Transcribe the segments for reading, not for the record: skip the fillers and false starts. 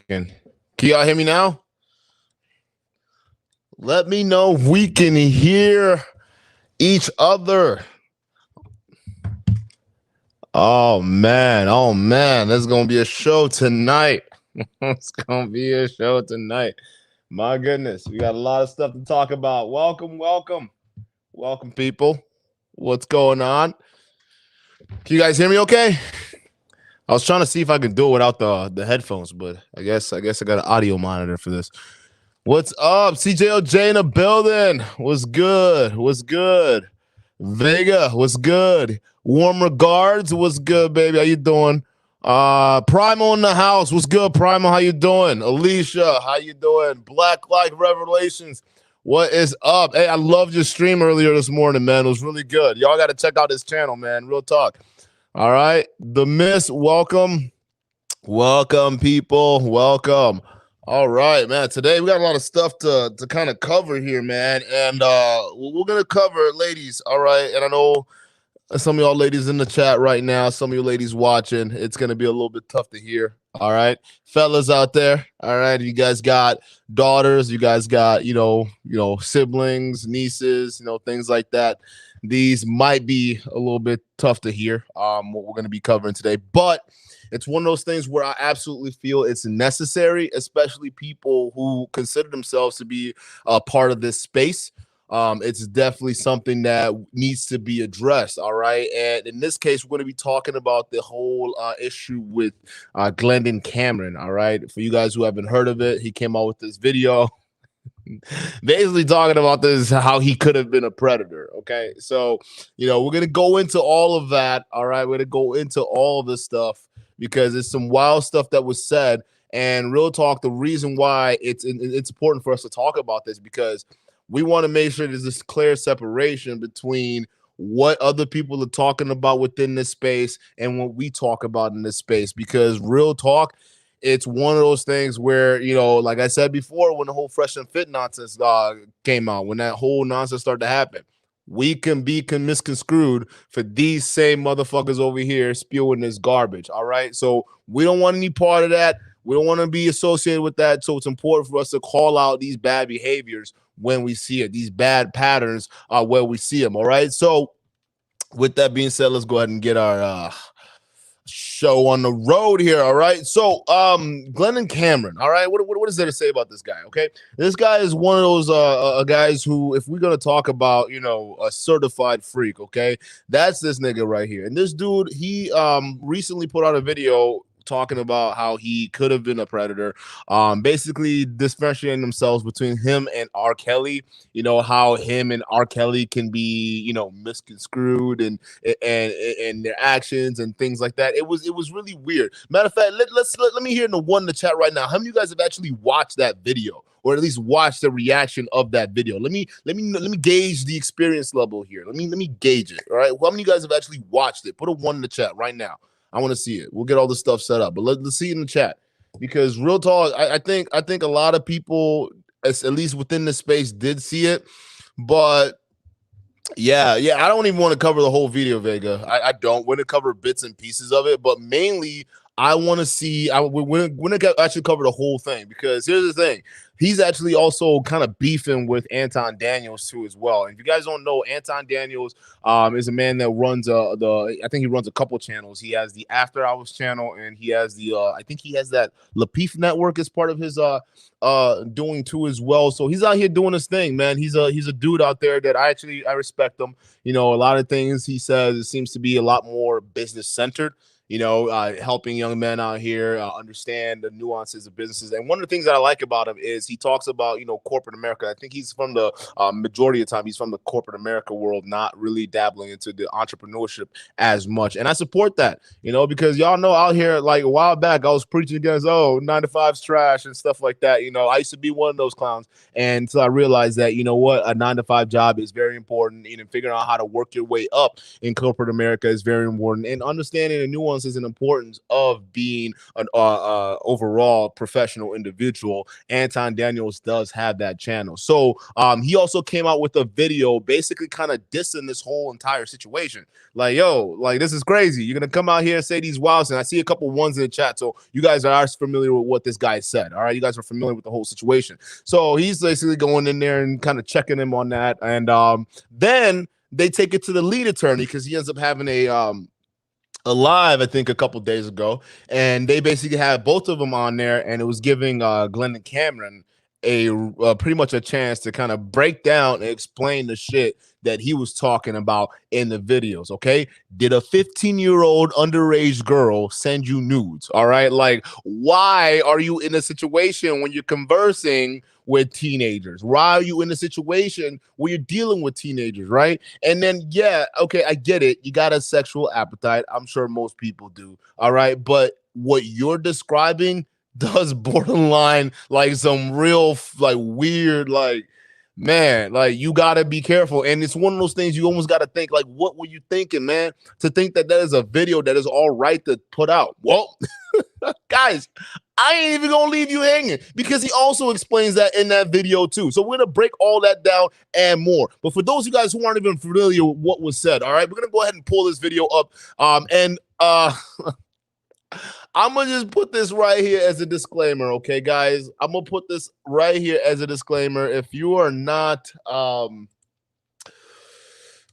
Can y'all hear me now? Let me know if we can hear each other. Oh man, there's gonna be a show tonight. It's gonna be a show tonight. My goodness, we got a lot of stuff to talk about. Welcome, people. What's going on? Can you guys hear me okay? I was trying to see if I could do it without the headphones, but I guess I got an audio monitor for this. What's up? CJOJ in the building. What's good? Vega, what's good? Warm regards. What's good, baby? How you doing? Primal in the house. What's good, Primal? How you doing? Alicia, how you doing? Black Like Revelations. What is up? Hey, I loved your stream earlier this morning, man. It was really good. Y'all got to check out his channel, man. Real talk. All right. The Miss, welcome. Welcome, people. Welcome. All right, man. Today we got a lot of stuff to kind of cover here, man. And we're going to cover, ladies, all right? And I know some of y'all ladies in the chat right now, some of you ladies watching, it's going to be a little bit tough to hear, all right? Fellas out there, all right? You guys got daughters, you guys got, you know, siblings, nieces, things like that. These might be a little bit tough to hear, what we're going to be covering today. But it's one of those things where I absolutely feel it's necessary, especially people who consider themselves to be a part of this space. It's definitely something that needs to be addressed, all right? And in this case, we're going to be talking about the whole issue with Glendon Cameron, all right? For you guys who haven't heard of it, he came out with this video basically talking about this, how he could have been a predator. Okay, so we're gonna go into all of that. All right, we're gonna go into all of this stuff because it's some wild stuff that was said. And real talk, the reason why it's important for us to talk about this because we want to make sure there's this clear separation between what other people are talking about within this space and what we talk about in this space. Because real talk, it's one of those things where, like I said before, when the whole fresh and fit nonsense came out, when that whole nonsense started to happen, we can be misconstrued for these same motherfuckers over here spewing this garbage. All right. So we don't want any part of that. We don't want to be associated with that. So it's important for us to call out these bad behaviors when we see it, these bad patterns where we see them. All right. So with that being said, let's go ahead and get our show on the road here. All right. So Glendon Cameron. All right. What is there to say about this guy? Okay. This guy is one of those guys who, if we're gonna talk about, a certified freak, okay, that's this nigga right here. And this dude, he recently put out a video talking about how he could have been a predator, basically differentiating themselves between him and R. Kelly, how him and R. Kelly can be, misconstrued and their actions and things like that. It was really weird. Matter of fact, let me hear the one in the chat right now. How many of you guys have actually watched that video, or at least watched the reaction of that video? Let me gauge the experience level here. Let me gauge it. All right. How many of you guys have actually watched it? Put a 1 in the chat right now. I want to see it. We'll get all this stuff set up, but let's see it in the chat, because real talk, I think a lot of people, at least within the space, did see it. But yeah, I don't even want to cover the whole video, Vega. I don't want to cover bits and pieces of it, but mainly I want to see. We're going to actually cover the whole thing, because here's the thing. He's actually also kind of beefing with Anton Daniels too as well. And if you guys don't know, Anton Daniels is a man that runs I think he runs a couple channels. He has the After Hours channel, and he has the I think he has that Lapeef network as part of his doing too as well. So he's out here doing his thing, man. He's a dude out there that I respect him. A lot of things he says, it seems to be a lot more business centered. Helping young men out here understand the nuances of businesses. And one of the things that I like about him is he talks about, corporate America. I think he's from the majority of the time, he's from the corporate America world, not really dabbling into the entrepreneurship as much. And I support that, because y'all know out here, like a while back, I was preaching against, 9-to-5's trash and stuff like that. I used to be one of those clowns. And until I realized that, a 9-to-5 job is very important. Figuring out how to work your way up in corporate America is very important. And understanding the nuance nuances and importance of being an overall professional individual, Anton Daniels does have that channel. So he also came out with a video basically kind of dissing this whole entire situation. Like, yo, like, this is crazy. You're gonna come out here and say these wilds, and I see a couple ones in the chat, so you guys are familiar with what this guy said. All right, you guys are familiar with the whole situation. So he's basically going in there and kind of checking him on that, and then they take it to the lead attorney because he ends up having a live, I think, a couple days ago, and they basically had both of them on there, and it was giving Glendon Cameron a pretty much a chance to kind of break down and explain the shit that he was talking about in the videos. Okay, did a 15-year-old underage girl send you nudes? All right, like, why are you in a situation when you're conversing with teenagers? Why are you in a situation where you're dealing with teenagers, right? And then, yeah, okay, I get it. You got a sexual appetite. I'm sure most people do. All right, but what you're describing does borderline like some real like weird, like, man, like, you gotta be careful. And it's one of those things you almost gotta think, like, what were you thinking, man, to think that that is a video that is all right to put out? Well, guys, I ain't even gonna leave you hanging, because he also explains that in that video too. So we're gonna break all that down and more. But for those of you guys who aren't even familiar with what was said, all right, we're gonna go ahead and pull this video up. I'm gonna just put this right here as a disclaimer, okay, guys? I'm gonna put this right here as a disclaimer. If you are not,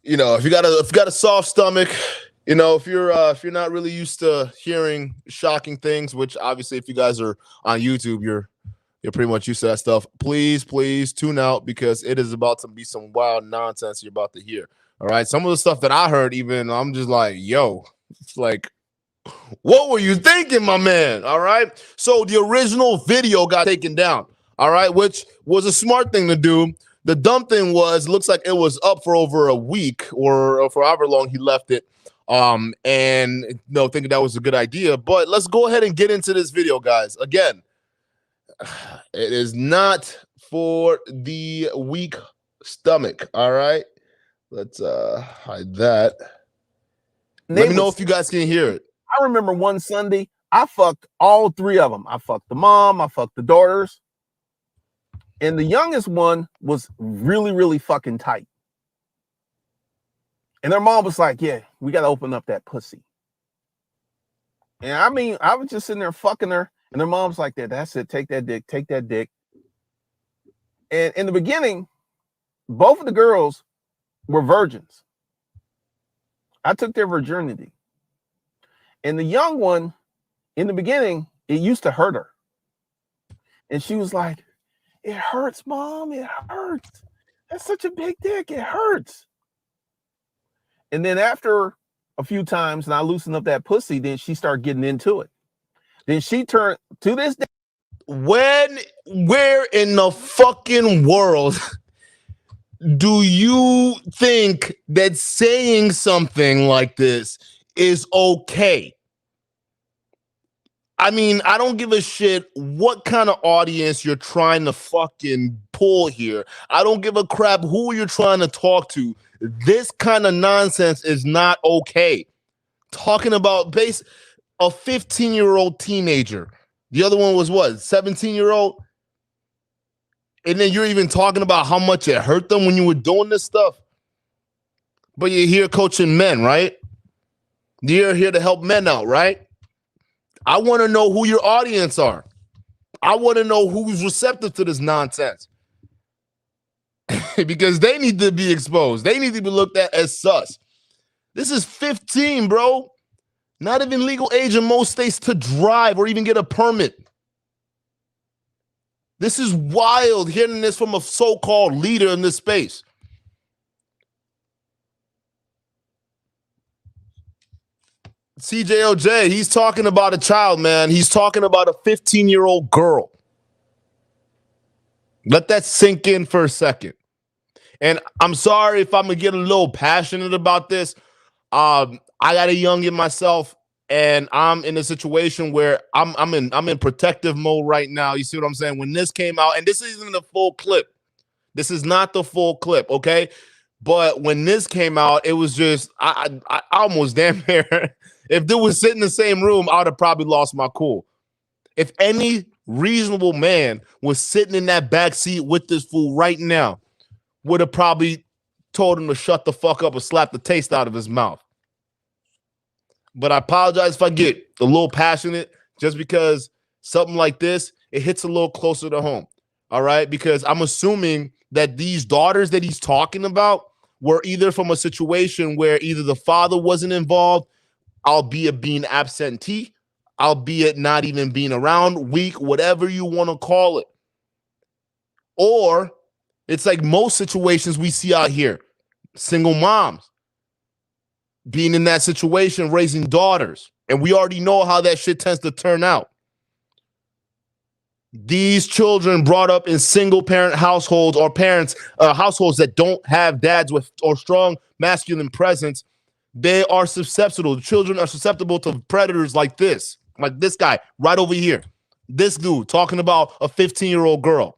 you know, if you got a soft stomach, you know, if you're not really used to hearing shocking things, which obviously if you guys are on YouTube, you're pretty much used to that stuff. Please tune out, because it is about to be some wild nonsense you're about to hear. All right, some of the stuff that I heard, even I'm just like, yo, it's like, what were you thinking, my man? All right. So the original video got taken down. All right, which was a smart thing to do. The dumb thing was, looks like it was up for over a week or for however long he left it. And no, thinking that was a good idea. But let's go ahead and get into this video, guys. Again, it is not for the weak stomach. All right. Let's hide that. Let me know if you guys can hear it. I remember one Sunday, I fucked all three of them. I fucked the mom, I fucked the daughters. And the youngest one was really, really fucking tight. And their mom was like, yeah, we got to open up that pussy. And I mean, I was just sitting there fucking her. And their mom's like, that's it. Take that dick. Take that dick. And in the beginning, both of the girls were virgins. I took their virginity. And the young one, in the beginning, it used to hurt her. And she was like, it hurts, Mom. It hurts. That's such a big dick. It hurts. And then after a few times, and I loosened up that pussy, then she started getting into it. Then she turned, to this day. Where in the fucking world do you think that saying something like this is okay? I mean, I don't give a shit what kind of audience you're trying to fucking pull here. I don't give a crap who you're trying to talk to. This kind of nonsense is not okay. Talking about a 15-year-old teenager. The other one was what, 17-year-old? And then you're even talking about how much it hurt them when you were doing this stuff. But you're here coaching men, right? You're here to help men out, right? I want to know who your audience are. I want to know who's receptive to this nonsense. Because they need to be exposed. They need to be looked at as sus. This is 15, bro. Not even legal age in most states to drive or even get a permit. This is wild, hearing this from a so-called leader in this space. CJOJ, he's talking about a child, man. He's talking about a 15-year-old girl. Let that sink in for a second. And I'm sorry if I'm gonna get a little passionate about this. I got a youngin myself, and I'm in a situation where I'm in protective mode right now. You see what I'm saying? When this came out, and this isn't the full clip. This is not the full clip, okay? But when this came out, it was just I almost damn near. If they was sitting in the same room, I would have probably lost my cool. If any reasonable man was sitting in that back seat with this fool right now, would have probably told him to shut the fuck up or slap the taste out of his mouth. But I apologize if I get a little passionate, just because something like this, it hits a little closer to home. All right, because I'm assuming that these daughters that he's talking about were either from a situation where either the father wasn't involved, albeit being absentee, albeit not even being around, weak, whatever you want to call it. Or it's like most situations we see out here, single moms being in that situation, raising daughters. And we already know how that shit tends to turn out. These children brought up in single parent households or parents, households that don't have dads with or strong masculine presence, they are susceptible. Children are susceptible to predators like this guy right over here. This dude talking about a 15-year-old girl.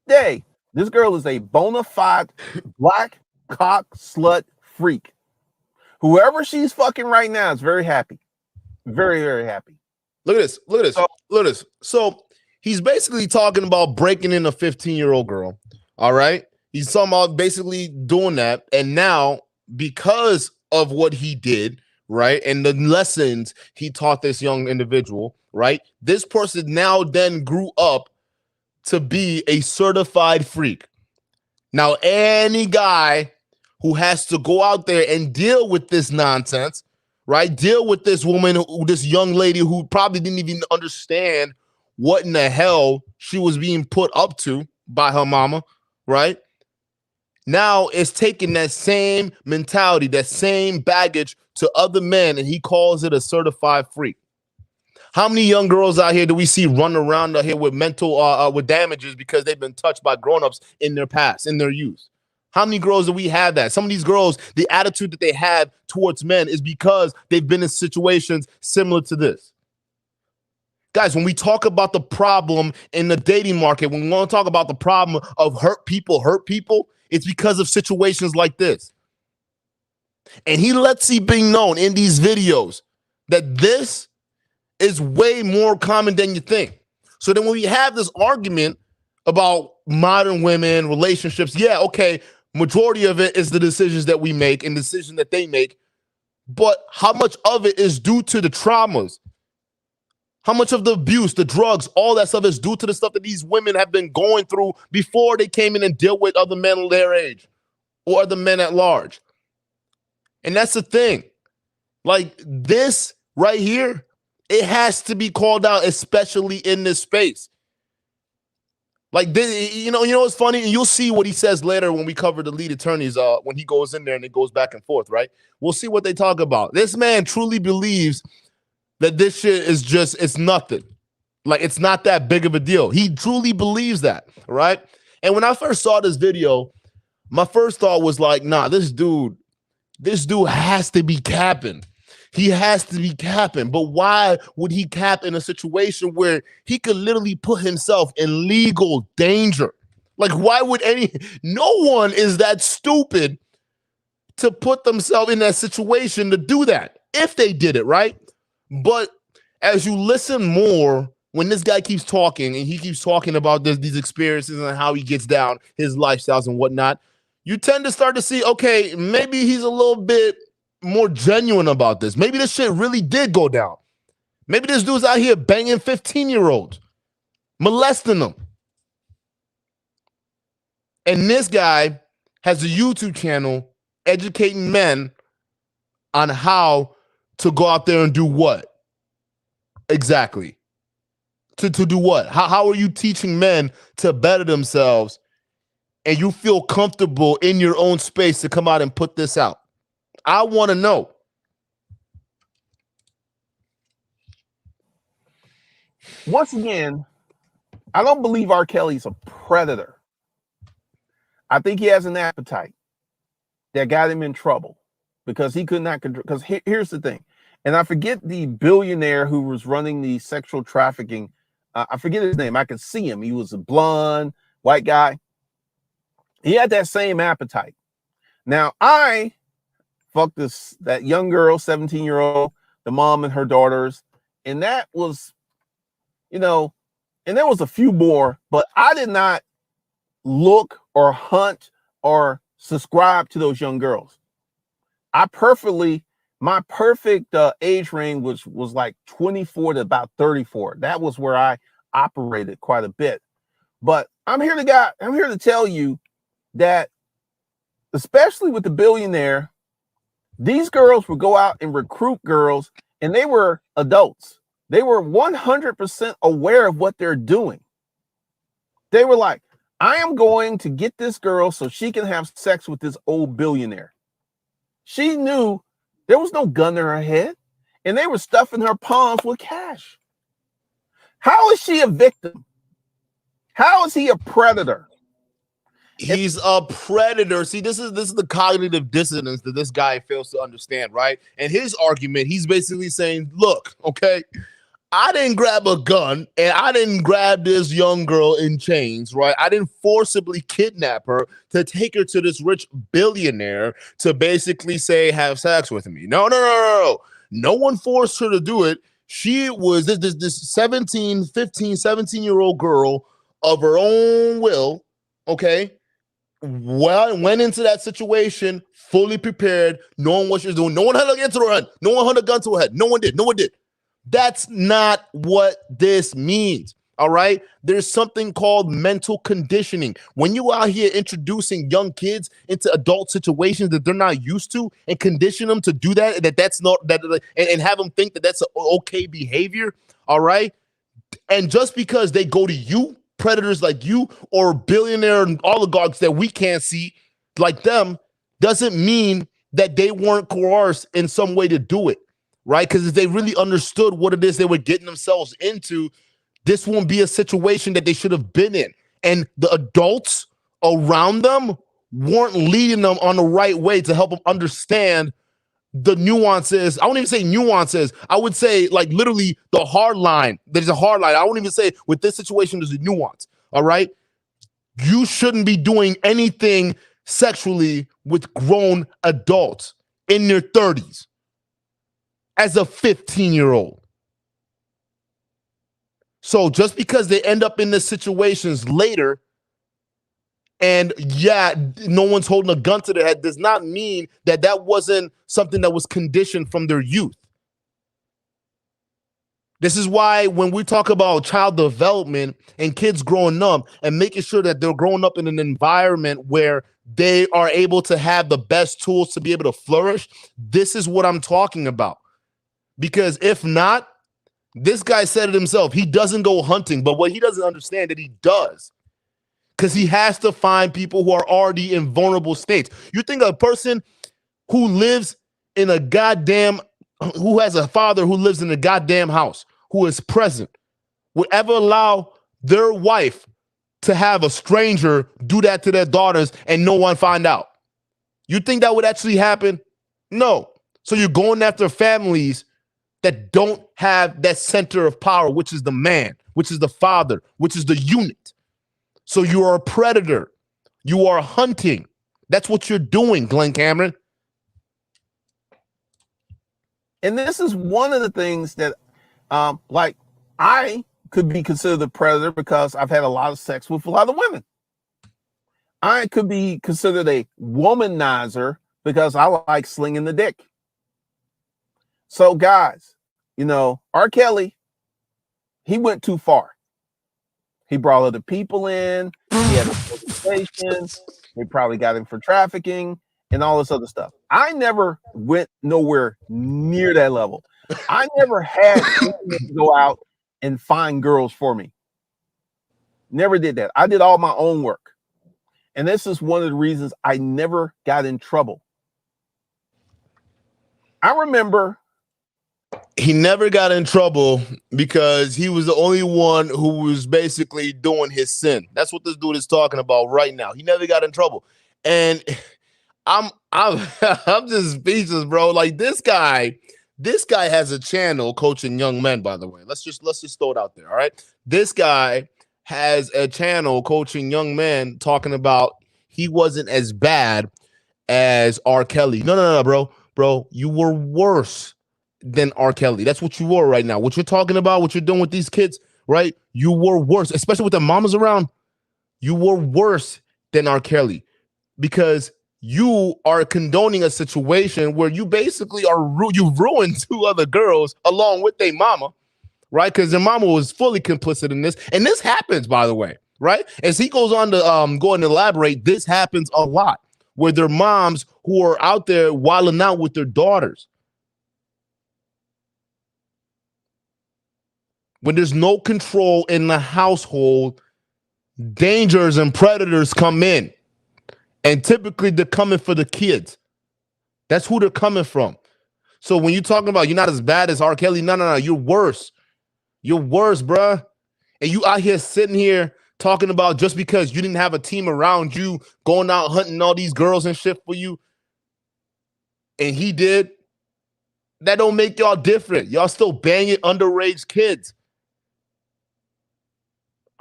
Hey, this girl is a bona fide black cock slut freak. Whoever she's fucking right now is very happy. Very, very happy. Look at this. Look at this. Look at this. So he's basically talking about breaking in a 15-year-old girl. All right. He's talking about basically doing that. And now, because of what he did, right, and the lessons he taught this young individual, right, this person now then grew up to be a certified freak. Now, any guy who has to go out there and deal with this nonsense, right, deal with this woman, this young lady who probably didn't even understand what in the hell she was being put up to by her mama, right? Now it's taking that same mentality, that same baggage to other men, and he calls it a certified freak. How many young girls out here do we see run around out here with mental with damages because they've been touched by grown-ups in their past, in their youth? How many girls do we have that? Some of these girls, the attitude that they have towards men is because they've been in situations similar to this. Guys, when we talk about the problem in the dating market, when we want to talk about the problem of hurt people, it's because of situations like this. And he lets it be known in these videos that this is way more common than you think. So then when we have this argument about modern women, relationships, yeah, okay, majority of it is the decisions that we make and decisions that they make. But how much of it is due to the traumas? How much of the abuse, the drugs, all that stuff is due to the stuff that these women have been going through before they came in and deal with other men their age or other men at large? And that's the thing. Like this right here, it has to be called out, especially in this space. Like this, you know what's funny? And you'll see what he says later when we cover the lead attorneys, when he goes in there and it goes back and forth, right? We'll see what they talk about. This man truly believes that this shit is just, it's nothing. Like, it's not that big of a deal. He truly believes that, right? And when I first saw this video, my first thought was like, nah, this dude has to be capping. He has to be capping. But why would he cap in a situation where he could literally put himself in legal danger? Like, why would no one is that stupid to put themselves in that situation to do that if they did it, right? But as you listen more, when this guy keeps talking and he keeps talking about these experiences and how he gets down, his lifestyles and whatnot, you tend to start to see, okay, maybe he's a little bit more genuine about this. Maybe this shit really did go down. Maybe this dude's out here banging 15-year-olds, molesting them. And this guy has a YouTube channel educating men on how to go out there and do what? Exactly. To do what? How are you teaching men to better themselves and you feel comfortable in your own space to come out and put this out? I want to know. Once again, I don't believe R. Kelly's a predator. I think he has an appetite that got him in trouble because he could not control. Because here's the thing, and I forget the billionaire who was running the sexual trafficking I forget his name. I could see him. He was a blonde white guy. He had that same appetite. Now I fucked that young girl, 17-year-old, the mom and her daughters, and that was, you know, and there was a few more, but I did not look or hunt or subscribe to those young girls. My perfect age range was like 24 to about 34. That was where I operated quite a bit. But I'm here to tell you that, especially with the billionaire, these girls would go out and recruit girls, and they were adults. They were 100% aware of what they're doing. They were like, I am going to get this girl so she can have sex with this old billionaire. She knew there was no gun in her head, and they were stuffing her palms with cash. How is she a victim? How is he a predator? He's a predator. See, this is the cognitive dissonance that this guy fails to understand, right? And his argument, he's basically saying, look, okay, I didn't grab a gun and I didn't grab this young girl in chains, right? I didn't forcibly kidnap her to take her to this rich billionaire to basically say, have sex with me. No. No one forced her to do it. She was this 17-year-old girl of her own will, okay? Well, went into that situation fully prepared, knowing what she was doing. No one had a gun to her head. No one had a gun to her head. No one did. That's not what this means. All right. There's something called mental conditioning. When you out here introducing young kids into adult situations that they're not used to and condition them to do that's not that, and have them think that that's an okay behavior. All right. And just because they go to you, predators like you, or billionaire oligarchs that we can't see like them, doesn't mean that they weren't coerced in some way to do it, right? Because if they really understood what it is they were getting themselves into, this won't be a situation that they should have been in. And the adults around them weren't leading them on the right way to help them understand the nuances. I won't even say nuances. I would say like literally the hard line. There's a hard line. I won't even say with this situation there's a nuance. All right. You shouldn't be doing anything sexually with grown adults in their 30s as a 15-year-old. So just because they end up in the situations later, and yeah, no one's holding a gun to their head, does not mean that that wasn't something that was conditioned from their youth. This is why when we talk about child development and kids growing up and making sure that they're growing up in an environment where they are able to have the best tools to be able to flourish, this is what I'm talking about. Because if not, this guy said it himself, he doesn't go hunting, but what he doesn't understand that he does. Because he has to find people who are already in vulnerable states. You think a person who lives in a goddamn, who has a father who lives in a goddamn house, who is present, would ever allow their wife to have a stranger do that to their daughters and no one find out? You think that would actually happen? No. So you're going after families that don't have that center of power, which is the man, which is the father, which is the unit. So you are a predator. You are hunting. That's what you're doing, Glenn Cameron. And this is one of the things that, like, I could be considered a predator because I've had a lot of sex with a lot of women. I could be considered a womanizer because I like slinging the dick. So, guys, you know, R. Kelly, he went too far. He brought other people in. He had a organization. They probably got him for trafficking and all this other stuff. I never went nowhere near that level. I never had anyone to go out and find girls for me. Never did that. I did all my own work. And this is one of the reasons I never got in trouble. I remember he never got in trouble because he was the only one who was basically doing his sin. That's what this dude is talking about right now. He never got in trouble. And I'm just speechless, bro. Like this guy This guy has a channel coaching young men, by the way. Let's just throw it out there. All right. This guy has a channel coaching young men, talking about he wasn't as bad as R. Kelly. No, bro. Bro, you were worse than R. Kelly. That's what you were right now. What you're talking about, what you're doing with these kids, right? You were worse, especially with the mamas around. You were worse than R. Kelly, because you are condoning a situation where you basically you've ruined two other girls along with their mama, right? Because their mama was fully complicit in this. And this happens, by the way, right? As he goes on to go and elaborate, this happens a lot where their moms who are out there wilding out with their daughters. When there's no control in the household, dangers and predators come in. And typically they're coming for the kids. That's who they're coming from. So when you're talking about you're not as bad as R. Kelly, no, you're worse. You're worse, bruh. And you out here sitting here talking about just because you didn't have a team around you going out hunting all these girls and shit for you, and he did, that don't make y'all different. Y'all still banging underage kids.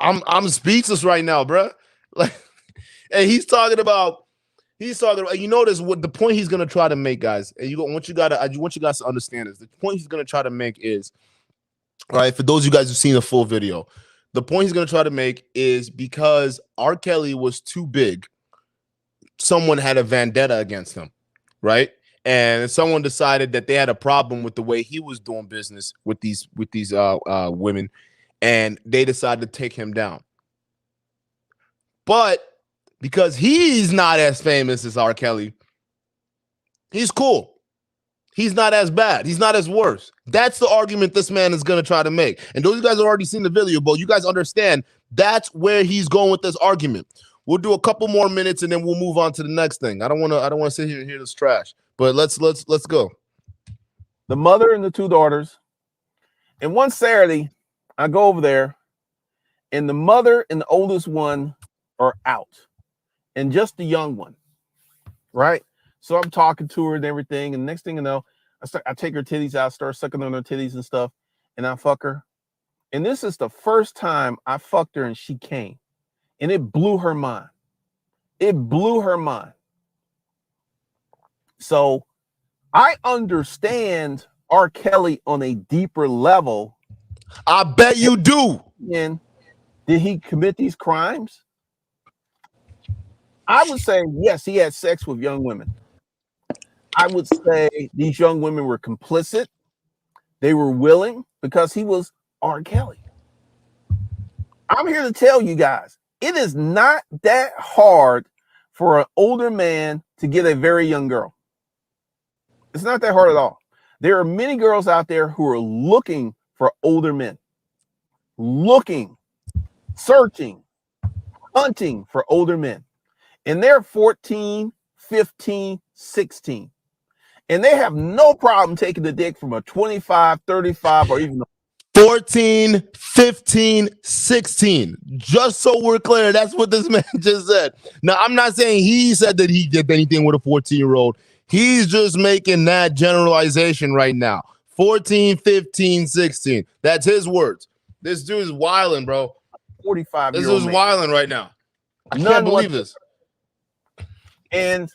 I'm speechless right now, bruh. Like, and he's talking about, you notice what the point he's gonna try to make, guys. And I want you guys to understand this. The point he's gonna try to make is, all right, for those of you guys who've seen the full video, the point he's gonna try to make is because R. Kelly was too big, someone had a vendetta against him, right? And someone decided that they had a problem with the way he was doing business with these women, and they decided to take him down. But because he's not as famous as R. Kelly, he's cool. He's not as bad. He's not as worse. That's the argument this man is going to try to make. And those of you guys have already seen the video, but you guys understand that's where he's going with this argument. We'll do a couple more minutes and then we'll move on to the next thing. I don't want to sit here and hear this trash. But let's go. The mother and the two daughters. And one Saturday, I go over there, and the mother and the oldest one are out, and just the young one, right? So I'm talking to her and everything, and next thing you know, I take her titties out, start sucking on her titties and stuff, and I fuck her. And this is the first time I fucked her and she came, and it blew her mind. It blew her mind. So I understand R. Kelly on a deeper level. I bet you do. And did he commit these crimes? I would say yes, he had sex with young women. I would say these young women were complicit. They were willing because he was R. Kelly. I'm here to tell you guys, it is not that hard for an older man to get a very young girl. It's not that hard at all. There are many girls out there who are looking for older men, looking, searching, hunting for older men. And they're 14, 15, 16. And they have no problem taking the dick from a 25, 35, or even 14, 15, 16. Just so we're clear, that's what this man just said. Now, I'm not saying he said that he did anything with a 14-year-old. He's just making that generalization right now. 14, 15, 16. That's his words. This dude is wilding, bro. 45. This dude's wilding right now. I can't believe this. And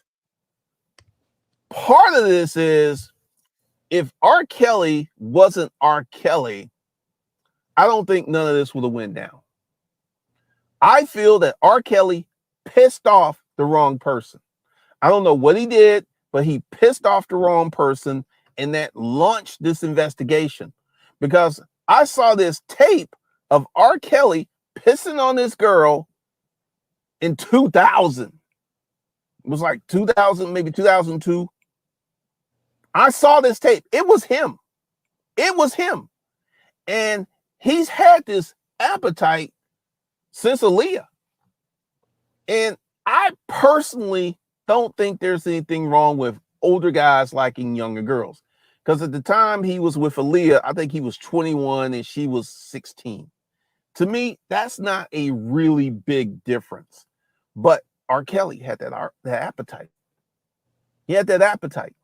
part of this is, if R. Kelly wasn't R. Kelly, I don't think none of this would have went down. I feel that R. Kelly pissed off the wrong person. I don't know what he did, but he pissed off the wrong person, and that launched this investigation. Because I saw this tape of R. Kelly pissing on this girl in 2000. It was like 2000, maybe 2002. I saw this tape. It was him. It was him. And he's had this appetite since Aaliyah. And I personally don't think there's anything wrong with older guys liking younger girls. Because at the time he was with Aaliyah, I think he was 21 and she was 16. To me, that's not a really big difference. But R. Kelly had that appetite. He had that appetite.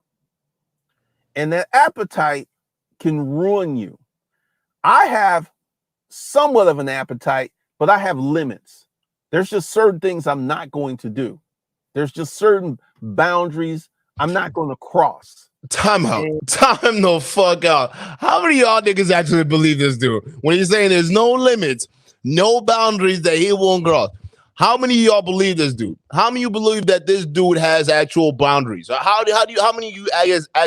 And that appetite can ruin you. I have somewhat of an appetite, but I have limits. There's just certain things I'm not going to do. There's just certain boundaries I'm not going to cross. Time out. Time the fuck out. How many of y'all niggas actually believe this dude? When he's saying there's no limits, no boundaries that he won't cross. How many of y'all believe this dude? How many of you believe that this dude has actual boundaries? How many of you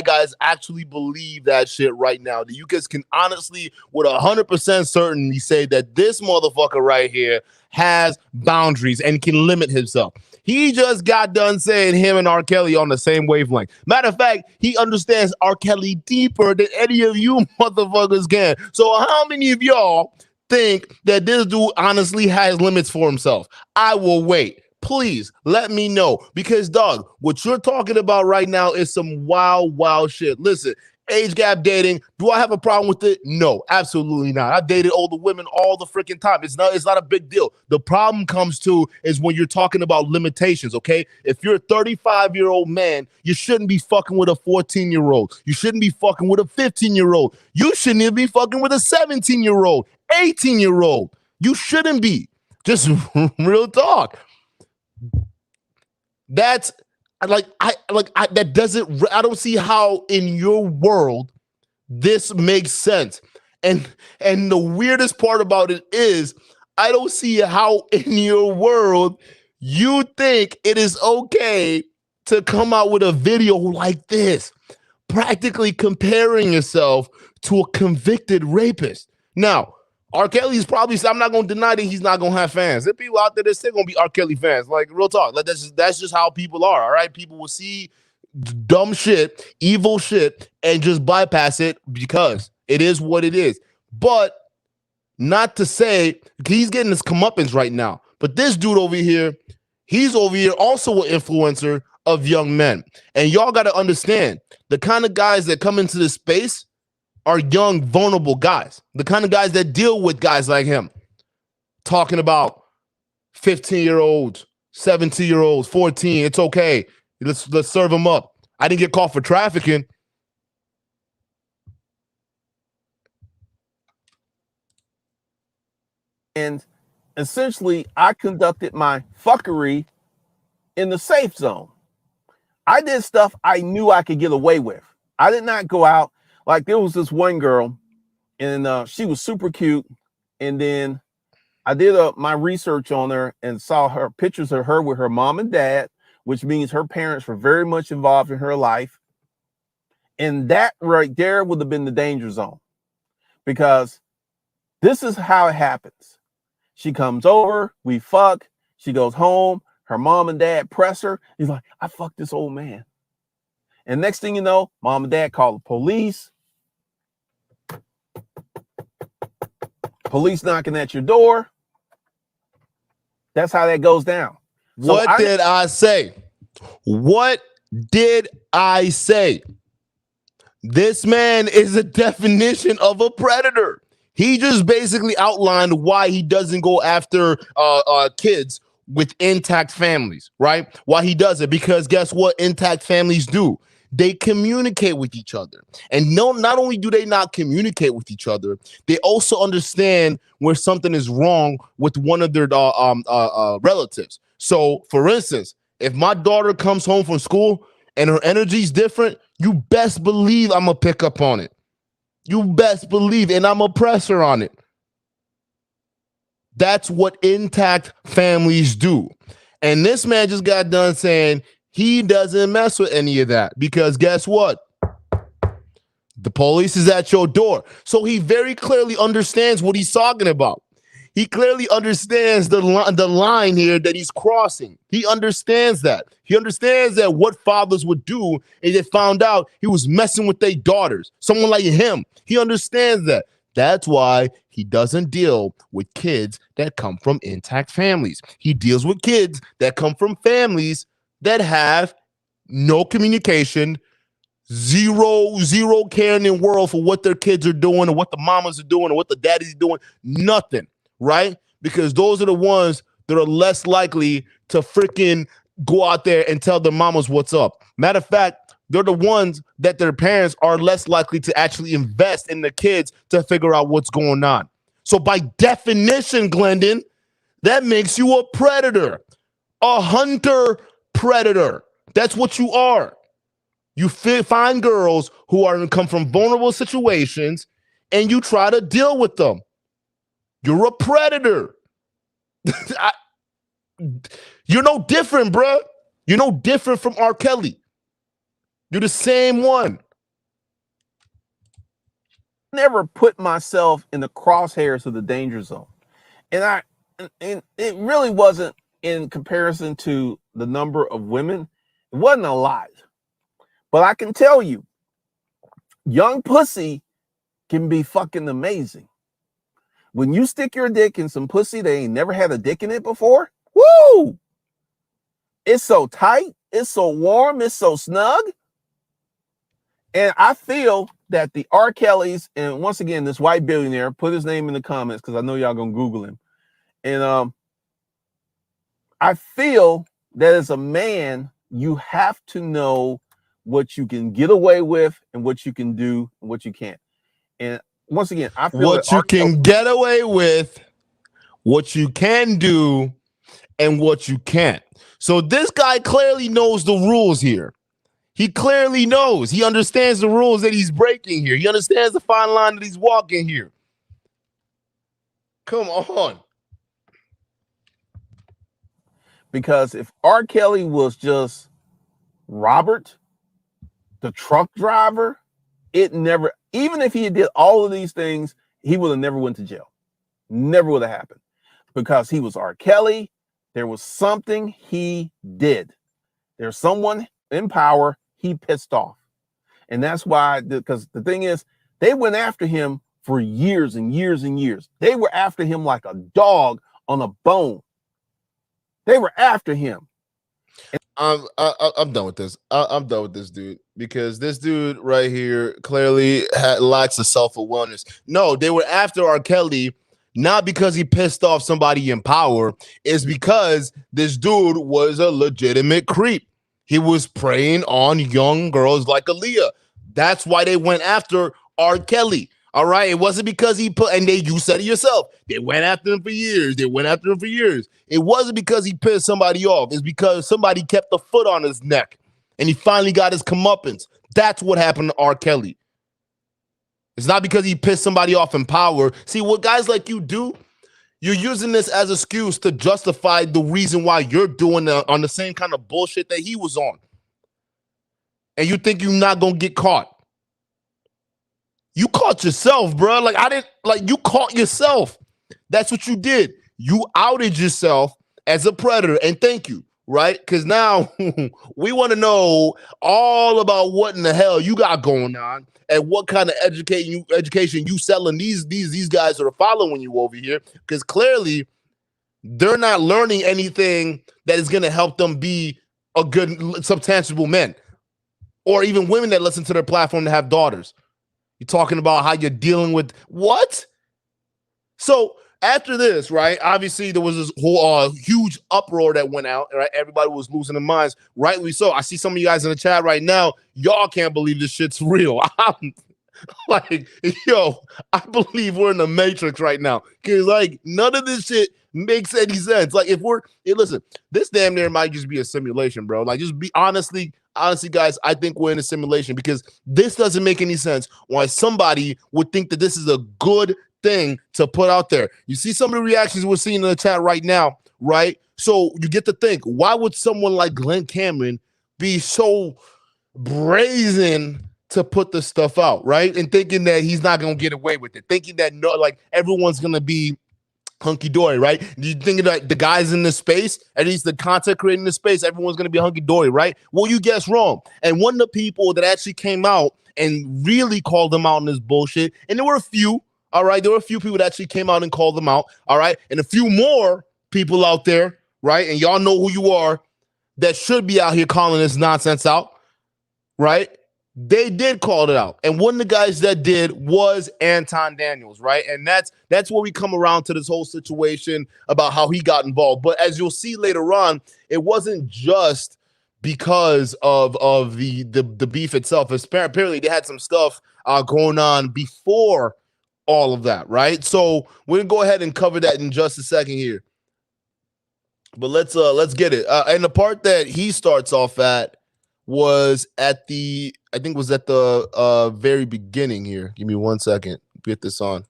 guys actually believe that shit right now? That you guys can honestly, with 100% certainty, say that this motherfucker right here has boundaries and can limit himself. He just got done saying him and R. Kelly on the same wavelength. Matter of fact, he understands R. Kelly deeper than any of you motherfuckers can. So how many of y'all think that this dude honestly has limits for himself? I will wait. Please let me know, because dog, what you're talking about right now is some wild shit. Listen, age gap dating, do I have a problem with it? No, absolutely not. I've dated older women all the freaking time. It's not a big deal. The problem comes to is when you're talking about limitations, okay? If you're a 35-year-old man, you shouldn't be fucking with a 14-year-old. You shouldn't be fucking with a 15-year-old. You shouldn't even be fucking with a 17-year-old, 18-year-old. You shouldn't be. Just real talk. That's that doesn't. I don't see how in your world this makes sense. And the weirdest part about it is I don't see how in your world you think it is okay to come out with a video like this, practically comparing yourself to a convicted rapist. Now, R. Kelly's probably, I'm not going to deny that he's not going to have fans. There are people out there that still going to be R. Kelly fans. Like, real talk. Like, that's just how people are, all right? People will see dumb shit, evil shit, and just bypass it because it is what it is. But not to say, he's getting his comeuppance right now. But this dude over here, he's over here also an influencer of young men. And y'all got to understand, the kind of guys that come into this space are young, vulnerable guys. The kind of guys that deal with guys like him. Talking about 15-year-olds, 17-year-olds, 14. It's okay. Let's serve them up. I didn't get caught for trafficking. And essentially, I conducted my fuckery in the safe zone. I did stuff I knew I could get away with. I did not go out. Like, there was this one girl, and she was super cute. And then I did my research on her and saw her pictures of her with her mom and dad, which means her parents were very much involved in her life. And that right there would have been the danger zone, because this is how it happens. She comes over, we fuck, she goes home, her mom and dad press her. He's like, I fucked this old man. And next thing you know, mom and dad call the police. Police knocking at your door. That's how that goes down. What did I say? What did I say? This man is a definition of a predator. He just basically outlined why he doesn't go after kids with intact families, right? Why he does it, because guess what intact families do? They communicate with each other. And no, not only do they not communicate with each other, they also understand where something is wrong with one of their relatives. So, for instance, if my daughter comes home from school and her energy is different, you best believe I'm going to pick up on it. You best believe, and I'm going to press her on it. That's what intact families do. And this man just got done saying he doesn't mess with any of that, because guess what? The police is at your door. So he very clearly understands what he's talking about. He clearly understands the line here that he's crossing. He understands that. He understands that what fathers would do if they found out he was messing with their daughters, someone like him. He understands that. That's why he doesn't deal with kids that come from intact families. He deals with kids that come from families that have no communication, zero care in the world for what their kids are doing and what the mamas are doing and what the daddy's doing. Nothing, right? Because those are the ones that are less likely to freaking go out there and tell their mamas what's up. Matter of fact, they're the ones that their parents are less likely to actually invest in the kids to figure out what's going on. So by definition, Glendon, that makes you a predator, a hunter predator. That's what you are. You find girls who come from vulnerable situations and you try to deal with them. You're a predator. You're no different, bro. You're no different from R. Kelly. You're the same one. Never put myself in the crosshairs of the danger zone. And it really wasn't in comparison to the number of women. It wasn't a lot. But I can tell you, young pussy can be fucking amazing. When you stick your dick in some pussy they ain't never had a dick in it before, woo! It's so tight, it's so warm, it's so snug. And I feel that the R. Kellys, and once again, this white billionaire, put his name in the comments because I know y'all gonna Google him. And I feel that as a man, you have to know what you can get away with and what you can do and what you can't. And once again, I feel what you can get away with, what you can do, and what you can't. So this guy clearly knows the rules here. He clearly knows. He understands the rules that he's breaking here. He understands the fine line that he's walking here. Come on. Because if R. Kelly was just Robert, the truck driver, it never, even if he did all of these things, he would have never went to jail. Never would have happened. Because he was R. Kelly. There was something he did. There's someone in power he pissed off. And that's why, because the thing is, they went after him for years and years and years. They were after him like a dog on a bone. They were after him. I'm done with this. I'm done with this dude because this dude right here clearly lacks a self-awareness. No, they were after R. Kelly not because he pissed off somebody in power. It's because this dude was a legitimate creep. He was preying on young girls like Aaliyah. That's why they went after R. Kelly. All right. It wasn't because he put, and you said it yourself. They went after him for years. They went after him for years. It wasn't because he pissed somebody off. It's because somebody kept the foot on his neck and he finally got his comeuppance. That's what happened to R. Kelly. It's not because he pissed somebody off in power. See, what guys like you do, you're using this as an excuse to justify the reason why you're doing on the same kind of bullshit that he was on. And you think you're not going to get caught. You caught yourself, bro. You caught yourself. That's what you did. You outed yourself as a predator. And thank you, right? Because now we want to know all about what in the hell you got going on and what kind of education you selling these guys that are following you over here. Because clearly they're not learning anything that is going to help them be a good, substantial men, or even women that listen to their platform to have daughters. You're talking about how you're dealing with what? So after this, right, obviously there was this whole huge uproar that went out, right? Everybody was losing their minds, rightly so. I see some of you guys in the chat right now. Y'all can't believe this shit's real. I'm like, yo, I believe we're in the Matrix right now. Because, like, none of this shit makes any sense. Like, listen, this damn near might just be a simulation, bro. Like, just be honestly, guys, I think we're in a simulation because this doesn't make any sense why somebody would think that this is a good thing to put out there. You see some of the reactions we're seeing in the chat right now, right? So you get to think, why would someone like Glendon Cameron be so brazen to put this stuff out, right? And thinking that he's not going to get away with it, thinking that everyone's going to be hunky-dory, right? Do you think that the guys in this space, at least the content creating this space, everyone's going to be hunky-dory, right? Well, you guess wrong. And one of the people that actually came out and really called them out on this bullshit, and there were a few, all right? There were a few people that actually came out and called them out, all right? And a few more people out there, right? And y'all know who you are that should be out here calling this nonsense out, right? They did call it out. And one of the guys that did was Anton Daniels, right? And that's where we come around to this whole situation about how he got involved. But as you'll see later on, it wasn't just because of the beef itself. Apparently, they had some stuff going on before all of that, right? So we're gonna go ahead and cover that in just a second here. But let's get it. And the part that he starts off at was at the very beginning here. Give me 1 second. Get this on.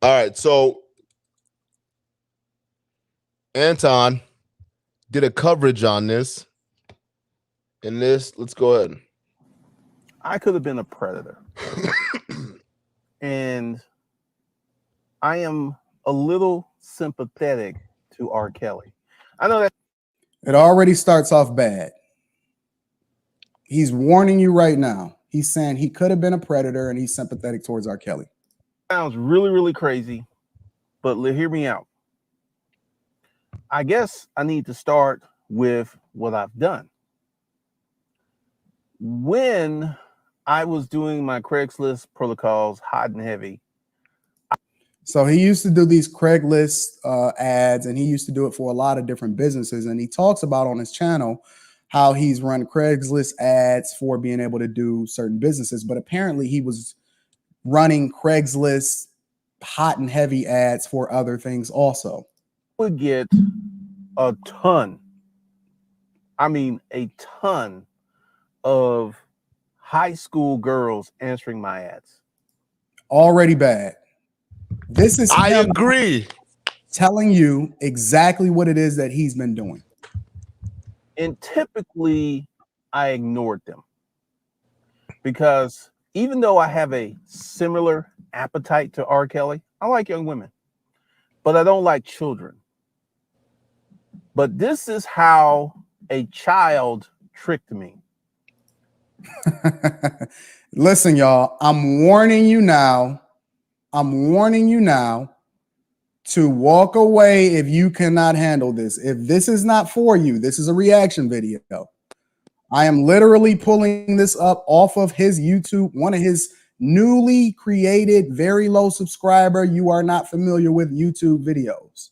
All right, so Anton did a coverage on this. And this, let's go ahead. I could have been a predator. And I am a little sympathetic to R. Kelly. I know that it already starts off bad. He's warning you right now. He's saying he could have been a predator and he's sympathetic towards R. Kelly. Sounds really, really crazy, but hear me out. I guess I need to start with what I've done. When I was doing my Craigslist protocols, hot and heavy. So he used to do these Craigslist ads, and he used to do it for a lot of different businesses. And he talks about on his channel how he's run Craigslist ads for being able to do certain businesses. But apparently he was running Craigslist hot and heavy ads for other things also. Would get a ton, I mean a ton of high school girls answering my ads. Already bad. This is I agree. Telling you exactly what it is that he's been doing. And typically I ignored them because even though I have a similar appetite to R. Kelly, I like young women, but I don't like children. But this is how a child tricked me. Listen, y'all, I'm warning you now. I'm warning you now to walk away if you cannot handle this. If this is not for you, this is a reaction video. I am literally pulling this up off of his YouTube, one of his newly created, very low subscriber. You are not familiar with YouTube videos.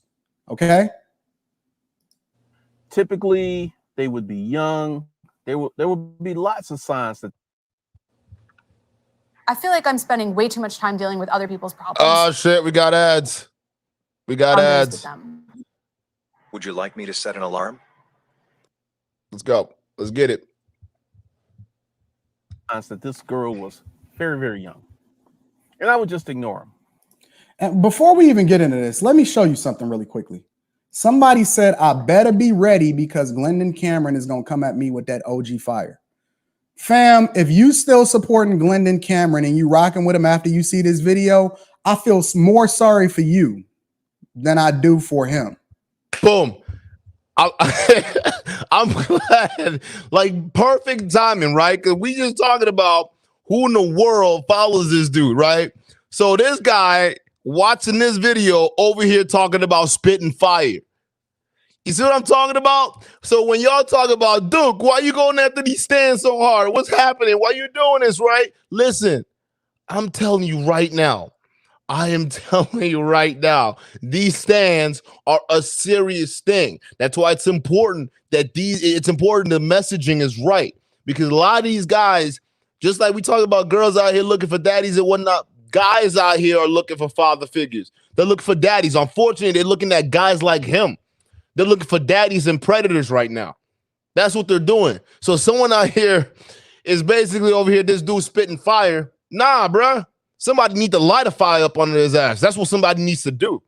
Okay. Typically, they would be young. There would be lots of signs that. I feel like I'm spending way too much time dealing with other people's problems. Oh shit, we got ads. We got ads. Would you like me to set an alarm? Let's go. Let's get it. That this girl was very, very young. And I would just ignore him. And before we even get into this, let me show you something really quickly. Somebody said, I better be ready because Glendon Cameron is going to come at me with that OG fire. Fam, if you still supporting Glendon Cameron and you rocking with him after you see this video, I feel more sorry for you than I do for him. Boom. I'm glad, like perfect timing, right? Because we just talking about who in the world follows this dude, right? So this guy watching this video over here talking about spitting fire. You see what I'm talking about? So when y'all talk about, Duke, why you going after these stands so hard? What's happening? Why you doing this, right? Listen, I'm telling you right now. I am telling you right now, these stands are a serious thing. That's why it's important that the messaging is right. Because a lot of these guys, just like we talk about girls out here looking for daddies and whatnot, guys out here are looking for father figures. They're looking for daddies. Unfortunately, they're looking at guys like him. They're looking for daddies and predators right now. That's what they're doing. So someone out here is basically over here, this dude spitting fire. Nah, bruh. Somebody need to light a fire up under his ass. That's what somebody needs to do.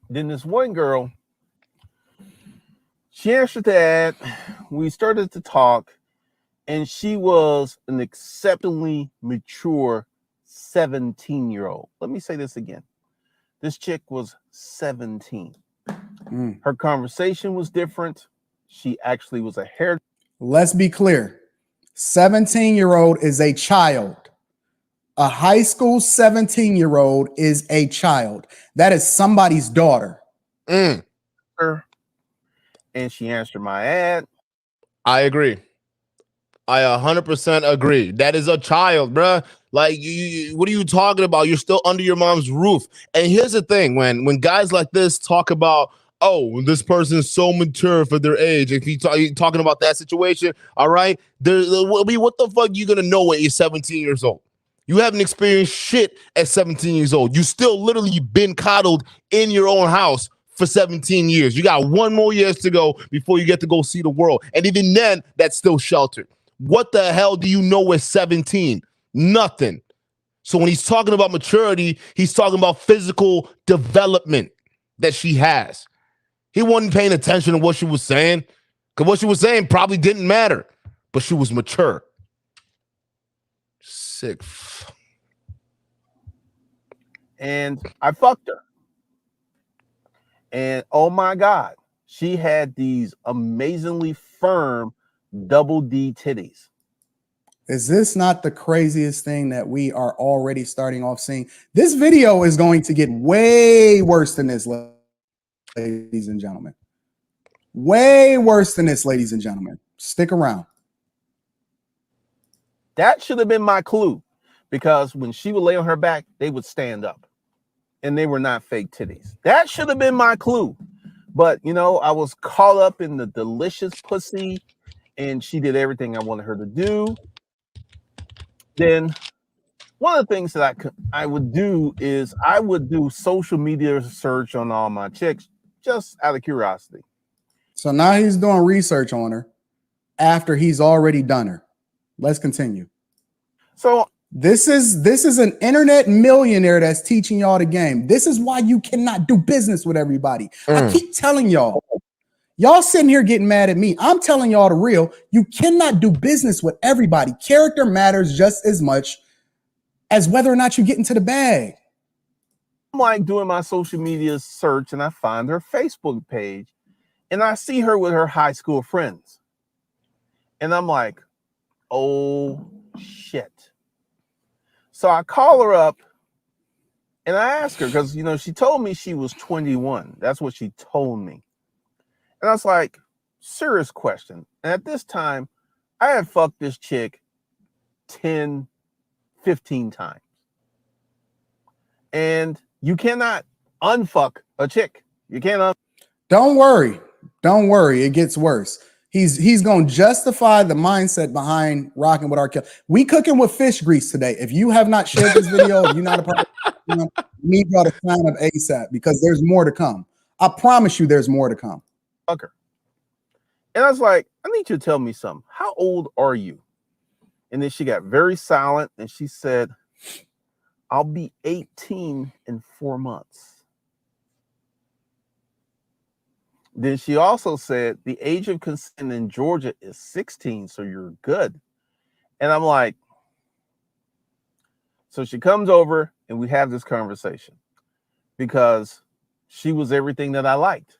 Then this one girl, she answered that. We started to talk, and she was an exceptionally mature 17-year-old. Let me say this again. This chick was 17. Her conversation was different. She actually was a hair. Let's be clear. 17-year-old is a child. A high school 17-year-old is a child. That is somebody's daughter. And she answered my ad. I agree. I 100% agree. That is a child, bruh. Like, what are you talking about? You're still under your mom's roof. And here's the thing: when guys like this talk about, oh, this person is so mature for their age. If you talking about that situation, all right, what the fuck you gonna know when you're 17 years old? You haven't experienced shit at 17 years old. You still literally been coddled in your own house for 17 years. You got 1 more years to go before you get to go see the world. And even then, that's still sheltered. What the hell do you know at 17? Nothing. So when he's talking about maturity, he's talking about physical development that she has. He wasn't paying attention to what she was saying, because what she was saying probably didn't matter, but she was mature. Sick. And I fucked her. And oh my God, she had these amazingly firm double D titties. Is this not the craziest thing that we are already starting off seeing? This video is going to get way worse than this, ladies and gentlemen. Way worse than this, ladies and gentlemen. Stick around. That should have been my clue, because when she would lay on her back, they would stand up, and they were not fake titties. That should have been my clue. But, you know, I was caught up in the delicious pussy, and she did everything I wanted her to do. Then one of the things that I would do is I would do social media search on all my chicks, just out of curiosity. So now he's doing research on her after he's already done her. Let's continue. So this is an internet millionaire that's teaching y'all the game. This is why you cannot do business with everybody. I keep telling y'all. Y'all sitting here getting mad at me. I'm telling y'all the real. You cannot do business with everybody. Character matters just as much as whether or not you get into the bag. I'm like doing my social media search, and I find her Facebook page, and I see her with her high school friends. And I'm like, oh shit. So I call her up and I ask her, because, you know, she told me she was 21. That's what she told me. And I was like, serious question. And at this time, I had fucked this chick 10, 15 times. And you cannot unfuck a chick. You can't. Don't worry. Don't worry. It gets worse. He's going to justify the mindset behind rocking with R. Kelly. We cooking with fish grease today. If you have not shared this video, if you're not a part of it, you need y'all to sign up ASAP, because there's more to come. I promise you there's more to come. Fuck her. And I was like, I need you to tell me something. How old are you? And then she got very silent, and she said, I'll be 18 in 4 months. Then she also said the age of consent in Georgia is 16, so you're good. And I'm like, so she comes over and we have this conversation, because she was everything that I liked.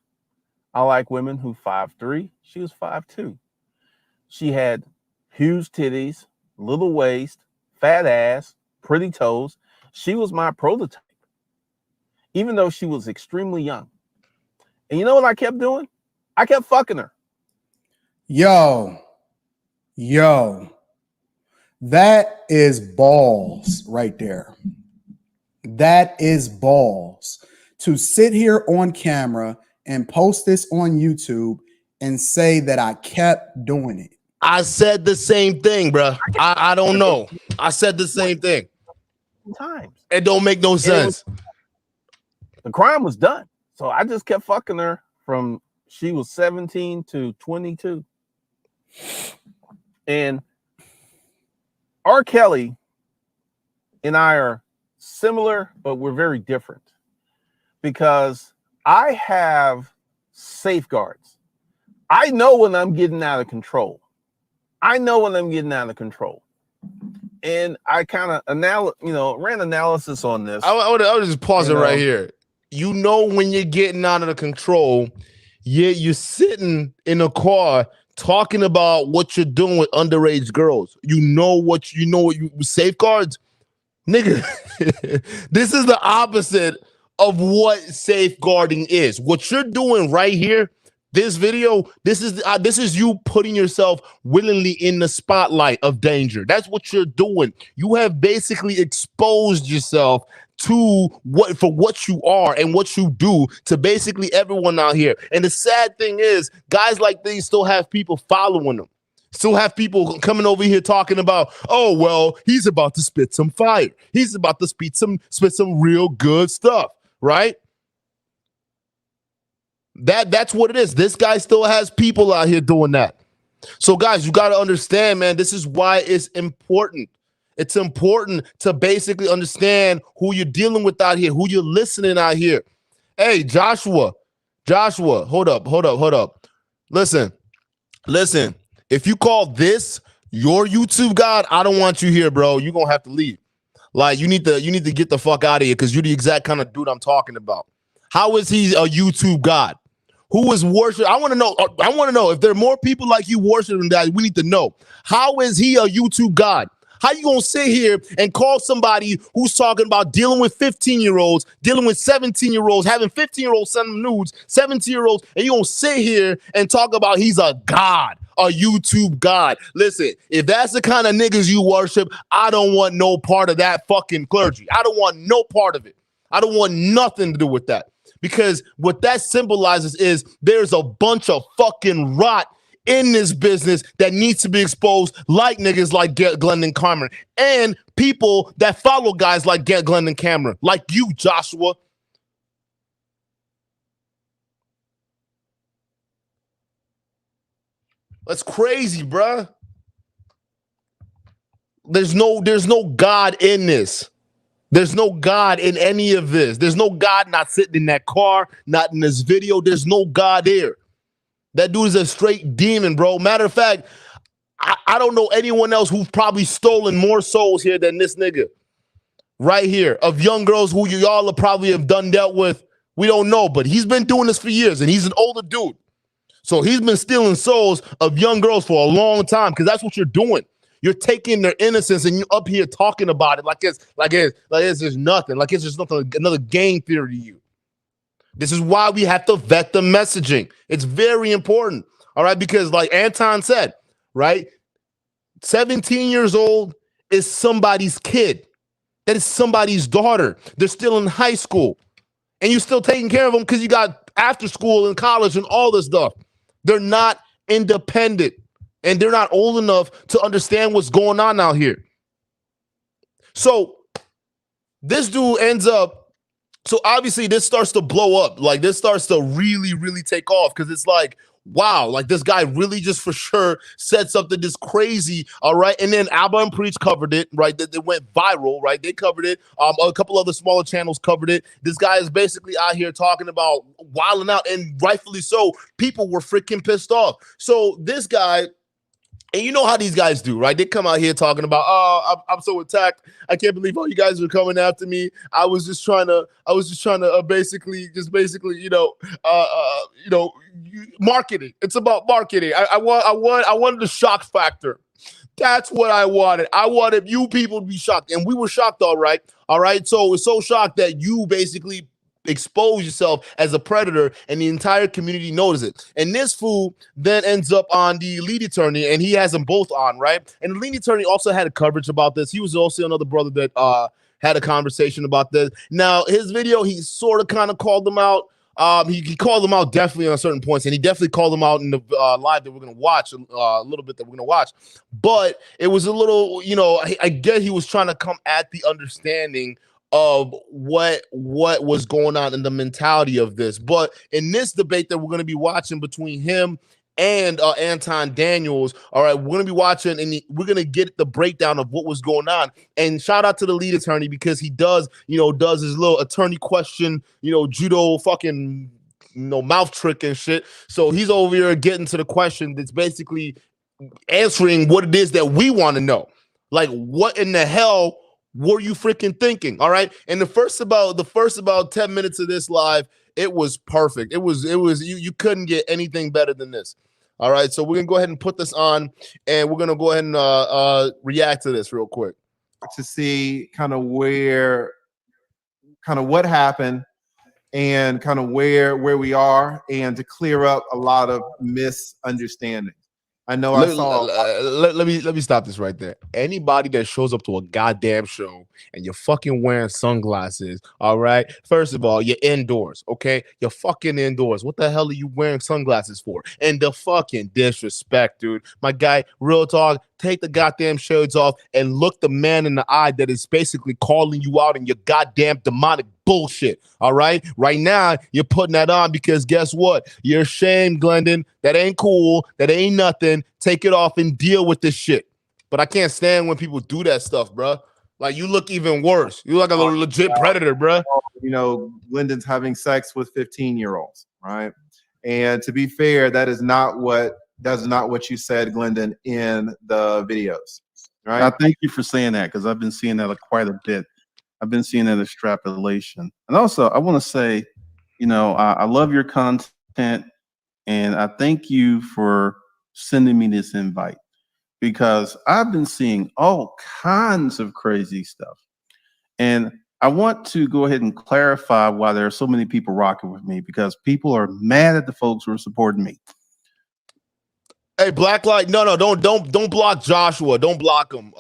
I like women who 5'3", she was 5'2". She had huge titties, little waist, fat ass, pretty toes. She was my prototype, even though she was extremely young. And you know what I kept doing? I kept fucking her. Yo, that is balls right there. That is balls to sit here on camera and post this on YouTube and say that I kept doing it. I said the same thing, bro. I don't know. I said the same thing. Times. It don't make no sense. The crime was done. So I just kept fucking her from she was 17 to 22. And R. Kelly and I are similar, but we're very different, because I have safeguards. I know when I'm getting out of control. And I kind of ran analysis on this. I would just pause it right here. You know when you're getting out of control, you're sitting in a car talking about what you're doing with underage girls. You know what safeguards, nigga. This is the opposite of what safeguarding is. What you're doing right here This video, this is you putting yourself willingly in the spotlight of danger. That's what you're doing. You have basically exposed yourself to what you are and what you do to basically everyone out here. And the sad thing is, guys like these still have people following them. Still have people coming over here talking about, oh, well, he's about to spit some fire. He's about to spit some real good stuff, right? That's what it is. This guy still has people out here doing that. So, guys, you got to understand, man, this is why it's important. It's important to basically understand who you're dealing with out here, who you're listening out here. Hey, Joshua, hold up. Listen. If you call this your YouTube God, I don't want you here, bro. You're going to have to leave. Like, you need to get the fuck out of here because you're the exact kind of dude I'm talking about. How is he a YouTube God? Who is worship? I want to know if there are more people like you worshiping that. We need to know. How is he a YouTube God? How you gonna sit here and call somebody who's talking about dealing with 15-year-olds, dealing with 17-year-olds, having 15-year-olds send them nudes, 17-year-olds, and you gonna sit here and talk about he's a God, a YouTube God? Listen, if that's the kind of niggas you worship, I don't want no part of that fucking clergy. I don't want no part of it. I don't want nothing to do with that. Because what that symbolizes is there's a bunch of fucking rot in this business that needs to be exposed, like niggas like Glendon Cameron and people that follow guys like Glendon Cameron, like you, Joshua. That's crazy, bruh. There's no God in this. There's no God in any of this. There's no God not sitting in that car, not in this video. There's no God there. That dude is a straight demon, bro. Matter of fact, I don't know anyone else who's probably stolen more souls here than this nigga right here, of young girls who y'all probably have dealt with. We don't know, but he's been doing this for years, and he's an older dude. So he's been stealing souls of young girls for a long time because that's what you're doing. You're taking their innocence and you up here talking about it like it's just nothing, like it's just nothing, another game theory to you. This is why we have to vet the messaging. It's very important, all right? Because like Anton said, right, 17 years old is somebody's kid. That is somebody's daughter. They're still in high school. And you're still taking care of them because you got after school and college and all this stuff. They're not independent. And they're not old enough to understand what's going on out here. So this dude ends up, so obviously this starts to blow up. Like this starts to really, really take off because it's like, wow, like this guy really just for sure said something this crazy, all right? And then Alba and Preach covered it, right? That went viral, right? They covered it. A couple other smaller channels covered it. This guy is basically out here talking about wilding out, and rightfully so. People were freaking pissed off. So this guy, and you know how these guys do, right? They come out here talking about, oh, I'm so attacked. I can't believe all you guys are coming after me. I was just trying to basically, marketing. It's about marketing. I wanted the shock factor. That's what I wanted. I wanted you people to be shocked, and we were shocked, all right. All right. So it's so shocked that you basically expose yourself as a predator, and the entire community knows it. And this fool then ends up on the lead attorney, and he has them both on, right? And the lead attorney also had a coverage about this. He was also another brother that had a conversation about this. Now, his video, he sort of kind of called them out. He called them out definitely on certain points, and he definitely called them out in the live that we're going to watch, a little bit that we're going to watch. But it was a little, I get he was trying to come at the understanding of what was going on in the mentality of this. But in this debate that we're going to be watching between him and Anton Daniels, all right, we're going to be watching, and we're going to get the breakdown of what was going on. And shout out to the lead attorney, because he does his little attorney question, judo fucking, mouth trick and shit. So he's over here getting to the question that's basically answering what it is that we want to know. Like, what in the hell were you freaking thinking? All right. And the first about 10 minutes of this live, it was perfect. It was you couldn't get anything better than this. All right. So we're gonna go ahead and put this on, and we're gonna go ahead and react to this real quick to see kind of what happened and kind of where we are, and to clear up a lot of misunderstandings. I know I saw. Let me stop this right there. Anybody that shows up to a goddamn show and you're fucking wearing sunglasses, all right? First of all, you're indoors, okay? You're fucking indoors. What the hell are you wearing sunglasses for? And the fucking disrespect, dude. My guy, real talk. Take the goddamn shades off and look the man in the eye that is basically calling you out in your goddamn demonic bullshit. All right. Right now, you're putting that on because guess what? You're ashamed, Glendon. That ain't cool. That ain't nothing. Take it off and deal with this shit. But I can't stand when people do that stuff, bro. Like, you look even worse. You look like a legit predator, bro. You know, Glendon's having sex with 15-year-olds, right? And to be fair, that's not what you said, Glendon, in the videos, right? I thank you for saying that, because I've been seeing that quite a bit. I've been seeing that extrapolation. And also, I want to say, you know, I love your content, and I thank you for sending me this invite, because I've been seeing all kinds of crazy stuff. And I want to go ahead and clarify why there are so many people rocking with me, because people are mad at the folks who are supporting me. Hey, Blacklight, no, don't block Joshua. Don't block him.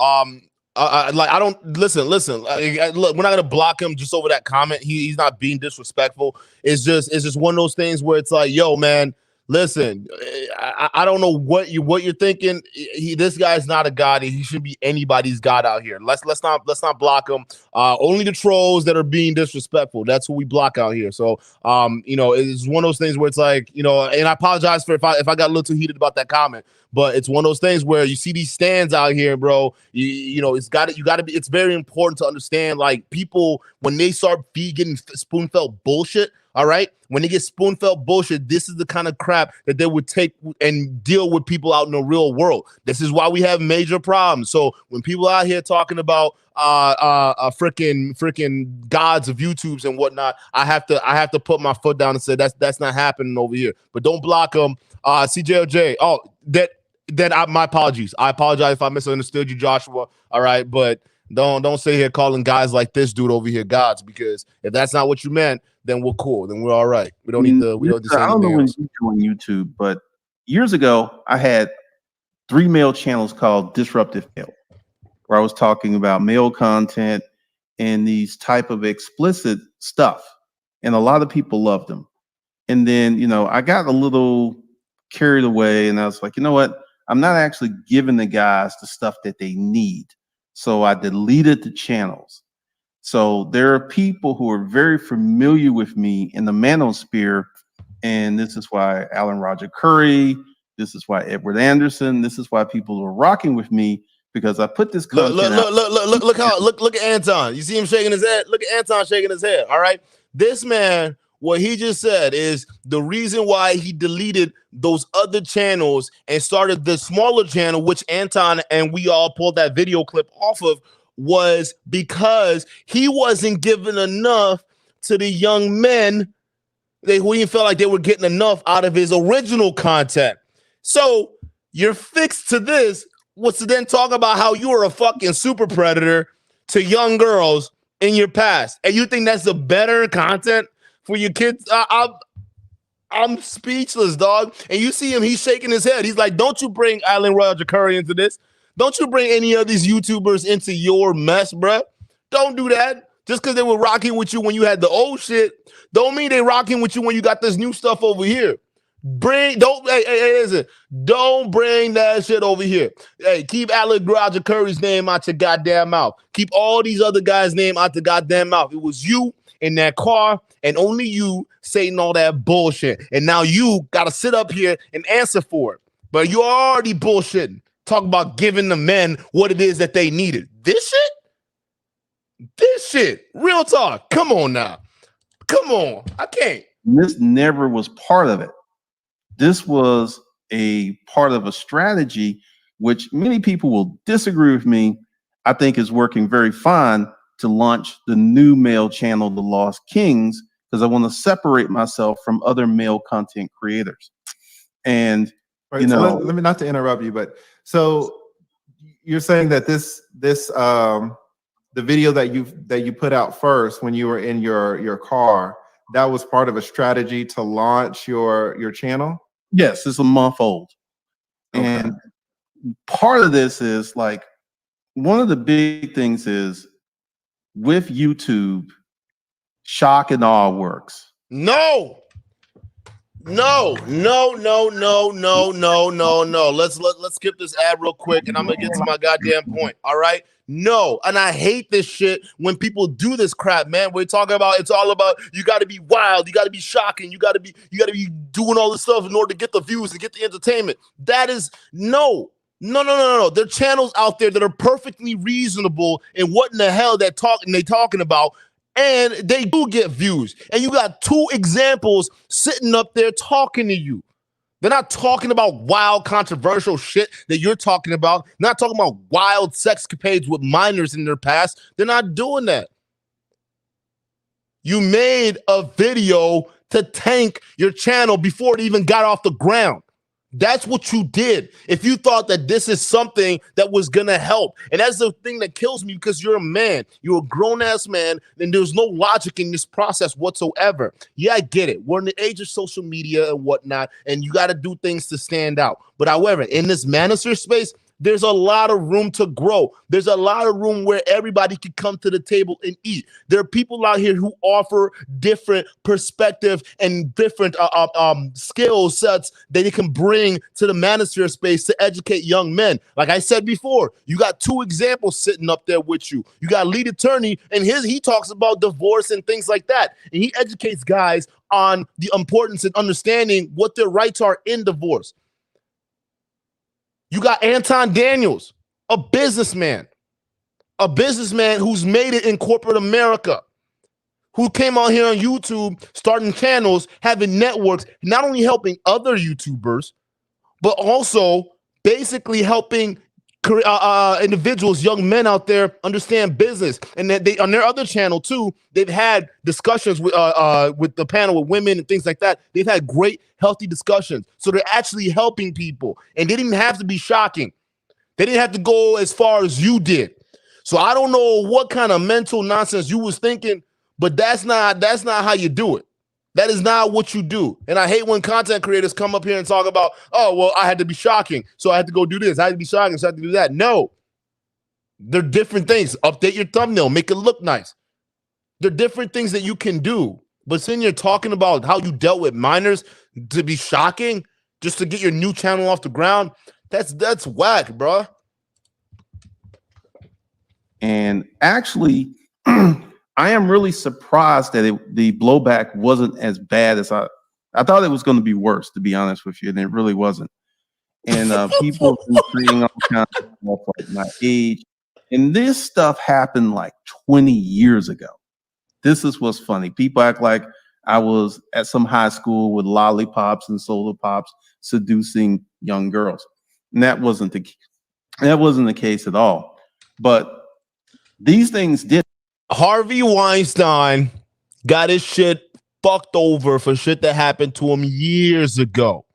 I don't listen. Look, we're not gonna block him just over that comment. He's not being disrespectful. It's just one of those things where it's like, yo, man, listen. I don't know what you're thinking. This guy's not a god. He shouldn't be anybody's god out here. Let's not block him. Only the trolls that are being disrespectful. That's who we block out here. So you know, it's one of those things where it's like, you know, and I apologize for if I got a little too heated about that comment. But it's one of those things where you see these stands out here, bro. You know, you got to be. It's very important to understand, like, people when they start getting spoon-fed bullshit. All right, when they get spoon-fed bullshit, this is the kind of crap that they would take and deal with people out in the real world. This is why we have major problems. So when people out here talking about freaking gods of YouTubes and whatnot, I have to put my foot down and say that's not happening over here. But don't block them. CJOJ. Oh, my apologies. I apologize if I misunderstood you, Joshua. All right, but don't sit here calling guys like this dude over here gods, because if that's not what you meant, then we're cool. Then we're all right. We don't need to. We don't need to say I don't know anything when else. you joined YouTube, but years ago, I had 3 male channels called Disruptive Male, where I was talking about male content and these type of explicit stuff, and a lot of people loved them. And then, you know, I got a little carried away, and I was like, you know what? I'm not actually giving the guys the stuff that they need. So I deleted the channels. So there are people who are very familiar with me in the manosphere, and this is why Alan Roger Curry, this is why Edward Anderson, this is why people are rocking with me, because I put this content Look at Anton. You see him shaking his head? Look at Anton shaking his head. All right. This man, what he just said is the reason why he deleted those other channels and started the smaller channel, which Anton and we all pulled that video clip off of, was because he wasn't giving enough to the young men. Who he felt like they were getting enough out of his original content. So you're fixed to this, was to then talk about how you were a fucking super predator to young girls in your past, and you think that's the better content for your kids? I'm speechless, dog. And you see him, he's shaking his head. He's like, don't you bring Alan Roger Curry into this. Don't you bring any of these YouTubers into your mess, bruh. Don't do that. Just because they were rocking with you when you had the old shit, don't mean they rocking with you when you got this new stuff over here. Don't bring that shit over here. Hey, keep Alan Roger Curry's name out your goddamn mouth. Keep all these other guys' name out the goddamn mouth. It was you in that car, and only you saying all that bullshit. And now you got to sit up here and answer for it. But you already bullshitting. Talk about giving the men what it is that they needed. This shit, real talk. Come on now. Come on. I can't. This never was part of it. This was a part of a strategy, which many people will disagree with me. I think is working very fine to launch the new male channel, The Lost Kings, because I want to separate myself from other male content creators. And right, you know, let me, not to interrupt you, but so you're saying that the video that you put out first when you were in your car, that was part of a strategy to launch your channel? Yes, it's a month old. Okay. And part of this is like, one of the big things is with YouTube, shock and awe works. No. Let's skip this ad real quick, and I'm gonna get to my goddamn point. All right. No, and I hate this shit when people do this crap, man. We're talking about it's all about you got to be wild, you got to be shocking, you got to be doing all this stuff in order to get the views and get the entertainment. That is no. There are channels out there that are perfectly reasonable in what in the hell they talking about. And they do get views. And you got two examples sitting up there talking to you. They're not talking about wild, controversial shit that you're talking about. They're not talking about wild sexcapades with minors in their past. They're not doing that. You made a video to tank your channel before it even got off the ground. That's what you did. If you thought that this is something that was going to help. And that's the thing that kills me, because you're a man. You're a grown-ass man, and there's no logic in this process whatsoever. Yeah, I get it. We're in the age of social media and whatnot, and you got to do things to stand out. But however, in this manosphere space, there's a lot of room to grow. There's a lot of room where everybody can come to the table and eat. There are people out here who offer different perspective and different skill sets that they can bring to the manosphere space to educate young men. Like I said before, you got two examples sitting up there with you. You got lead attorney, and he talks about divorce and things like that. And he educates guys on the importance and understanding what their rights are in divorce. You got Anton Daniels, a businessman who's made it in corporate America, who came out here on YouTube, starting channels, having networks, not only helping other YouTubers, but also basically helping individuals, young men out there understand business. And that they, on their other channel too, they've had discussions with the panel with women and things like that. They've had great, healthy discussions. So they're actually helping people, and they didn't have to be shocking. They didn't have to go as far as you did. So I don't know what kind of mental nonsense you was thinking, but that's not how you do it. That is not what you do. And I hate when content creators come up here and talk about, oh, well, I had to be shocking, so I had to go do this. I had to be shocking, so I had to do that. No. They're different things. Update your thumbnail. Make it look nice. They're different things that you can do. But sitting here talking about how you dealt with minors to be shocking just to get your new channel off the ground, that's whack, bro. And actually, I am really surprised that the blowback wasn't as bad as I thought it was going to be worse, to be honest with you, and it really wasn't. And people have been creating all kinds of stuff like my age. And this stuff happened like 20 years ago. This is what's funny. People act like I was at some high school with lollipops and soda pops seducing young girls. And that wasn't the case at all. But these things did. Harvey Weinstein got his shit fucked over for shit that happened to him years ago.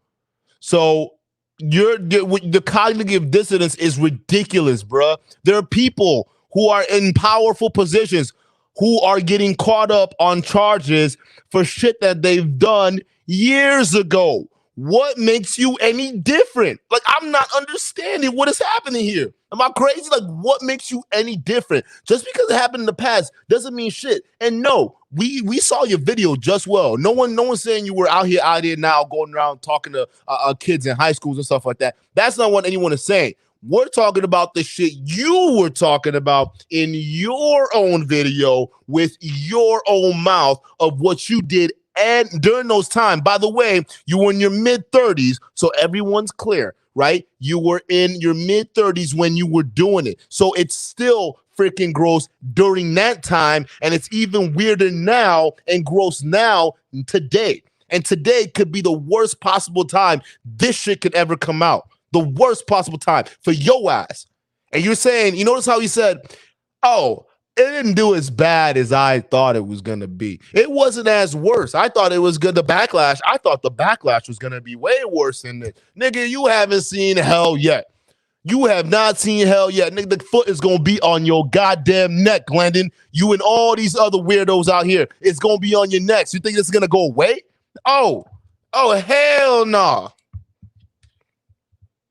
So the cognitive dissonance is ridiculous, bruh. There are people who are in powerful positions who are getting caught up on charges for shit that they've done years ago. What makes you any different? Like, I'm not understanding what is happening here. Am I crazy? Like, what makes you any different? Just because it happened in the past doesn't mean shit. And no, we saw your video just well. No one's saying you were out here now going around talking to kids in high schools and stuff like that. That's not what anyone is saying. We're talking about the shit you were talking about in your own video with your own mouth of what you did. And during those times, by the way, you were in your mid-30s, so everyone's clear, right? You were in your mid-30s when you were doing it. So it's still freaking gross during that time, and it's even weirder now and gross now today. And today could be the worst possible time this shit could ever come out. The worst possible time for your ass. And you're saying, you notice how he said, oh, it didn't do as bad as I thought it was going to be. It wasn't as worse. I thought it was good. I thought the backlash was going to be way worse than this. Nigga, you haven't seen hell yet. You have not seen hell yet. Nigga, the foot is going to be on your goddamn neck, Glendon. You and all these other weirdos out here, it's going to be on your necks. You think this is going to go away? Oh, hell no.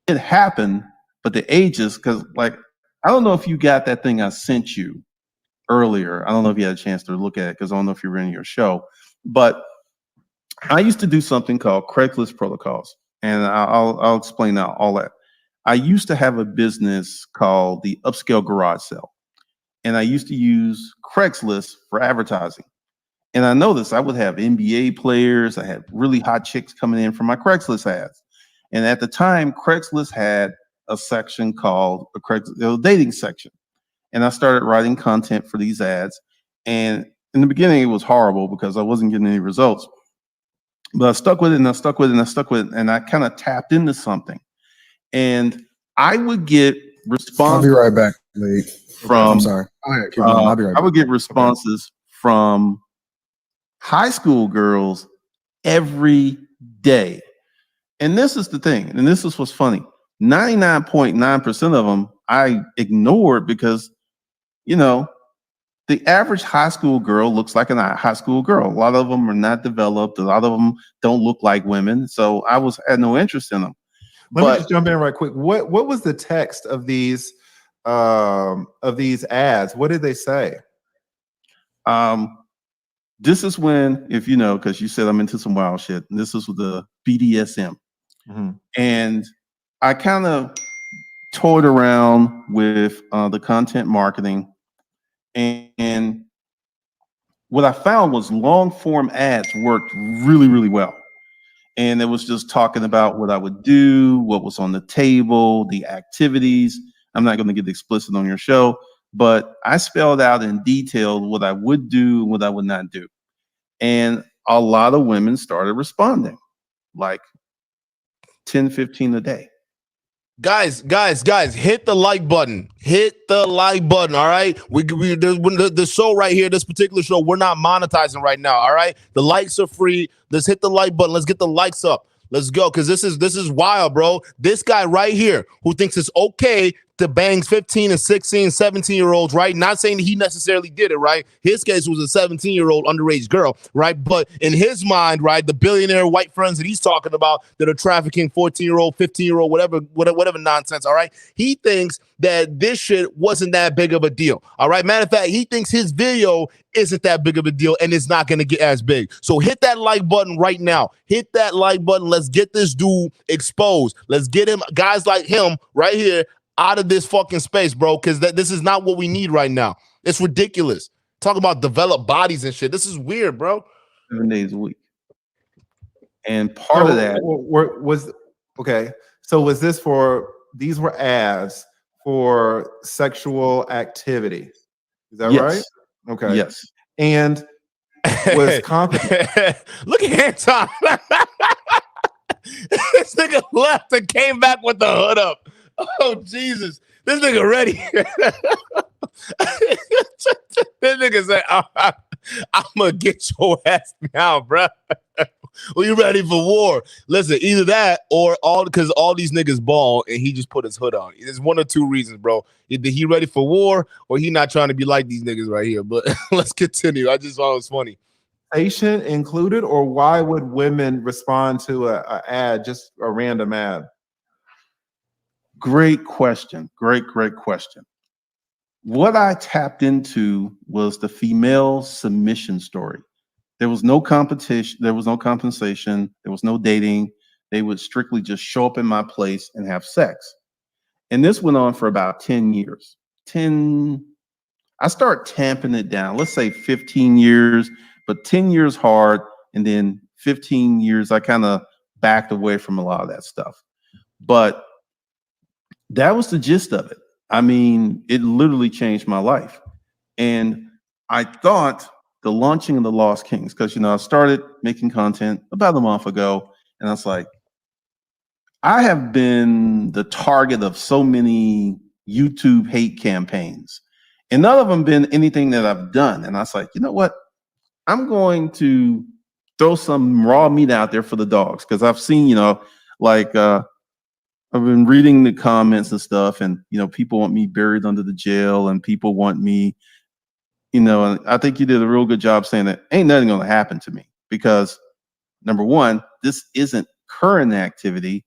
It happened, but the ages, because like, I don't know if you got that thing I sent you earlier. I don't know if you had a chance to look at it because I don't know if you were in your show, but I used to do something called Craigslist protocols, and I'll explain now all that. I used to have a business called the Upscale Garage Sale, and I used to use Craigslist for advertising. And I noticed I would have NBA players. I had really hot chicks coming in from my Craigslist ads. And at the time, Craigslist had a section called a Craigslist dating section. And I started writing content for these ads. And in the beginning, it was horrible because I wasn't getting any results. But I stuck with it, and I stuck with it, and I stuck with it, and I kind of tapped into something. And I would get responses. I'll be right back, Lee. From, I'm sorry. Go ahead, keep going. I'll be right back. I would get responses from high school girls every day. And this is the thing, and this is what's funny. 99.9% of them I ignored because, you know, the average high school girl looks like a high school girl. A lot of them are not developed. A lot of them don't look like women. So I had no interest in them. Let me just jump in right quick. What was the text of these ads? What did they say? This is when, if you know, because you said I'm into some wild shit. And this is with the BDSM. Mm-hmm. And I kind of toyed around with the content marketing. And what I found was long form ads worked really, really well. And it was just talking about what I would do, what was on the table, the activities. I'm not going to get explicit on your show, but I spelled out in detail what I would do and what I would not do. And a lot of women started responding, like 10, 15 a day. Guys, hit the like button. Hit the like button, all right? The show right here, this particular show, we're not monetizing right now, all right? The likes are free. Let's hit the like button. Let's get the likes up. Let's go, because this is wild, bro. This guy right here who thinks it's okay to bang 15 and 16, 17-year-olds, right? Not saying that he necessarily did it, right? His case was a 17-year-old underage girl, right? But in his mind, right, the billionaire white friends that he's talking about that are trafficking 14-year-old, 15-year-old, whatever nonsense, all right? He thinks that this shit wasn't that big of a deal, all right? Matter of fact, he thinks his video isn't that big of a deal and it's not going to get as big. So hit that like button right now. Hit that like button. Let's get this dude exposed. Let's get him, guys like him right here, out of this fucking space, bro, because this is not what we need right now. It's ridiculous. Talk about developed bodies and shit. This is weird, bro. 7 days a week. And part of that was okay. So was this these were ads for sexual activity? Is that right? Okay. Yes. And was confident. Look at Anton. This nigga left and came back with the hood up. Oh, Jesus. This nigga ready. This nigga said, I'm going to get your ass now, bro. Well, you ready for war? Listen, either that or because all these niggas ball and he just put his hood on. There's one or two reasons, bro. Either he ready for war or he not trying to be like these niggas right here. But let's continue. I just thought it was funny. Patient included, or why would women respond to a ad, just a random ad? Great question. Great question. What I tapped into was the female submission story. There was no competition. There was no compensation. There was no dating. They would strictly just show up in my place and have sex. And this went on for about 10 years. I start tamping it down. Let's say 15 years, but 10 years hard. And then 15 years, I kind of backed away from a lot of that stuff. But that was the gist of it. I mean, it literally changed my life. And I thought the launching of the Lost Kings, because, you know, I started making content about a month ago, and I was like, I have been the target of so many YouTube hate campaigns, and none of them been anything that I've done. And I was like, you know what? I'm going to throw some raw meat out there for the dogs, because I've seen, you know, like I've been reading the comments and stuff, and people want me buried under the jail, and people want me, and I think you did a real good job saying that ain't nothing going to happen to me because number one, this isn't current activity,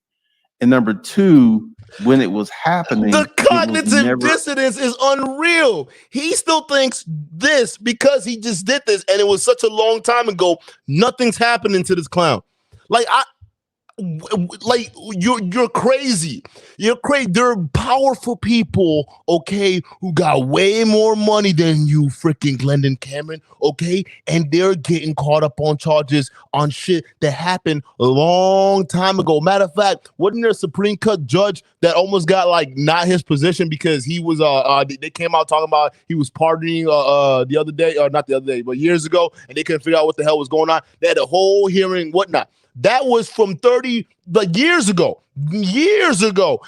and number two, when it was happening, The it was cognitive never. dissonance is unreal. He still thinks this because he just did this and it was such a long time ago. Nothing's happening to this clown. You're crazy. You're crazy. There are powerful people, okay, who got way more money than you, freaking Glendon Cameron, okay, and they're getting caught up on charges on shit that happened a long time ago. Matter of fact, wasn't there a Supreme Court judge that almost got not his position because he was they came out talking about he was pardoning the other day, or not the other day, but years ago, and they couldn't figure out what the hell was going on. They had a whole hearing, whatnot. That was from 30 years ago.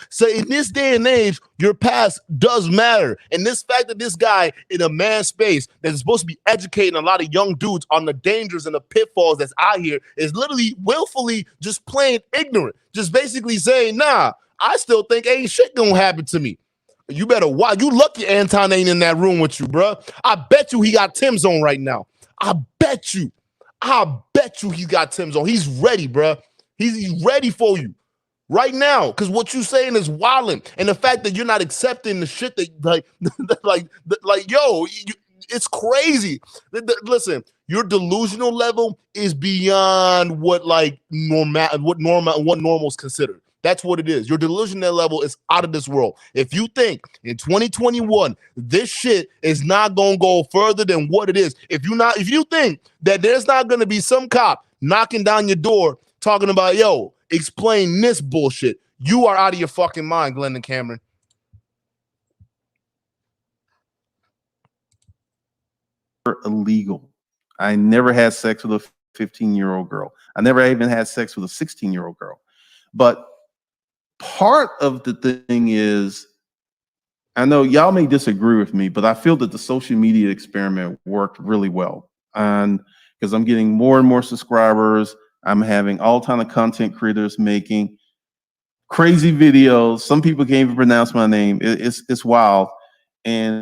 So in this day and age, your past does matter. And this fact that this guy in a man's space that is supposed to be educating a lot of young dudes on the dangers and the pitfalls that's out here is literally willfully just plain ignorant. Just basically saying, nah, I still think ain't shit gonna happen to me. You better watch. You lucky Anton ain't in that room with you, bro. I bet you he got Tim's on right now. I bet you he's got Tim's on. He's ready, bro. He's ready for you right now. Because what you saying is wilding, and the fact that you're not accepting the shit that it's crazy. Listen, your delusional level is beyond what normal's considered. That's what it is. Your delusional level is out of this world. If you think in 2021 this shit is not gonna go further than what it is, if you think that there's not gonna be some cop knocking down your door talking about, yo, explain this bullshit, you are out of your fucking mind, Glendon Cameron. Illegal. I never had sex with a 15-year-old girl. I never even had sex with a 16-year-old girl. But part of the thing is, I know y'all may disagree with me, but I feel that the social media experiment worked really well. And because I'm getting more and more subscribers, I'm having all kind of content creators making crazy videos. Some people can't even pronounce my name. It's wild. And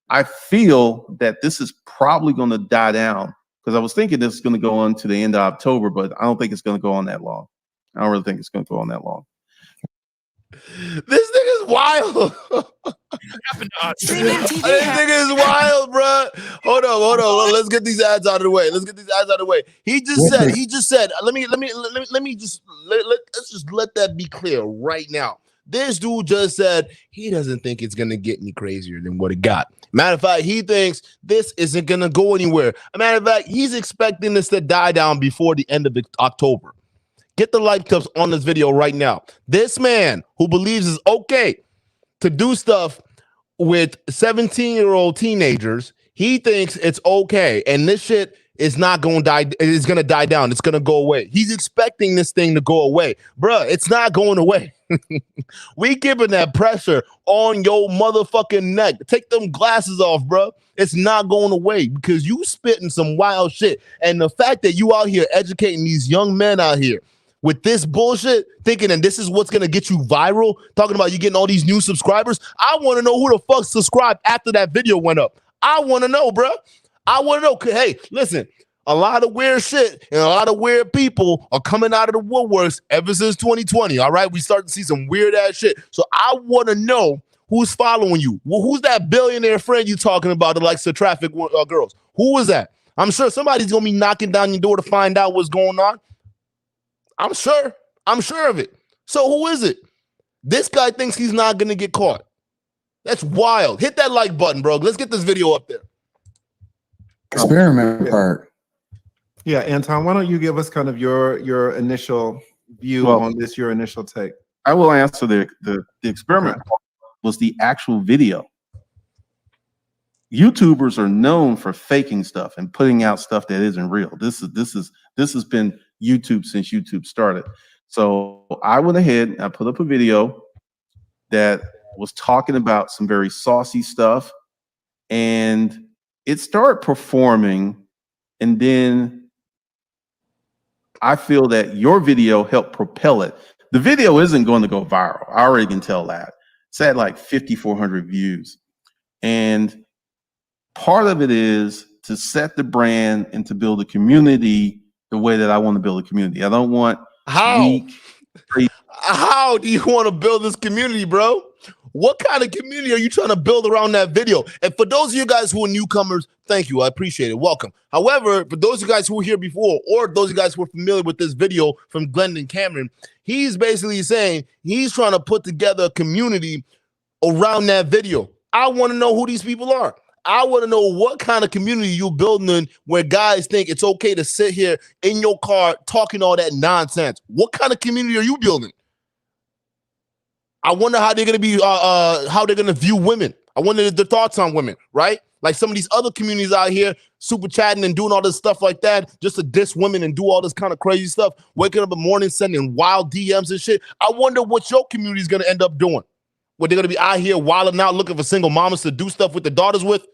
I feel that this is probably going to die down because I was thinking this is going to go on to the end of October, but I don't think it's going to go on that long. I don't really think it's going to go on that long. This nigga is wild. This nigga is wild, bro. Hold on. Let's get these ads out of the way. He just said. Let's just let that be clear right now. This dude just said he doesn't think it's gonna get any crazier than what it got. Matter of fact, he thinks this isn't gonna go anywhere. Matter of fact, he's expecting this to die down before the end of October. Get the like clips on this video right now. This man who believes it's okay to do stuff with 17-year-old teenagers, he thinks it's okay. And this shit is not going to die. It's going to die down. It's going to go away. He's expecting this thing to go away. Bruh, it's not going away. We giving that pressure on your motherfucking neck. Take them glasses off, bruh. It's not going away because you spitting some wild shit. And the fact that you out here educating these young men out here with this bullshit, thinking that this is what's going to get you viral, talking about you getting all these new subscribers. I want to know who the fuck subscribed after that video went up. I want to know, bro. I want to know. Hey, listen, a lot of weird shit and a lot of weird people are coming out of the woodworks ever since 2020, all right? We start to see some weird-ass shit. So I want to know who's following you. Well, who's that billionaire friend you talking about that likes to traffic girls? Who is that? I'm sure somebody's going to be knocking down your door to find out what's going on. I'm sure of it. So who is it? This guy thinks he's not going to get caught. That's wild. Hit that like button, bro. Let's get this video up there. Experiment part. Yeah, Anton, why don't you give us kind of your initial view on this, your initial take? I will answer the experiment was the actual video. YouTubers are known for faking stuff and putting out stuff that isn't real. This has been YouTube since YouTube started. So I went ahead and I put up a video that was talking about some very saucy stuff, and it started performing, and then I feel that your video helped propel it The video isn't going to go viral. I already can tell that. It's at like 5,400 views. And part of it is to set the brand and to build a community the way that I want to build a community. I don't want weak, crazy. How do you want to build this community, bro? What kind of community are you trying to build around that video? And for those of you guys who are newcomers, thank you. I appreciate it. Welcome. However, for those of you guys who were here before, or those of you guys who are familiar with this video from Glendon Cameron, he's basically saying he's trying to put together a community around that video. I want to know who these people are. I want to know what kind of community you're building in where guys think it's okay to sit here in your car talking all that nonsense. What kind of community are you building? I wonder how they're going to be, how they're going to view women. I wonder their thoughts on women, right? Like some of these other communities out here, super chatting and doing all this stuff like that, just to diss women and do all this kind of crazy stuff, waking up in the morning, sending wild DMs and shit. I wonder what your community is going to end up doing. What they're going to be out here wilding out, looking for single mamas to do stuff with their daughters with,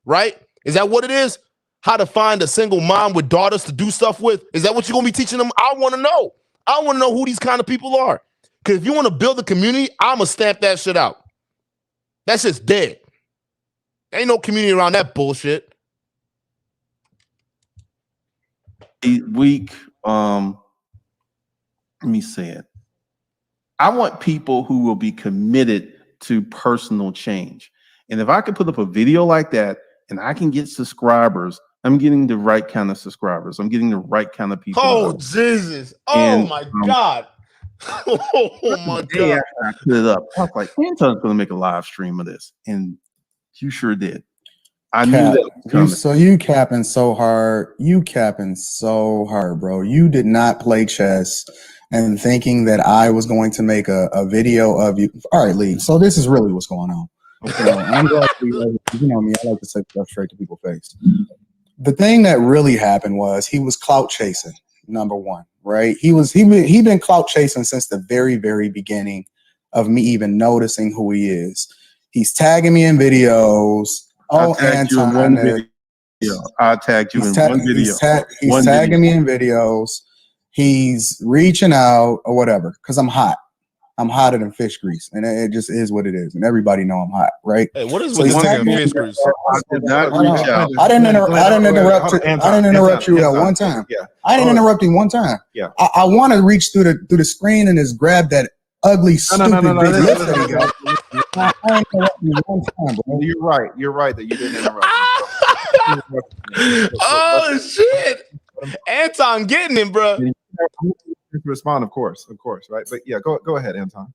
right? Is that what it is? How to find a single mom with daughters to do stuff with? Is that what you're going to be teaching them? I want to know. I want to know who these kind of people are. Because if you want to build a community, I'm going to stamp that shit out. That's just dead. Ain't no community around that bullshit. Week, let me say it. I want people who will be committed to personal change. And if I could put up a video like that and I can get subscribers, I'm getting the right kind of subscribers. I'm getting the right kind of people. Oh, Jesus. Oh, my God. Oh, my God. I put it up. I was like, Anton's going to make a live stream of this. And you sure did. I knew that was coming. So you capping so hard. You capping so hard, bro. You did not play chess and thinking that I was going to make a video of you. All right, Lee. So this is really what's going on. Okay. I'm glad you know me. I like to say stuff straight to people's face. The thing that really happened was he was clout chasing. Number one, right? He been clout chasing since the very, very beginning of me even noticing who he is. He's tagging me in videos. Oh, Anton, I tagged you in one video. He's tagging me in videos. He's reaching out or whatever because I'm hot. I'm hotter than fish grease, and it just is what it is. And everybody know I'm hot, right? Hey, what is with fish grease? I did not reach out. I didn't interrupt you at one time. Yeah, I didn't interrupt you one time. Yeah, I want to reach through the screen and just grab that ugly, stupid video that he got. I ain't interrupting you one time, bro. You're right. You're right that you didn't interrupt. Oh shit, Anton getting him, bro. Respond, of course, right? But yeah, go ahead, Anton.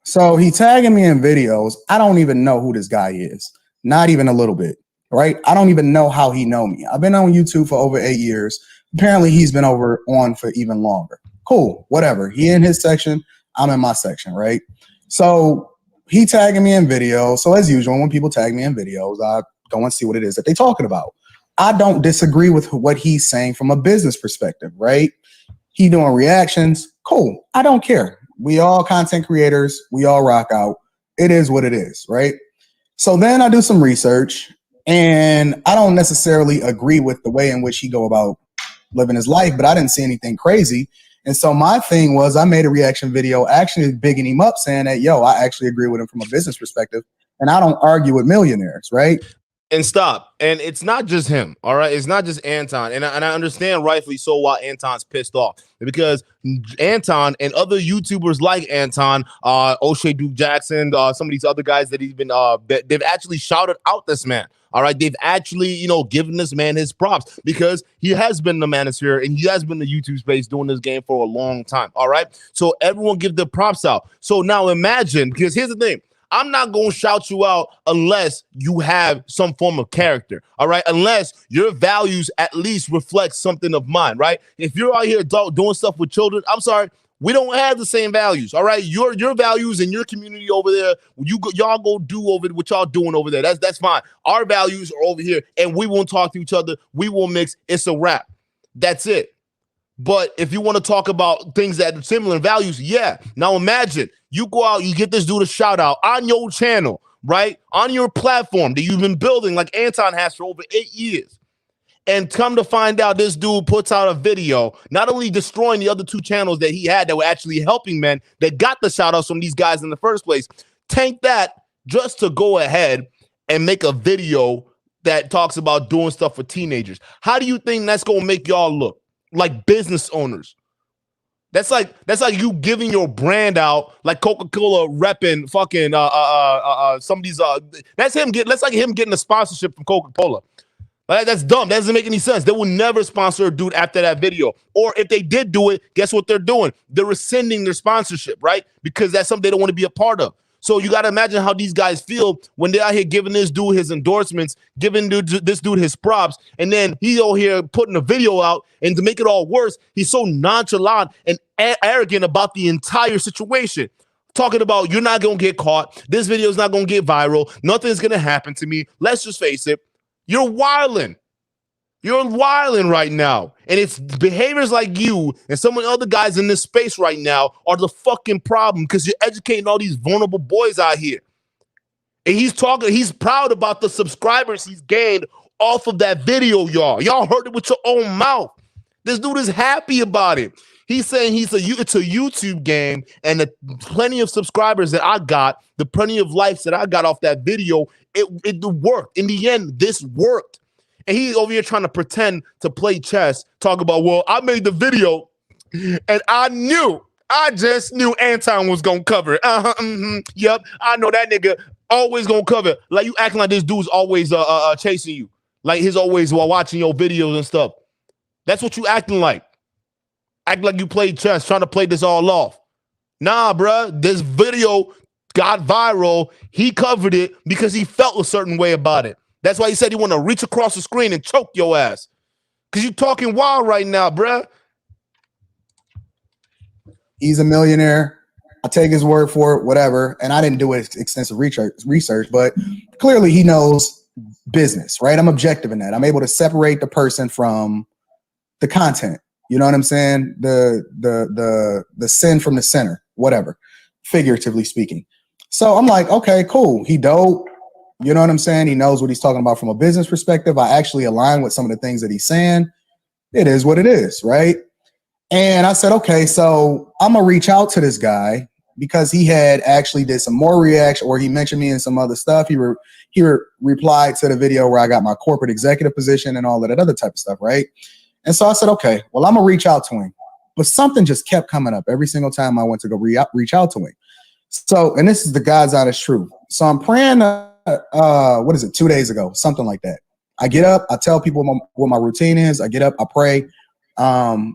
So he tagging me in videos. I don't even know who this guy is, not even a little bit, right? I don't even know how he know me. I've been on YouTube for over 8 years. Apparently, he's been on for even longer. Cool, whatever. He in his section, I'm in my section, right? So he tagging me in videos. So as usual, when people tag me in videos, I go and see what it is that they're talking about. I don't disagree with what he's saying from a business perspective, right? He doing reactions. Cool. I don't care. We all content creators. We all rock out. It is what it is, right? So then I do some research, and I don't necessarily agree with the way in which he go about living his life, but I didn't see anything crazy. And so my thing was I made a reaction video actually bigging him up, saying that, yo, I actually agree with him from a business perspective, and I don't argue with millionaires, right? And stop. And it's not just him, all right? It's not just Anton. And I understand rightfully so why Anton's pissed off. Because Anton and other YouTubers like Anton, O'Shea Duke Jackson, some of these other guys that he's been, they've actually shouted out this man. All right. They've actually, given this man his props because he has been the manosphere and he has been in the YouTube space doing this game for a long time. All right. So everyone give their props out. So now imagine, because here's the thing. I'm not going to shout you out unless you have some form of character, all right? Unless your values at least reflect something of mine, right? If you're out here doing stuff with children, I'm sorry, we don't have the same values, all right? Your values in your community over there, y'all go do over what y'all doing over there. That's fine. Our values are over here, and we won't talk to each other. We won't mix. It's a wrap. That's it. But if you want to talk about things that are similar in values, yeah. Now imagine you go out, you get this dude a shout out on your channel, right? On your platform that you've been building like Anton has for over 8 years. And come to find out, this dude puts out a video, not only destroying the other 2 channels that he had that were actually helping men that got the shout outs from these guys in the first place. Tank that just to go ahead and make a video that talks about doing stuff for teenagers. How do you think that's going to make y'all look like business owners? That's like you giving your brand out like Coca-Cola repping fucking some of these that's like him getting a sponsorship from Coca-Cola. Like, that's dumb. That doesn't make any sense. They will never sponsor a dude after that video. Or if they did do it, guess what they're doing? They're rescinding their sponsorship, right? Because that's something they don't want to be a part of. So you got to imagine how these guys feel when they're out here giving this dude his endorsements, giving this dude his props, and then he's over here putting a video out, and to make it all worse, he's so nonchalant and arrogant about the entire situation. Talking about, you're not going to get caught. This video is not going to get viral. Nothing's going to happen to me. Let's just face it. You're wilding. You're wilding right now. And it's behaviors like you and some of the other guys in this space right now are the fucking problem, because you're educating all these vulnerable boys out here. And he's proud about the subscribers he's gained off of that video, y'all. Y'all heard it with your own mouth. This dude is happy about it. He's saying it's a YouTube game, and the plenty of subscribers that I got, the plenty of likes that I got off that video, it worked. In the end, this worked. And he's over here trying to pretend to play chess, talk about, well, I made the video and I just knew Anton was going to cover it. Yep, I know that nigga always going to cover it. Like, you acting like this dude's always chasing you. Like, he's always while watching your videos and stuff. That's what you acting like. Act like you played chess, trying to play this all off. Nah, bruh, this video got viral. He covered it because he felt a certain way about it. That's why he said he want to reach across the screen and choke your ass. Because you talking wild right now, bruh. He's a millionaire. I take his word for it, whatever. And I didn't do extensive research, but clearly he knows business, right? I'm objective in that. I'm able to separate the person from the content. You know what I'm saying? The sin from the sinner, whatever, figuratively speaking. So I'm like, okay, cool. He dope. You know what I'm saying? He knows what he's talking about from a business perspective. I actually align with some of the things that he's saying. It is what it is, right? And I said, okay, so I'm going to reach out to this guy because he had actually did some more reaction, or he mentioned me in some other stuff. He replied to the video where I got my corporate executive position and all of that other type of stuff, right? And so I said, okay, well, I'm going to reach out to him. But something just kept coming up every single time I went to go reach out to him. So, and this is the God's honest truth. So I'm praying, 2 days ago, something like that. I get up, I tell people what my routine is. I get up, I pray,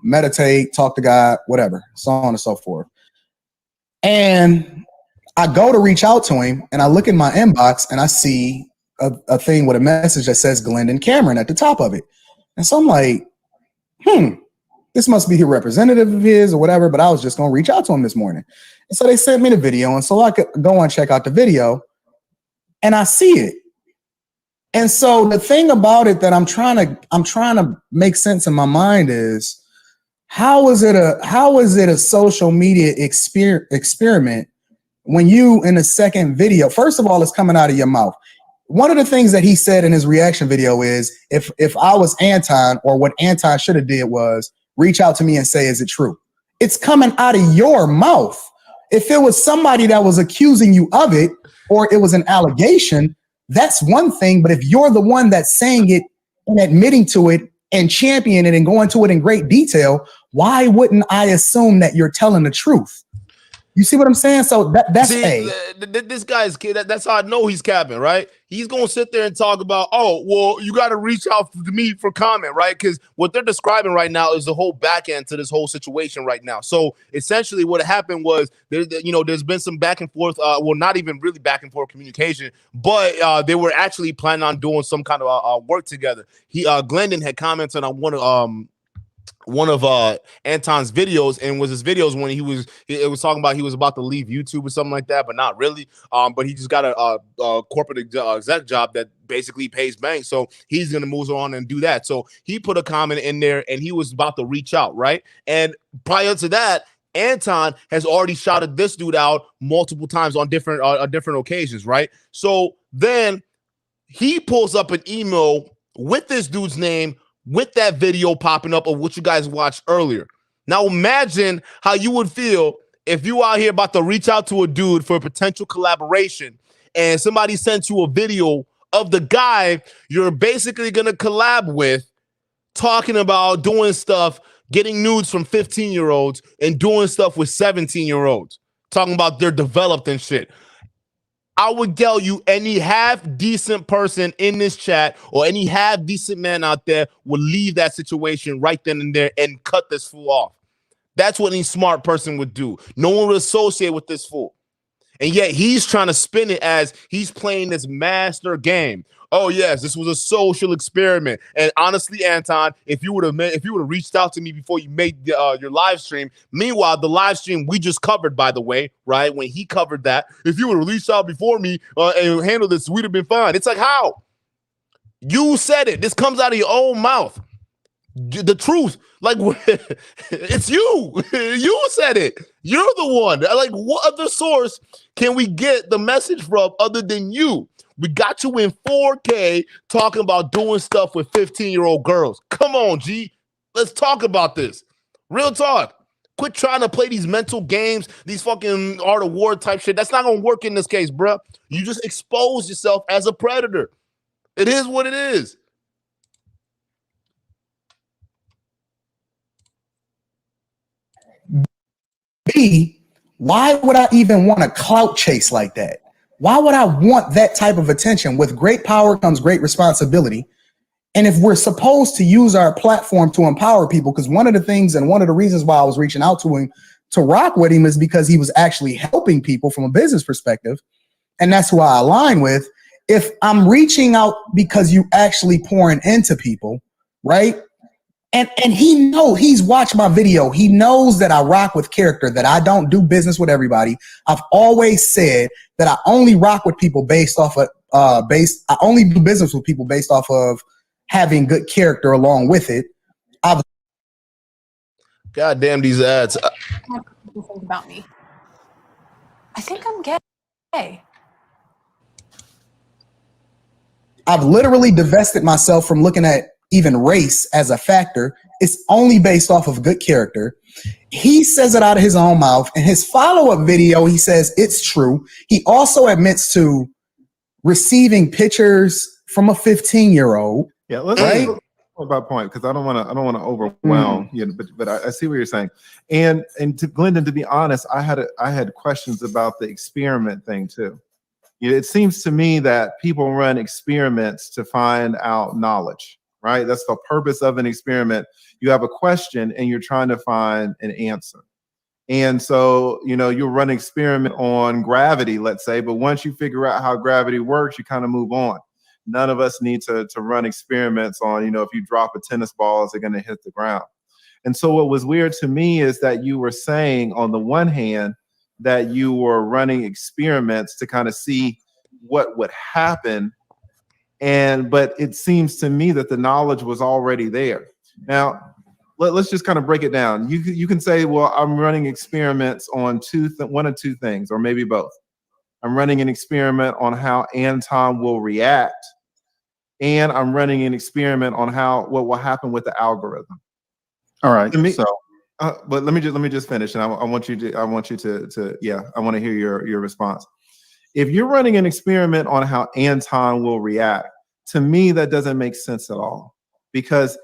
meditate, talk to God, whatever, so on and so forth. And I go to reach out to him, and I look in my inbox, and I see a thing with a message that says Glendon Cameron at the top of it. And so I'm like, this must be a representative of his or whatever, but I was just going to reach out to him this morning. And so they sent me the video, and so I could go and check out the video, and I see it. And so the thing about it that I'm trying to make sense in my mind is, how is it a social media experiment when you, in the second video, first of all, it's coming out of your mouth. One of the things that he said in his reaction video is, if I was Anton, or what Anton should have did was reach out to me and say, is it true? It's coming out of your mouth. If it was somebody that was accusing you of it, or it was an allegation, that's one thing. But if you're the one that's saying it and admitting to it and championing it and going to it in great detail, why wouldn't I assume that you're telling the truth? You see what I'm saying? So that's this guy's kid. That's how I know he's capping, right? He's gonna sit there and talk about, oh, well, you got to reach out to me for comment, right? Because what they're describing right now is the whole back end to this whole situation right now. So essentially, what happened was there's been some back and forth. Well, not even really back and forth communication, but they were actually planning on doing some kind of work together. Glendon had commented on one of Anton's videos, and was his videos when it was talking about he was about to leave YouTube or something like that, but not really. But he just got a corporate exec job that basically pays bank, so he's gonna move on and do that. So he put a comment in there, and he was about to reach out, right? And prior to that, Anton has already shouted this dude out multiple times on different occasions, right? So then he pulls up an email with this dude's name, with that video popping up of what you guys watched earlier. Now imagine how you would feel if you out here about to reach out to a dude for a potential collaboration and somebody sends you a video of the guy you're basically going to collab with talking about doing stuff, getting nudes from 15-year-olds and doing stuff with 17-year-olds, talking about they're developed and shit. I would tell you any half-decent person in this chat or any half-decent man out there would leave that situation right then and there and cut this fool off. That's what any smart person would do. No one would associate with this fool. And yet he's trying to spin it as he's playing this master game. Oh yes, this was a social experiment. And honestly, Anton, if you would have reached out to me before you made your live stream, meanwhile, the live stream we just covered, by the way, right? When he covered that, if you would have reached out before me and handled this, we'd have been fine. It's like, how? You said it. This comes out of your own mouth. The truth, like, it's you. You said it. You're the one. Like, what other source can we get the message from other than you? We got you in 4K talking about doing stuff with 15-year-old girls. Come on, G. Let's talk about this. Real talk. Quit trying to play these mental games, these fucking Art of War type shit. That's not going to work in this case, bro. You just expose yourself as a predator. It is what it is. B, why would I even want a clout chase like that? Why would I want that type of attention? With great power comes great responsibility. And if we're supposed to use our platform to empower people, because one of the things and one of the reasons why I was reaching out to him to rock with him is because he was actually helping people from a business perspective. And that's who I align with. If I'm reaching out because you actually pouring into people, right? And he's watched my video. He knows that I rock with character, that I don't do business with everybody. I've always said that I only rock with people based off of I only do business with people based off of having good character along with it. God damn these ads. People think about me. I think I'm gay. I've literally divested myself from looking at even race as a factor. It's only based off of good character. He says it out of his own mouth. In his follow-up video, he says it's true. He also admits to receiving pictures from a 15-year-old. Yeah, let's right? point by point, because I don't want to overwhelm you, but I see what you're saying. And to Glendon, to be honest, I had questions about the experiment thing too. It seems to me that people run experiments to find out knowledge, right? That's the purpose of an experiment. You have a question and you're trying to find an answer. And so, you'll run an experiment on gravity, let's say, but once you figure out how gravity works, you kind of move on. None of us need to run experiments on, if you drop a tennis ball, is it going to hit the ground? And so what was weird to me is that you were saying, on the one hand, that you were running experiments to kind of see what would happen. But it seems to me that the knowledge was already there. Now, let's just kind of break it down. You can say, well, I'm running experiments on one of two things, or maybe both. I'm running an experiment on how Anton will react, and I'm running an experiment on what will happen with the algorithm. All right. But let me just finish, and I want you to I want to hear your response. If you're running an experiment on how Anton will react, to me that doesn't make sense at all, because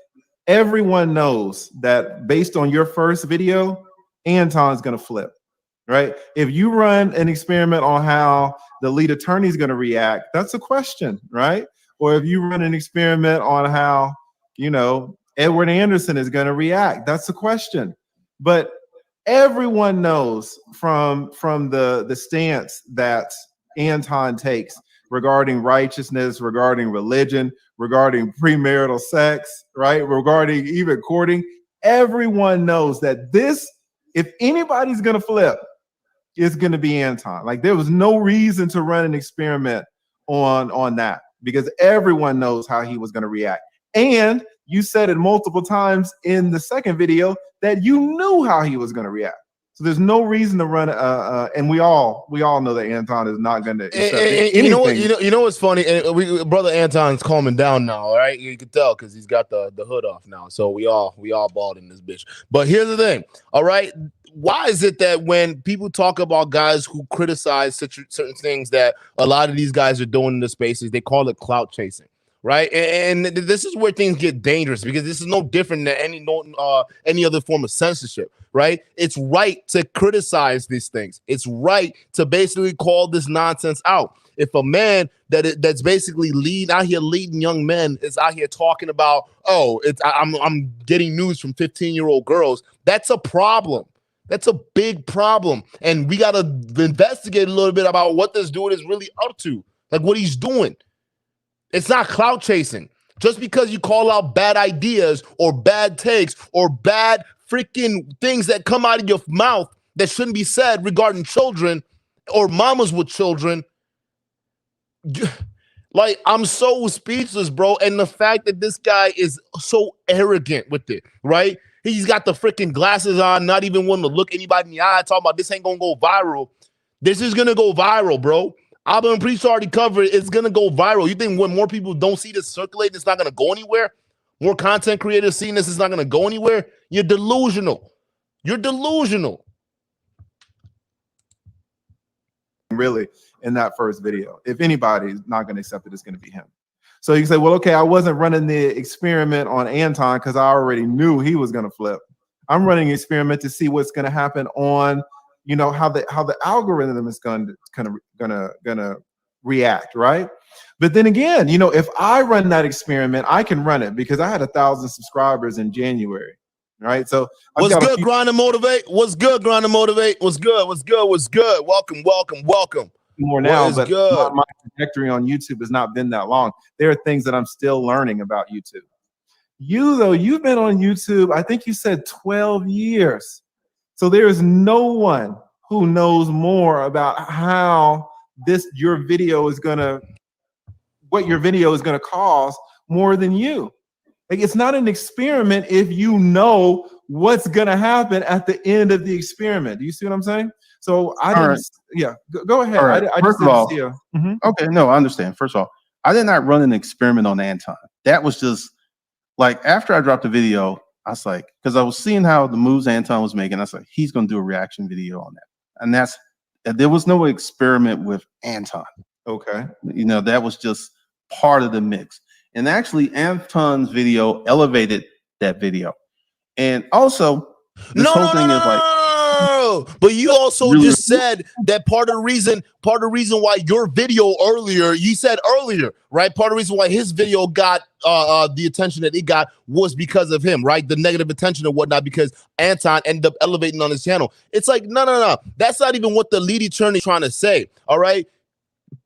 everyone knows that based on your first video, Anton's going to flip, right? If you run an experiment on how the lead attorney is going to react, that's a question, right? Or if you run an experiment on how, Edward Anderson is going to react, that's a question. But everyone knows from the stance that Anton takes regarding righteousness, regarding religion, regarding premarital sex, right? Regarding even courting, everyone knows that if anybody's going to flip, it's going to be Anton. Like, there was no reason to run an experiment on that, because everyone knows how he was going to react. And you said it multiple times in the second video that you knew how he was going to react. So there's no reason to run. And we all know that Anton is not going to accept anything. You know what's funny? And brother Anton's calming down now. All right, you can tell because he's got the hood off now. So we all bald in this bitch. But here's the thing. All right, why is it that when people talk about guys who criticize certain things that a lot of these guys are doing in the spaces, they call it clout chasing? Right, and this is where things get dangerous because this is no different than any other form of censorship. Right, it's right to criticize these things. It's right to basically call this nonsense out. If a man that's basically leading young men is out here talking about, I'm getting news from 15-year-old girls, that's a problem. That's a big problem, and we got to investigate a little bit about what this dude is really up to, like what he's doing. It's not clout chasing. Just because you call out bad ideas or bad takes or bad freaking things that come out of your mouth that shouldn't be said regarding children or mamas with children. Like, I'm so speechless, bro. And the fact that this guy is so arrogant with it, right? He's got the freaking glasses on, not even wanting to look anybody in the eye, talking about this ain't gonna go viral. This is gonna go viral, bro. Album and Priest already covered it. It's gonna go viral. You think when more people don't see this circulate, it's not gonna go anywhere? More content creators seeing this, it's not gonna go anywhere? You're delusional. You're delusional. Really, in that first video, if anybody's not going to accept it, it's going to be him. So you can say, well, okay, I wasn't running the experiment on Anton because I already knew he was going to flip. I'm running an experiment to see what's going to happen on, you know, how the algorithm is going to react, right? But then again, you know, if I run that experiment, I can run it because I had 1,000 subscribers in January, right? So what's good, Grind and Motivate? What's good, Grind and Motivate? What's good? What's good? What's good? Welcome, welcome, welcome. More now, but my trajectory on YouTube has not been that long. There are things that I'm still learning about YouTube. You, though, you've been on YouTube, I think you said 12 years. So there is no one who knows more about how your video is gonna cause more than you. Like, it's not an experiment if you know what's gonna happen at the end of the experiment. Do you see what I'm saying? So I didn't. Yeah, go ahead. Right. I just didn't see Okay, no, I understand. First of all, I did not run an experiment on Anton. That was just like after I dropped the video, I was like, because I was seeing how the moves Anton was making, I was like, he's gonna do a reaction video on that, and there was no experiment with Anton. Okay, you know, that was just part of the mix. And actually, Anton's video elevated that video. And also, this whole thing is like, but you also just said that part of the reason why your video earlier, you said earlier, right? Part of the reason why his video got the attention that it got was because of him, right? The negative attention and whatnot, because Anton ended up elevating on his channel. It's like, no. That's not even what the lead attorney is trying to say, all right?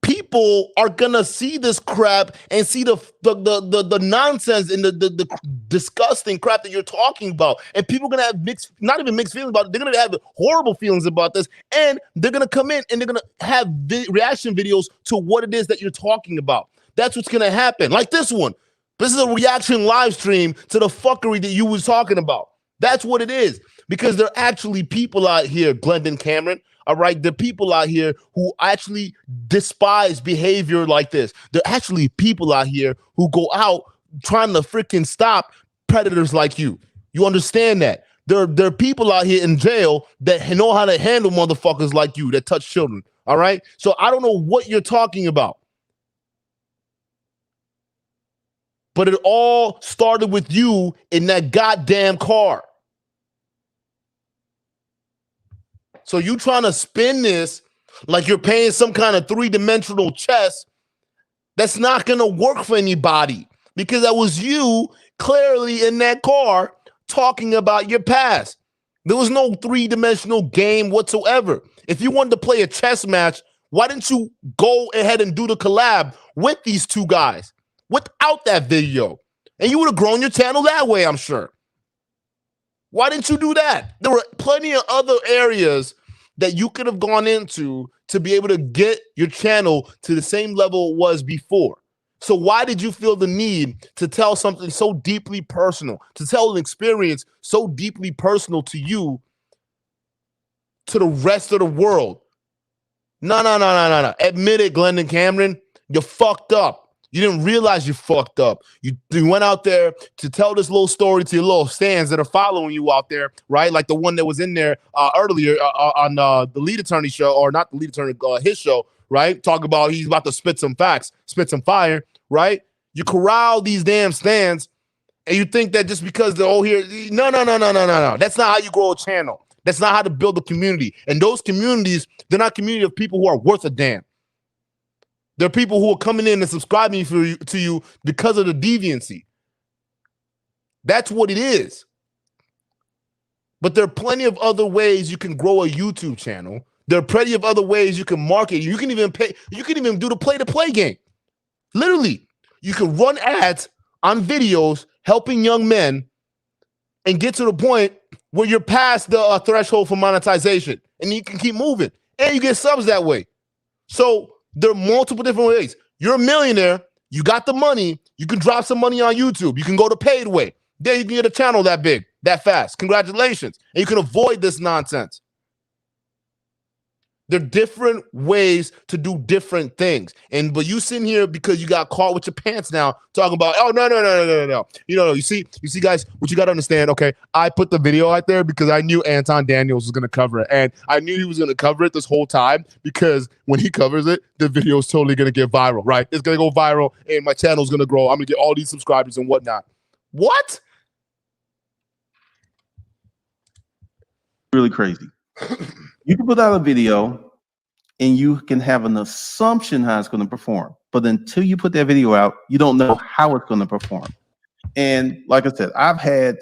People are gonna see this crap and see the nonsense and the disgusting crap that you're talking about, and people are gonna have not even mixed feelings about it. They're gonna have horrible feelings about this, and they're gonna come in and they're gonna have reaction videos to what it is that you're talking about. That's what's gonna happen. Like this one. This is a reaction live stream to the fuckery that you was talking about. That's what it is, because there are actually people out here, Glendon Cameron. All right, there are people out here who actually despise behavior like this. There are actually people out here who go out trying to freaking stop predators like you. You understand that? There are people out here in jail that know how to handle motherfuckers like you that touch children. All right, so I don't know what you're talking about, but it all started with you in that goddamn car. So you trying to spin this like you're playing some kind of three-dimensional chess. That's not going to work for anybody, because that was you clearly in that car talking about your past. There was no three-dimensional game whatsoever. If you wanted to play a chess match, why didn't you go ahead and do the collab with these two guys without that video? And you would have grown your channel that way, I'm sure. Why didn't you do that? There were plenty of other areas that you could have gone into to be able to get your channel to the same level it was before. So why did you feel the need to tell something so deeply personal, to tell an experience so deeply personal to you to the rest of the world. No. Admit it, Glendon Cameron. You fucked up. You didn't realize you fucked up. You went out there to tell this little story to your little stands that are following you out there, right? Like the one that was in there earlier on the lead attorney show, or not the lead attorney, his show, right? Talk about he's about to spit some facts, spit some fire, right? You corral these damn stands, and you think that just because they're all here, no. That's not how you grow a channel. That's not how to build a community. And those communities, they're not community of people who are worth a damn. There are people who are coming in and subscribing to you because of the deviancy. That's what it is. But there are plenty of other ways you can grow a YouTube channel. There are plenty of other ways you can market. You can even pay. You can even do the play-to-play game. Literally, you can run ads on videos helping young men and get to the point where you're past the threshold for monetization, and you can keep moving, and you get subs that way. So there are multiple different ways. You're a millionaire. You got the money. You can drop some money on YouTube. You can go the paid way. Then you can get a channel that big, that fast. Congratulations. And you can avoid this nonsense. There are different ways to do different things. But you sitting here because you got caught with your pants down talking about, oh, no. You see, guys, what you got to understand, okay, I put the video out there because I knew Anton Daniels was going to cover it. And I knew he was going to cover it this whole time because when he covers it, the video is totally going to get viral, right? It's going to go viral and my channel is going to grow. I'm going to get all these subscribers and whatnot. What? Really crazy. You can put out a video and you can have an assumption how it's going to perform. But until you put that video out, you don't know how it's going to perform. And like I said, I've had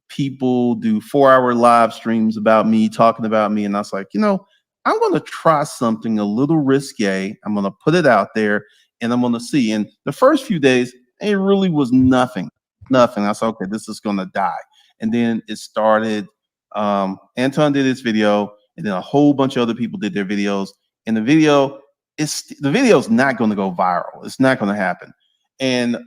people do 4-hour live streams about me, talking about me. And I was like, I'm going to try something a little risque. I'm going to put it out there and I'm going to see. And the first few days, it really was nothing. I said, okay, this is going to die. And then it started. Anton did his video, and then a whole bunch of other people did their videos. And the video is not going to go viral. It's not going to happen. And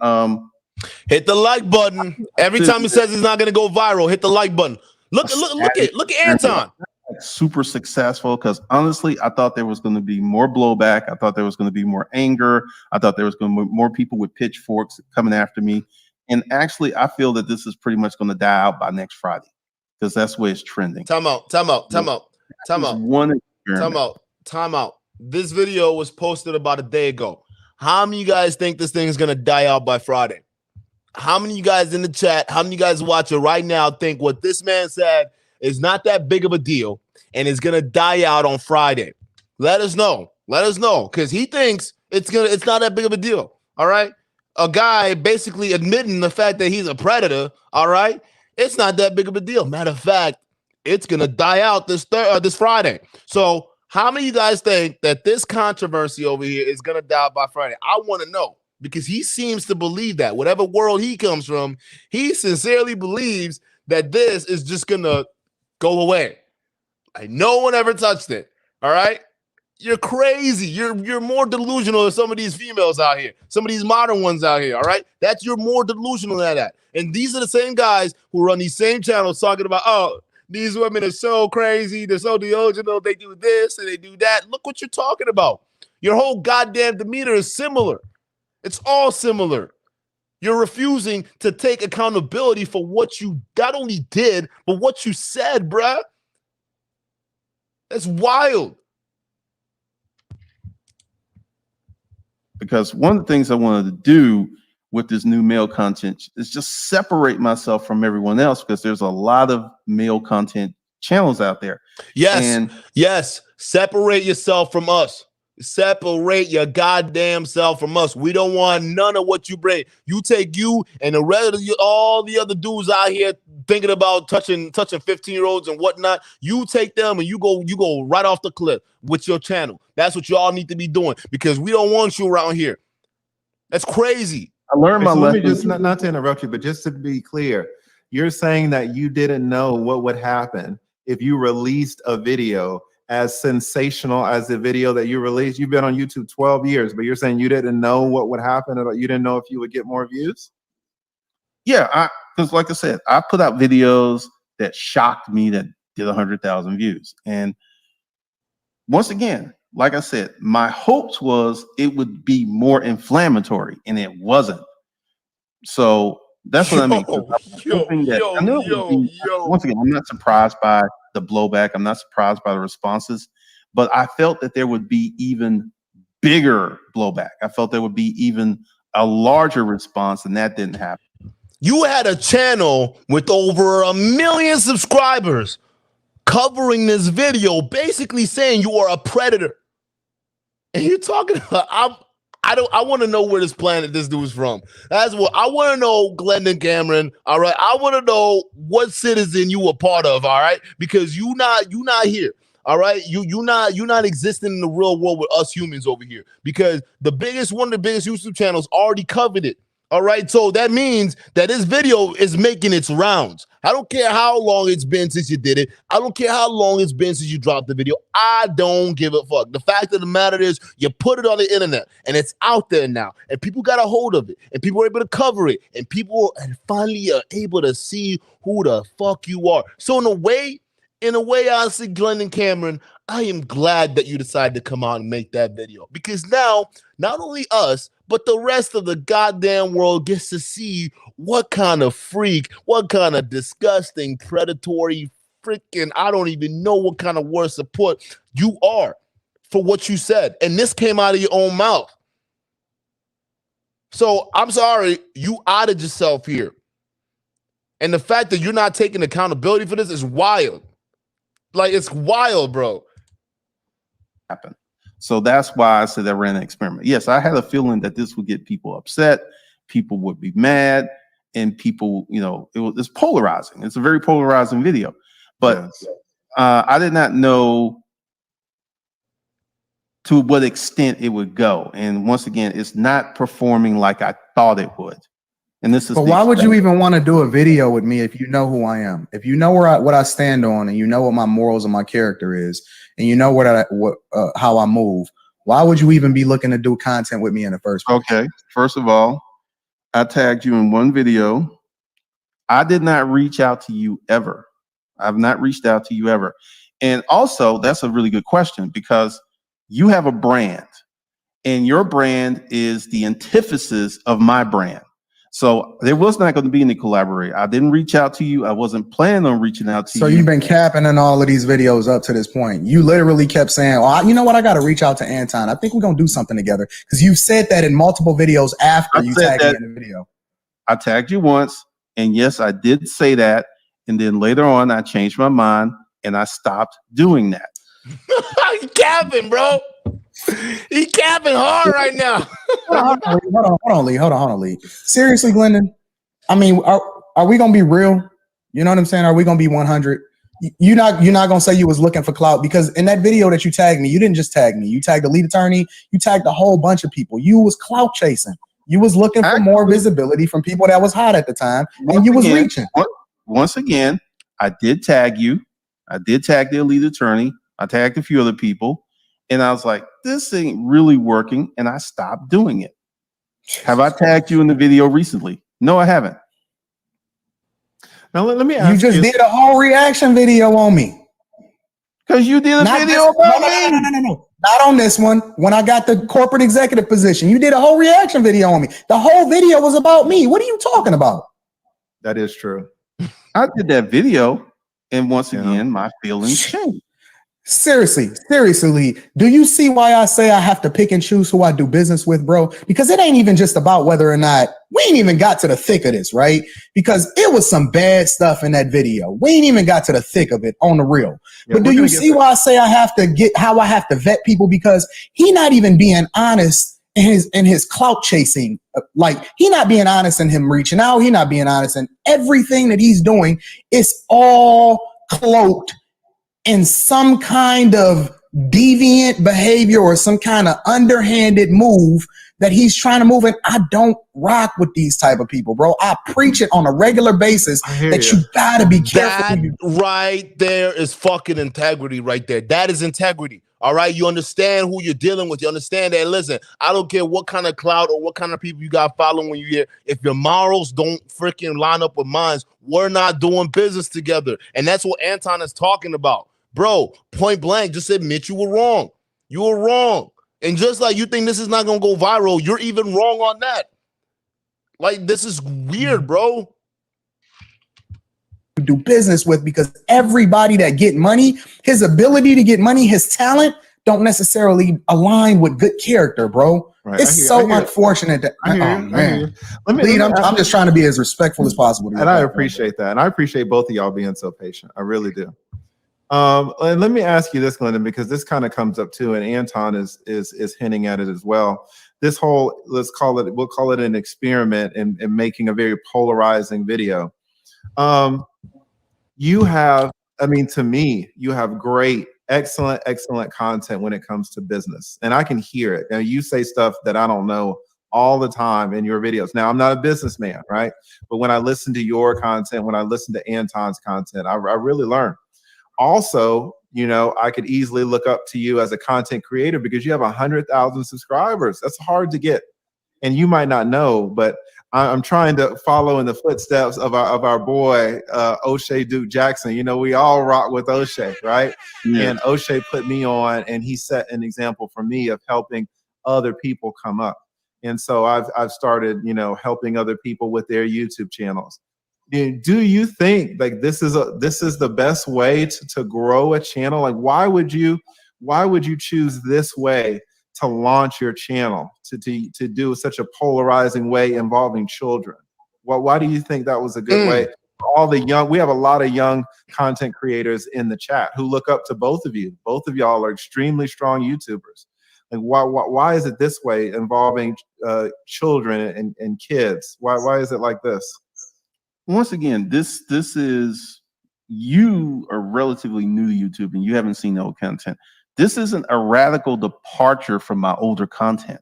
hit the like button. Every time he says it's not going to go viral, hit the like button. Look at Anton. Super successful, because honestly, I thought there was going to be more blowback. I thought there was going to be more anger. I thought there was going to be more people with pitchforks coming after me. And actually, I feel that this is pretty much going to die out by next Friday, because that's where it's trending. Time out. This video was posted about a day ago. How many of you guys think this thing is going to die out by Friday? How many of you guys in the chat, how many of you guys watching right now think what this man said is not that big of a deal and is going to die out on Friday? Let us know. Because he thinks it's not that big of a deal. All right. A guy basically admitting the fact that he's a predator. All right. It's not that big of a deal. Matter of fact, it's going to die out this Friday. So how many of you guys think that this controversy over here is going to die by Friday? I want to know, because he seems to believe that whatever world he comes from, he sincerely believes that this is just going to go away. Like no one ever touched it. All right. You're crazy. You're more delusional than some of these females out here. Some of these modern ones out here. All right. You're more delusional than that. And these are the same guys who run these same channels talking about, oh, these women are so crazy. They're so delusional. They do this and they do that. Look what you're talking about. Your whole goddamn demeanor is similar. It's all similar. You're refusing to take accountability for what you not only did, but what you said, bruh. That's wild. Because one of the things I wanted to do with this new male content is just separate myself from everyone else, because there's a lot of male content channels out there. Yes. Separate yourself from us. Separate your goddamn self from us. We don't want none of what you bring. You take you and the rest of all the other dudes out here thinking about touching 15-year-olds and whatnot. You take them and you go right off the cliff with your channel. That's what y'all need to be doing, because we don't want you around here. That's crazy. I learned my lesson. Let me just not to interrupt you, but just to be clear, you're saying that you didn't know what would happen if you released a video as sensational as the video that you released. You've been on YouTube 12 years, but you're saying you didn't know what would happen, or you didn't know if you would get more views? Yeah, because like I said, I put out videos that shocked me that did 100,000 views. And once again, like I said, my hopes was it would be more inflammatory, and it wasn't. So that's what I mean. I was hoping that I know it would be, once again, I'm not surprised by the blowback. I'm not surprised by the responses, but I felt that there would be even bigger blowback. I felt there would be even a larger response, and that didn't happen. You had a channel with over 1 million subscribers covering this video, basically saying you are a predator. And you're talking about, I want to know where this planet this dude's from. That's what I want to know, Glendon Cameron. All right. I want to know what citizen you a part of, all right? Because you not here. All right. You're not existing in the real world with us humans over here. Because one of the biggest YouTube channels already covered it. All right, so that means that this video is making its rounds. I don't care how long it's been since you did it. I don't care how long it's been since you dropped the video. I don't give a fuck. The fact of the matter is you put it on the internet and it's out there now and people got a hold of it and people are able to cover it and people finally are able to see who the fuck you are. So in a way, I see Glendon Cameron, I am glad that you decided to come out and make that video because now not only us, but the rest of the goddamn world gets to see what kind of freak, what kind of disgusting, predatory, freaking, I don't even know what kind of word support you are for what you said. And this came out of your own mouth. So I'm sorry, you outed yourself here. And the fact that you're not taking accountability for this is wild. Like, it's wild, bro. Happen. So that's why I said I ran an experiment. Yes, I had a feeling that this would get people upset, people would be mad, and people, it's polarizing. It's a very polarizing video. But I did not know to what extent it would go. And once again, it's not performing like I thought it would. And this is. But why would you even want to do a video with me if you know who I am? If you know what I stand on, and you know what my morals and my character is, and you know how I move, why would you even be looking to do content with me in the first place? Okay, first of all, I tagged you in one video. I did not reach out to you ever. I've not reached out to you ever. And also, that's a really good question because you have a brand, and your brand is the antithesis of my brand. So there was not going to be any collaboration. I didn't reach out to you. I wasn't planning on reaching out to you. So you've been capping in all of these videos up to this point. You literally kept saying, "Oh, you know what? I got to reach out to Anton. I think we're going to do something together." Because you've said that in multiple videos after you tagged me in the video. I tagged you once, and yes, I did say that. And then later on, I changed my mind, and I stopped doing that. He capping, bro. He capping hard right now. Hold on, Lee. Seriously, Glendon. I mean, are we gonna be real? You know what I'm saying? Are we gonna be 100? You're not gonna say you was looking for clout because in that video that you tagged me, you didn't just tag me. You tagged the lead attorney. You tagged a whole bunch of people. You was clout chasing. You was looking for more visibility from people that was hot at the time, and you was reaching. Once again, I did tag you. I did tag the lead attorney. I tagged a few other people. And I was like, this ain't really working. And I stopped doing it. Have I tagged you in the video recently? No, I haven't. Now, let me ask you. You just did a whole reaction video on me. Because you did a video about me. No. Not on this one. When I got the corporate executive position, you did a whole reaction video on me. The whole video was about me. What are you talking about? That is true. I did that video. And once again, my feelings changed. Seriously, do you see why I say I have to pick and choose who I do business with, bro? Because it ain't even just about whether or not we ain't even got to the thick of this, right? Because it was some bad stuff in that video. We ain't even got to the thick of it on the real. Yeah, but do you see why I say I have to vet people? Because he not even being honest in his clout chasing. Like, he not being honest in him reaching out. He not being honest in everything that he's doing. It's all cloaked in some kind of deviant behavior or some kind of underhanded move that he's trying to move in. I don't rock with these type of people, bro. I preach it on a regular basis that you gotta be careful. That right there is fucking integrity right there. That is integrity. All right. You understand who you're dealing with. You understand that. Listen, I don't care what kind of clout or what kind of people you got following you here. If your morals don't freaking line up with mine, we're not doing business together. And that's what Anton is talking about. bro, point blank, just admit you were wrong. You were wrong. And just like you think this is not going to go viral, you're even wrong on that. Like, this is weird, bro. Do business with, because everybody that get money, his ability to get money, his talent don't necessarily align with good character, bro. Right. It's so unfortunate that man. I'm just trying to be as respectful as possible to you. And I appreciate that. And I appreciate both of y'all being so patient. I really do. And let me ask you this, Glendon, because this kind of comes up too, and Anton is hinting at it as well. This whole, we'll call it an experiment in making a very polarizing video. You have, I mean, to me, you have great, excellent content when it comes to business. And I can hear it. Now, you say stuff that I don't know all the time in your videos. Now, I'm not a businessman, right? But when I listen to your content, when I listen to Anton's content, I really learn. Also, you know, I could easily look up to you as a content creator because you have 100,000 subscribers. That's hard to get. And you might not know, but I'm trying to follow in the footsteps of our boy, O'Shea Duke Jackson. You know, we all rock with O'Shea, right? Yeah. And O'Shea put me on, and he set an example for me of helping other people come up. And so I've started, you know, helping other people with their YouTube channels. Do you think like this is the best way to grow a channel? Like, why would you choose this way to launch your channel, to do such a polarizing way involving children? Why do you think that was a good way? All the young, we have a lot of young content creators in the chat who look up to both of you. Both of y'all are extremely strong YouTubers. Like, why is it this way involving children and kids? Why is it like this? Once again, this is, you are relatively new to YouTube and you haven't seen the old content. This isn't a radical departure from my older content.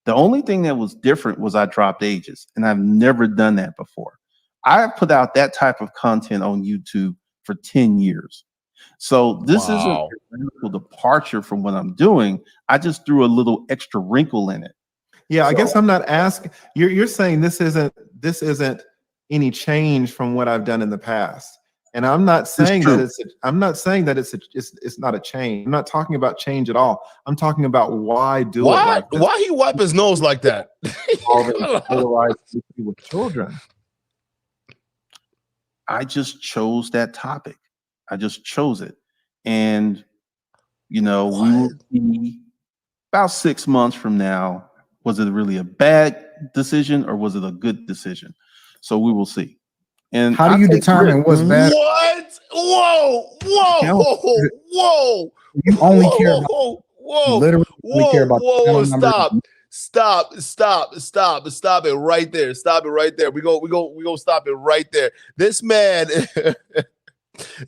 The only thing that was different was I dropped ages, and I've never done that before. I've put out that type of content on YouTube for 10 years. So this isn't a radical departure from what I'm doing. I just threw a little extra wrinkle in it. Yeah, so I guess I'm not asking. You're saying this isn't any change from what I've done in the past. And I'm not saying that it's not a change. I'm not talking about change at all. I'm talking about why do it like this? Why he wipe his nose like that? With children. I just chose that topic. I just chose it. And you know, we will see about 6 months from now, was it really a bad decision or was it a good decision? So we will see. And how do you determine what's bad? What? Whoa! You only care about literally care about Stop it right there. Stop it right there. We go stop it right there. This man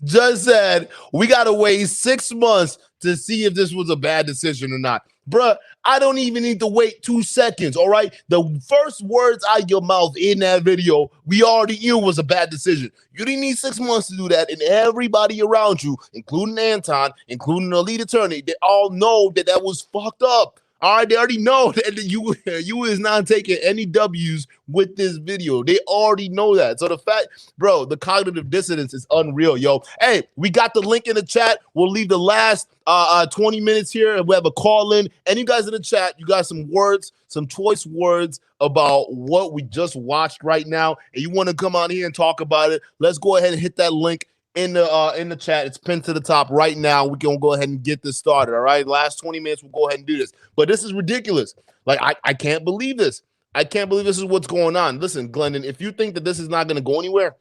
just said we gotta wait 6 months to see if this was a bad decision or not. Bruh, I don't even need to wait 2 seconds, all right? The first words out of your mouth in that video, we already knew was a bad decision. You didn't need 6 months to do that, and everybody around you, including Anton, including the lead attorney, they all know that that was fucked up. All right, they already know that you is not taking any W's with this video. They already know that. So the fact, bro, the cognitive dissonance is unreal, yo. Hey, we got the link in the chat. We'll leave the last 20 minutes here, and we have a call in. And you guys in the chat, you got some words, some choice words about what we just watched right now, and you want to come on here and talk about it. Let's go ahead and hit that link in the chat. It's pinned to the top right now. We can go ahead and get this started. All right, last 20 minutes, we'll go ahead and do this. But this is ridiculous. Like, I can't believe this. I can't believe this is what's going on. Listen, Glendon, if you think that this is not going to go anywhere,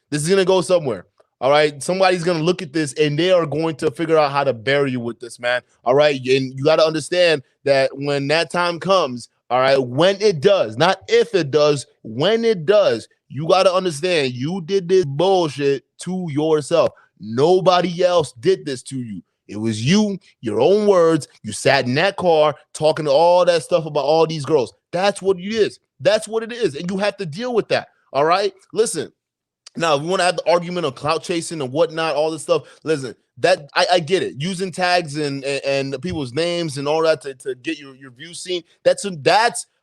this is going to go somewhere. All right, somebody's going to look at this and they are going to figure out how to bury you with this, man. All right, and you got to understand that when that time comes, all right, when it does, not if it does, when it does, you got to understand you did this bullshit to yourself. Nobody else did this to you. It was you, your own words. You sat in that car talking to all that stuff about all these girls. That's what it is. That's what it is. And you have to deal with that. All right. Listen, now, if we want to have the argument of clout chasing and whatnot, all this stuff, listen, that I get it. Using tags and people's names and all that to get your views seen. That's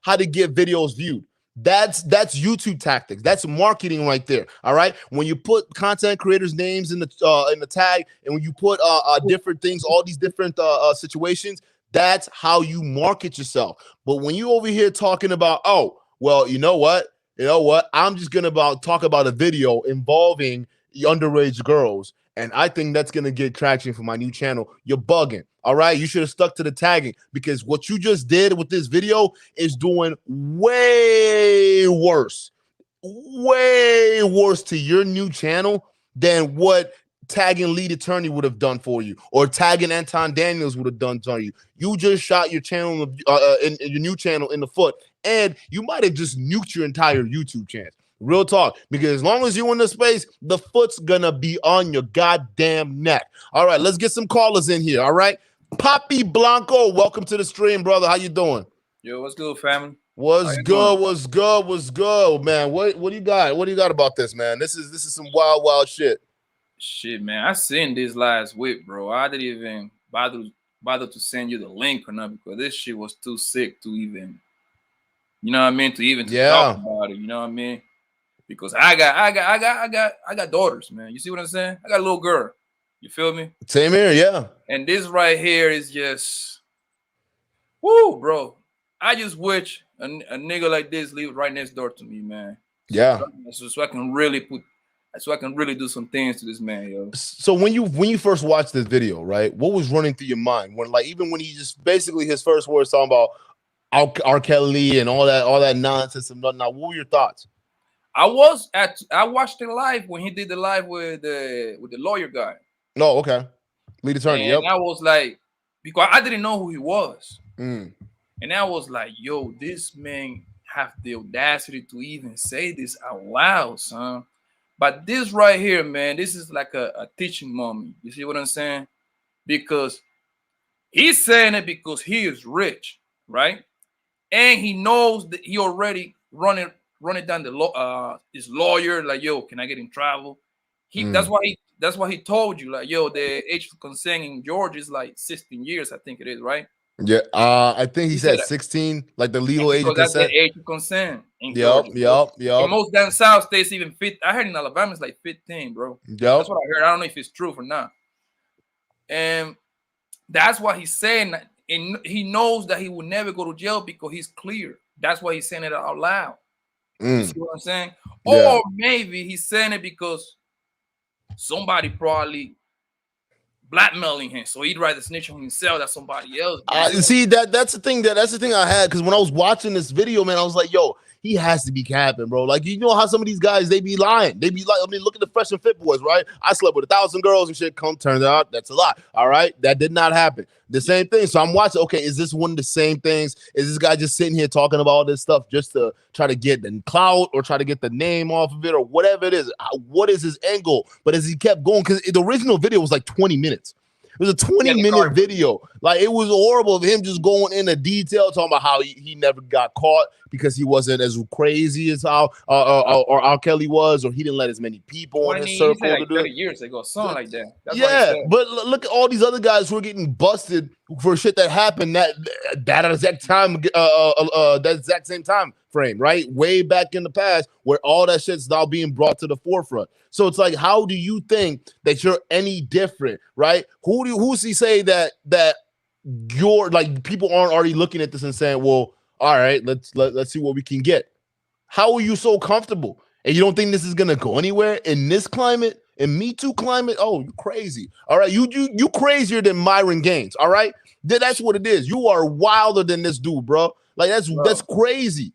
how to get videos viewed. That's YouTube tactics. That's marketing right there. All right. When you put content creators' names in the tag, and when you put different things, all these different situations, that's how you market yourself. But when you over here talking about, oh, well, you know what? I'm just gonna talk about a video involving underage girls, and I think that's gonna get traction for my new channel. You're bugging. All right, you should have stuck to the tagging, because what you just did with this video is doing way worse to your new channel than what tagging lead attorney would have done for you, or tagging Anton Daniels would have done for you. You just shot your channel in your new channel in the foot, and you might have just nuked your entire YouTube channel. Real talk, because as long as you're in the space, the foot's gonna be on your goddamn neck. All right, let's get some callers in here. All right, Poppy Blanco, welcome to the stream, brother. How you doing? Yo, what's good, family? What's good, man? What do you got? What do you got about this, man? This is some wild shit. Shit, man, I seen this last week, bro. I didn't even bother to send you the link or not, because this shit was too sick to even, you know what I mean, to talk about it. You know what I mean? Because I got daughters, man. You see what I'm saying? I got a little girl. You feel me? Same here, yeah. And this right here is just, woo, bro. I just wish a nigga like this live right next door to me, man. Yeah. So I can really do some things to this man, yo. So when you first watched this video, right? What was running through your mind when he just basically his first words talking about R. Kelly and all that nonsense and whatnot? What were your thoughts? I watched it live when he did the live with the lawyer guy. No, okay. Lead attorney, and yep. I was like, because I didn't know who he was. Mm. And I was like, yo, this man have the audacity to even say this out loud, son. But this right here, man, this is like a teaching moment. You see what I'm saying? Because he's saying it because he is rich, right? And he knows that he already running down the his lawyer, like, yo, can I get in trouble? That's why he told you, like, yo, the age of consent in Georgia is like 16 years, I think it is, right? Yeah, I think he said 16, like the legal age of that's consent. the age of consent. Yep. In most down south states, even 15. I heard in Alabama it's like 15, bro. Yep. That's what I heard. I don't know if it's true or not. And that's why he's saying that. And he knows that he will never go to jail because he's clear. That's why he's saying it out loud. You see what I'm saying? Yeah. Or maybe he's saying it because somebody probably blackmailing him, so he'd rather snitch on himself than somebody else. See, that's the thing I had, because when I was watching this video, man, I was like, yo, he has to be capping, bro. Like, you know how some of these guys, they be lying. They be like, I mean, look at the Fresh and Fit boys, right? I slept with 1,000 girls and shit. Turns out that's a lot. All right, that did not happen. The same thing. So I'm watching. Okay, is this one of the same things? Is this guy just sitting here talking about all this stuff just to try to get the clout or try to get the name off of it or whatever it is? What is his angle? But as he kept going, because the original video was like 20 minutes. It was a 20-minute video. Like, it was horrible of him just going into detail, talking about how he never got caught because he wasn't as crazy as how or R. Kelly was, or he didn't let as many people in his circle like to do 30 it. years ago, something like that. That's Yeah, but look at all these other guys who are getting busted for shit that happened that exact time, that exact same time frame, right? Way back in the past, where all that shit's now being brought to the forefront. So it's like, how do you think that you're any different, right? Who's he say that you're like, people aren't already looking at this and saying, well, all right, let's see what we can get. How are you so comfortable? And you don't think this is gonna go anywhere in this climate, in Me Too climate? Oh, you crazy. All right, you crazier than Myron Gaines. All right, that's what it is. You are wilder than this dude, bro. Like, that's crazy.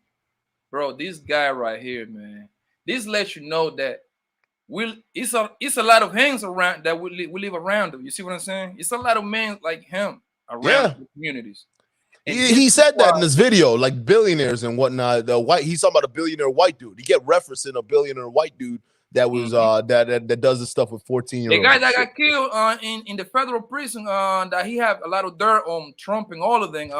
Bro, this guy right here, man, this lets you know that it's a lot of hands around that we live around him. You see what I'm saying? It's a lot of men like him around the communities. He said that in this video, like billionaires and whatnot. He's talking about a billionaire white dude. He kept referencing a billionaire white dude that was that does this stuff with 14-year-olds. The guy that got killed in the federal prison, that he had a lot of dirt on Trump and all of them.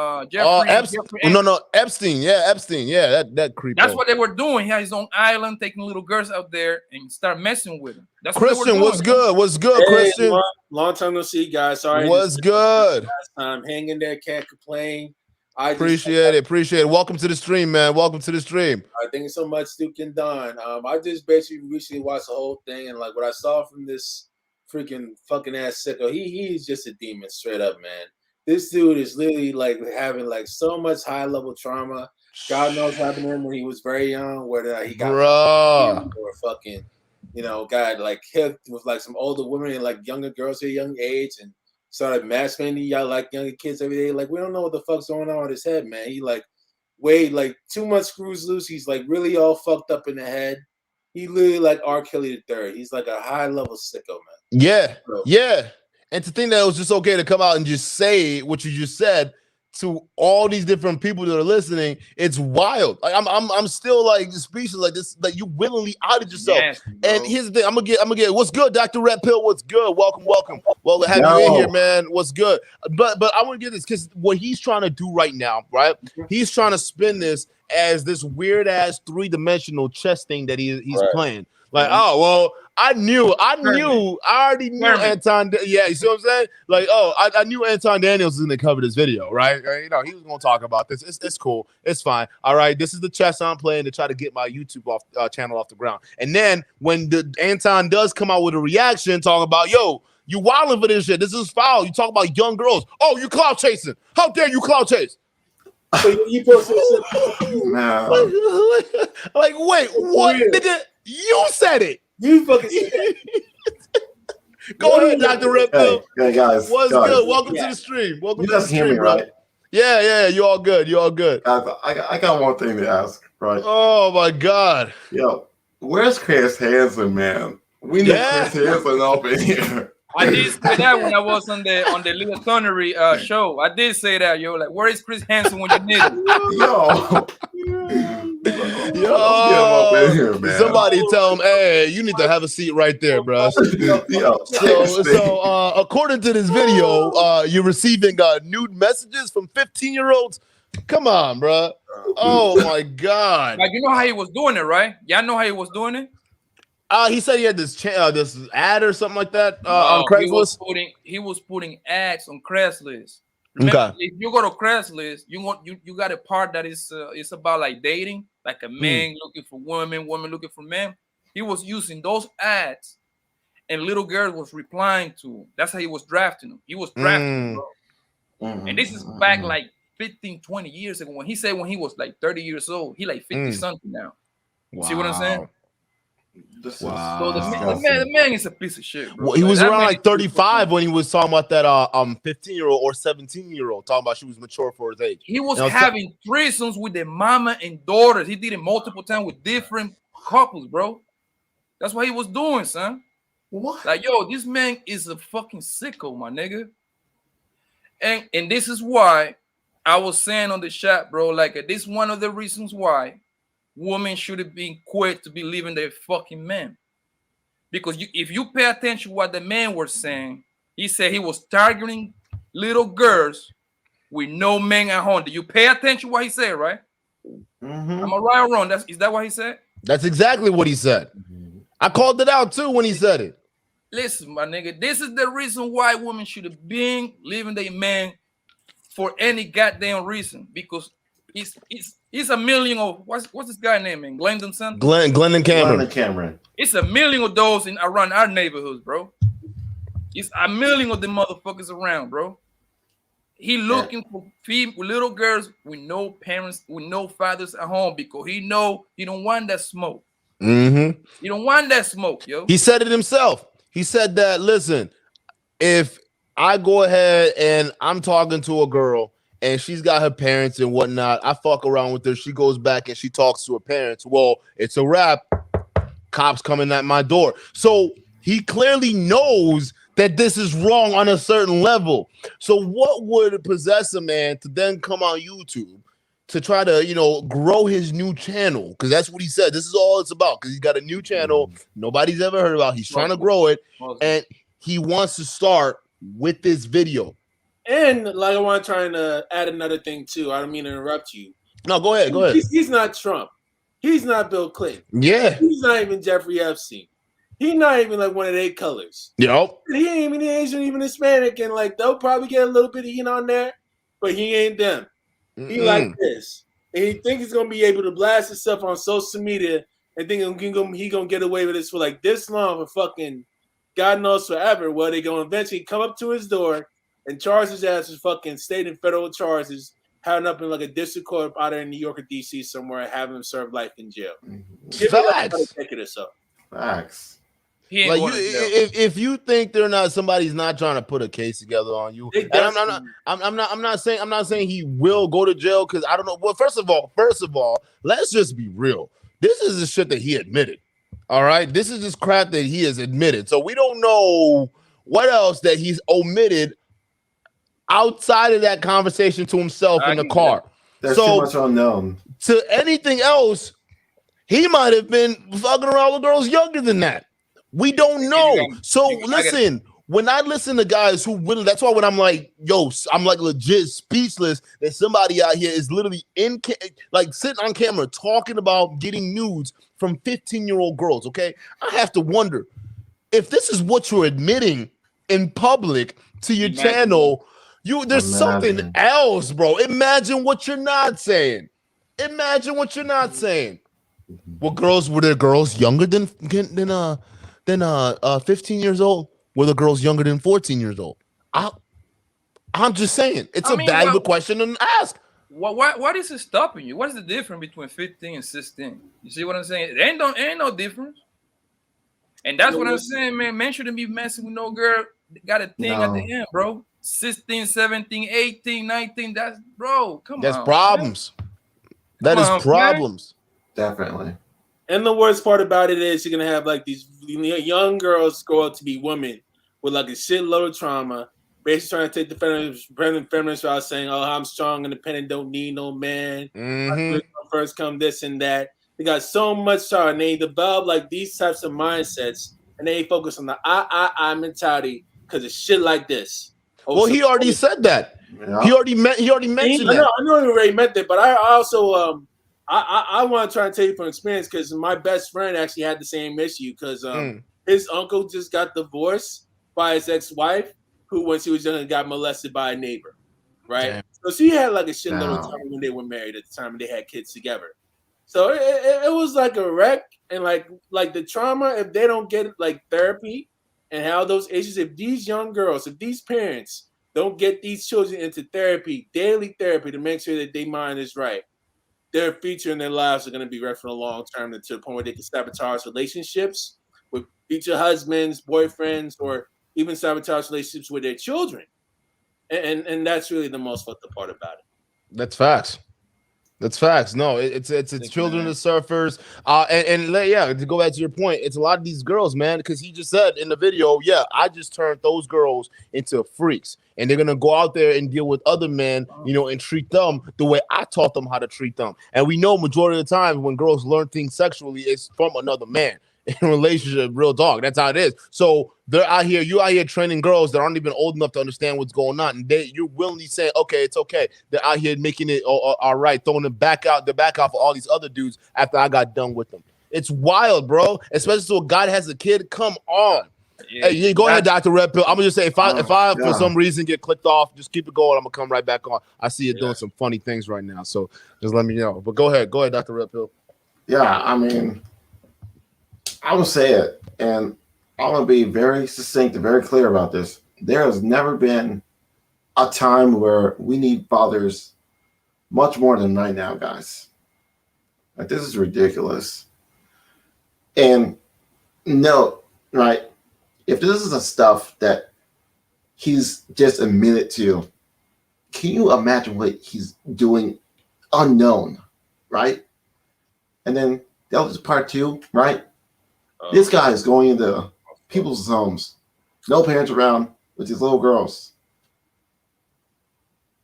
Epstein. Yeah, Epstein. Yeah, that creep. That's what they were doing. He had his own island, taking little girls out there and start messing with them. That's Christian, what's good? What's good, hey, Christian? Long time no see, guys. Sorry. What's good? Last time, hang in there, can't complain. Appreciate it. Welcome to the stream, man. Welcome to the stream. Thank you so much, Duke and Don. I just basically recently watched the whole thing, and like what I saw from this freaking fucking ass sicko, he's just a demon, straight up, man. This dude is literally like having like so much high level trauma. God knows what happened to him when he was very young, where he got or fucking, got like hit with like some older women and like younger girls at a young age, and started massacring y'all like younger kids every day. Like we don't know what the fuck's going on with his head, man. He like way like too much screws loose. He's like really all fucked up in the head. He literally like R. Kelly III. He's like a high level sicko, man. Yeah, yeah. And to think that it was just okay to come out and just say what you just said to all these different people that are listening, it's wild. Like I'm still like speechless like this. Like you willingly outed yourself. Yes, and here's the thing, I'm gonna get what's good, Dr. Red Pill. What's good? Welcome. Well, have you in here, man. What's good? But I want to get this because what he's trying to do right now, right? He's trying to spin this as this weird ass 3-dimensional chess thing that he's playing. Like, oh well, I already knew Anton. Yeah, you see what I'm saying? Like, I knew Anton Daniels was going to cover this video, right? He was going to talk about this. It's cool. It's fine. All right, this is the chess I'm playing to try to get my YouTube channel off the ground. And then when the Anton does come out with a reaction talking about, yo, you wilding for this shit. This is foul. You talk about young girls. Oh, you clout chasing. How dare you clout chase? So you posted like, wait, what? Nigga, you said it. You fucking said it. Go ahead, Dr. Red Pill. Hey, guys. What's good? Welcome to the stream. You guys hear me, right? Yeah, you all good. You all good. I got one thing to ask, right? Oh my God. Yo, where's Chris Hansen, man? We need Chris Hansen up in here. I did say that when I was on the Little Thornery show. I did say that, yo. Like, where is Chris Hansen when you need him? Yo, here, man. Somebody tell him, hey, you need to have a seat right there, bro. So according to this video, you're receiving nude messages from 15-year-olds. Come on, bro. Oh my God. Like, you know how he was doing it, right? Y'all know how he was doing it? He said he had this this ad or something like that on Craigslist. He was putting ads on Craigslist. Remember, if you go to Craigslist, you got a part that is it's about like dating, like a man looking for women looking for men. He was using those ads, and little girl was replying to him. That's how he was drafting them. He was drafting them, bro. And this is back like 15, 20 years ago when he was like 30 years old. He like 50 something now. Wow. See what I'm saying? So the man is a piece of shit, bro. Well, he was around like 35 when he was talking about that 15-year-old or 17-year-old, talking about she was mature for his age. He was having threesomes with their mama and daughters. He did it multiple times with different couples, bro. That's what he was doing, son. What? Like, yo, this man is a fucking sicko, my nigga. And this is why I was saying on the chat, bro, like this is one of the reasons why women should have been quick to be leaving their fucking men. Because if you pay attention to what the man was saying, he said he was targeting little girls with no men at home. Did you pay attention to what he said, right? Am I right or wrong? Is that what he said? That's exactly what he said. I called it out too when he said it. Listen, my nigga, this is the reason why women should have been leaving their men for any goddamn reason. Because It's a million of what's this guy name, man? Glendon something? Glendon Cameron. Glendon Cameron. It's a million of those around our neighborhoods, bro. It's a million of the motherfuckers around, bro. He looking for little girls with no parents, with no fathers at home because he know he don't want that smoke. You don't want that smoke, yo. He said it himself. He said that, listen, if I go ahead and I'm talking to a girl and she's got her parents and whatnot, I fuck around with her. She goes back and she talks to her parents. Well, it's a wrap. Cops coming at my door. So he clearly knows that this is wrong on a certain level. So what would possess a man to then come on YouTube to try to, grow his new channel? Because that's what he said. This is all it's about. Because he's got a new channel nobody's ever heard about. He's trying to grow it. And he wants to start with this video. And like I want to try and add another thing too. I don't mean to interrupt you. No, go ahead. He's not Trump. He's not Bill Clinton. Yeah. He's not even Jeffrey Epstein. He's not even like one of their colors. Yep. He ain't even Asian, even Hispanic, and like they'll probably get a little bit of heat on there, but he ain't them. He like this. And he think he's gonna be able to blast himself on social media and think he gonna get away with this for like this long for fucking God knows forever. Well, they gonna eventually come up to his door and charge his ass with fucking state and federal charges, having up in like a district court out there in New York or DC somewhere, and having him serve life in jail. Give me like a decade or so. Facts. Like if you think they're not, somebody's not trying to put a case together on you, and I'm not saying he will go to jail, because I don't know. Well, first of all, let's just be real. This is the shit that he admitted. All right, this is just crap that he has admitted. So we don't know what else that he's omitted outside of that conversation to himself in the car. There's too much unknown. To anything else, he might have been fucking around with girls younger than that. We don't know. So listen, when I listen to guys who really, that's why when I'm like, yo, I'm like legit speechless that somebody out here is literally like sitting on camera talking about getting nudes from 15-year-old girls. Okay, I have to wonder if this is what you're admitting in public to your channel. There's something else, bro. Imagine what you're not saying. Imagine what you're not saying. Were there girls younger than 15 years old? Were the girls younger than 14 years old? I'm just saying, it's a valuable question to ask. What is it stopping you? What is the difference between 15 and 16? You see what I'm saying? There ain't no difference. And that's what I'm saying, man. Man shouldn't be messing with no girl that got a thing at the end, bro. 16, 17, 18, 19. That's, bro, come on. That's problems. That is problems. Definitely. And the worst part about it is you're gonna have like these young girls grow up to be women with like a shitload of trauma, basically trying to take the feminist route, saying, "Oh, I'm strong, independent, don't need no man. First come this and that." They got so much power, and they develop like these types of mindsets, and they focus on the I mentality because of shit like this. Well, he already said that. Yeah. He already mentioned that. I know he already meant that, but I also I want to try and tell you from experience, because my best friend actually had the same issue, because his uncle just got divorced by his ex-wife, who when she was young got molested by a neighbor, right? Damn. So she had like a shitload of time when they were married at the time and they had kids together. So it was like a wreck, and like the trauma, if they don't get like therapy and how those issues, if these young girls, if these parents don't get these children into therapy, daily therapy, to make sure that their mind is right, their future and their lives are going to be wrecked for the long term, to the point where they can sabotage relationships with future husbands, boyfriends, or even sabotage relationships with their children. And that's really the most fucked up part about it. That's facts. That's facts. No, it's children of surfers. And to go back to your point, it's a lot of these girls, man, because he just said in the video, I just turned those girls into freaks, and they're gonna go out there and deal with other men, and treat them the way I taught them how to treat them. And we know majority of the time when girls learn things sexually, it's from another man. In a relationship, real talk. That's how it is. So they're out here, you out here training girls that aren't even old enough to understand what's going on, and you're willingly saying, okay, it's okay. They're out here making it all right, throwing them back out for all these other dudes after I got done with them. It's wild, bro. Especially so a guy that has a kid. Come on. Yeah, hey, go ahead, Dr. Red Pill. I'm gonna just say, if I for some reason get clicked off, just keep it going. I'm gonna come right back on. I see you doing some funny things right now, so just let me know. But go ahead, Dr. Red Pill. Yeah, I mean, I will say it, and I want to be very succinct and very clear about this. There has never been a time where we need fathers much more than right now, guys. Like, this is ridiculous. And no, right, if this is the stuff that he's just admitted to, can you imagine what he's doing unknown, right? And then that was part two, right? This guy is going into people's homes, no parents around, with these little girls.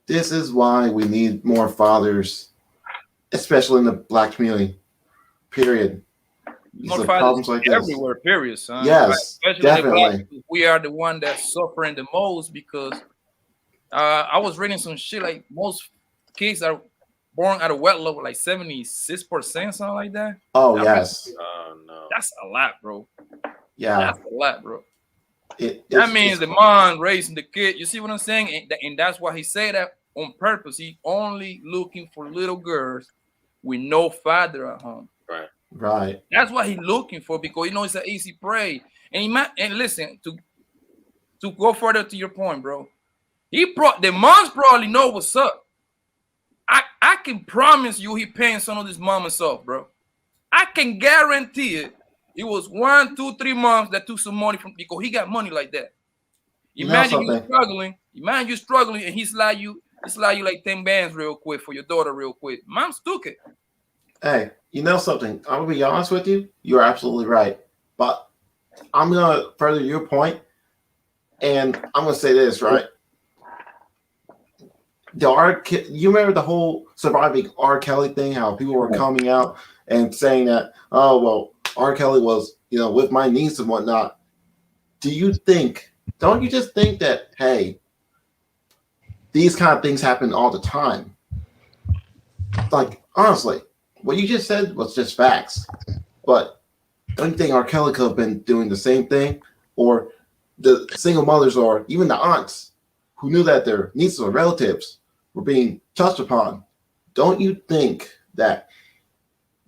This is why we need more fathers, especially in the Black community, period. More fathers like everywhere, period, son. Yes, especially definitely. Black, we are the one that's suffering the most, because I was reading some shit like most kids are born out of wedlock, like 76%, something like that. Oh, yes. No. That's a lot, bro. Yeah. That's a lot, bro. That means the mom raising the kid. You see what I'm saying? And that's why he said that on purpose. He only looking for little girls with no father at home. Right. Right. That's what he looking for because you know it's an easy prey. And he might, and listen to go further to your point, bro. The moms probably know what's up. I can promise you he paying some of these mamas off, bro. I can guarantee it. It was 1, 2, 3 months that took some money from because he got money like that. Imagine you struggling. Imagine you struggling and he slide you like 10 bands real quick for your daughter real quick. Mom's took it. Hey, you know something? I'm gonna be honest with you. You're absolutely right. But I'm gonna further your point, and I'm gonna say this, right? You remember the whole surviving R. Kelly thing? How people were coming out and saying that, oh well, R. Kelly was, with my niece and whatnot. Don't you just think that, hey, these kind of things happen all the time? Like, honestly, what you just said was just facts. But don't you think R. Kelly could have been doing the same thing? Or the single mothers or even the aunts who knew that their nieces or relatives were being touched upon. Don't you think that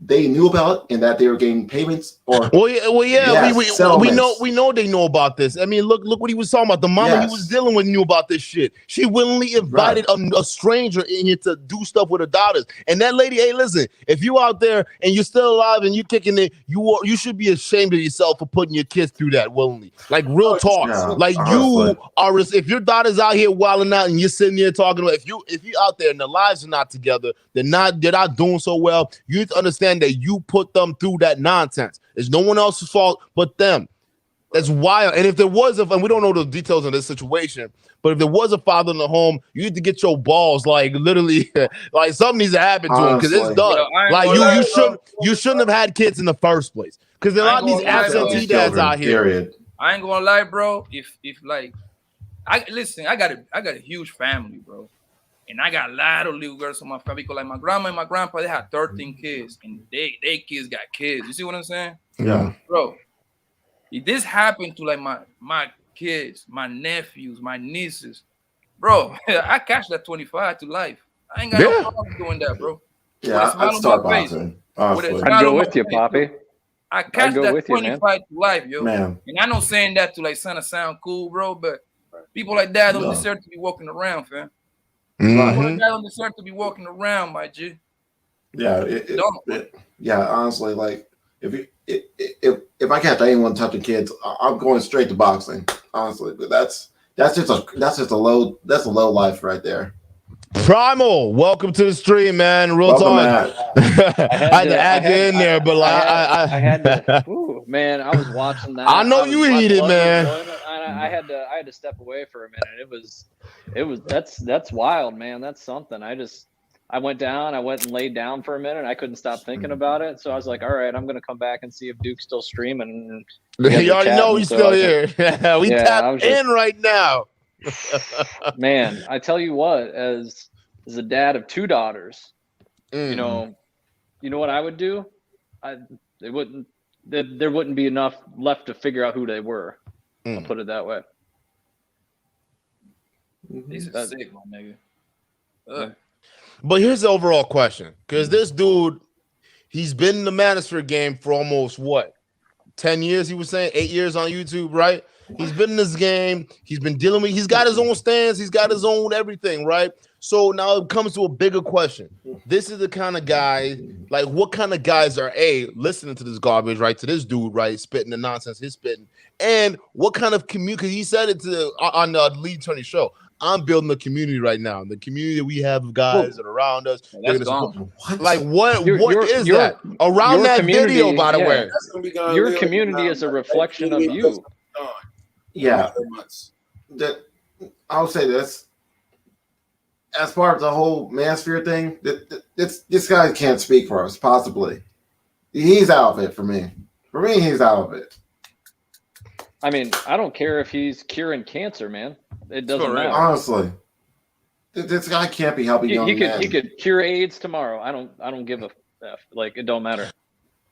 they knew about it and that they were getting payments? Or we know they know about this. I mean, look what he was talking about. The mama he was dealing with knew about this shit. She willingly invited a stranger in here to do stuff with her daughters. And that lady, hey, listen, if you out there and you're still alive and you kicking it, you should be ashamed of yourself for putting your kids through that willingly. Like real talk. Like you are, if your daughter's out here wilding out and you're sitting there talking about, if you out there and their lives are not together, they're not doing so well, you need to understand that you put them through that nonsense. It's no one else's fault but them. That's wild. And if there was and we don't know the details of this situation, but if there was a father in the home, you need to get your balls, like literally, like something needs to happen to him because it's done. You shouldn't have had kids in the first place. Because there are a lot of these absentee dads out here. Period. I ain't gonna lie, bro. If like, I got a huge family, bro. And I got a lot of little girls in my family because like my grandma and my grandpa, they had 13 kids and they kids got kids. You see what I'm saying? Yeah. Bro, if this happened to like my kids, my nephews, my nieces, bro, I catch that 25 to life. I ain't got no problem doing that, bro. Yeah, I'd start boxing. I'd go with you, Poppy. I catch that 25 to life, yo. Man. And I know saying that to like sound cool, bro, but people like that don't deserve to be walking around, fam. Mm-hmm. I don't deserve to be walking around, my G. Yeah, honestly, like if I catch anyone touching kids, I'm going straight to boxing. Honestly, but that's just a low life right there. Primal, welcome to the stream, man. Real talk. I had to add you in there, but like I had to. Ooh, man, I was watching that. I know you heated, man. I had to step away for a minute. That's wild, man. That's something. I went and laid down for a minute. I couldn't stop thinking about it. So I was like, all right, I'm gonna come back and see if Duke's still streaming. You already know he's still here. We tapped in right now. Man, I tell you what, as a dad of 2 daughters, you know what I would do? There wouldn't be enough left to figure out who they were. I'll put it that way. These are sick, my nigga. But here's the overall question, because this dude, he's been in the manosphere game for almost 10 years? He was saying 8 years on YouTube, right? He's been in this game. He's been dealing with. He's got his own stance. He's got his own everything, right? So now it comes to a bigger question. This is the kind of guy, like, what kind of guys are listening to this garbage, right? To this dude, right? Spitting the nonsense he's spitting, and what kind of community? Because he said it on the Lead Attorney show. I'm building a community right now. The community that we have of guys that are around us. That's gone. Like what is that? Around that video, by the way. Your community is a reflection of you. Yeah. I'll say this. As part of the whole manosphere thing, this guy can't speak for us, possibly. He's out of it for me. For me, he's out of it. I mean, I don't care if he's curing cancer, man. It doesn't matter. Honestly, this guy can't be helping young men. He could cure AIDS tomorrow. I don't give a F. Like, it don't matter.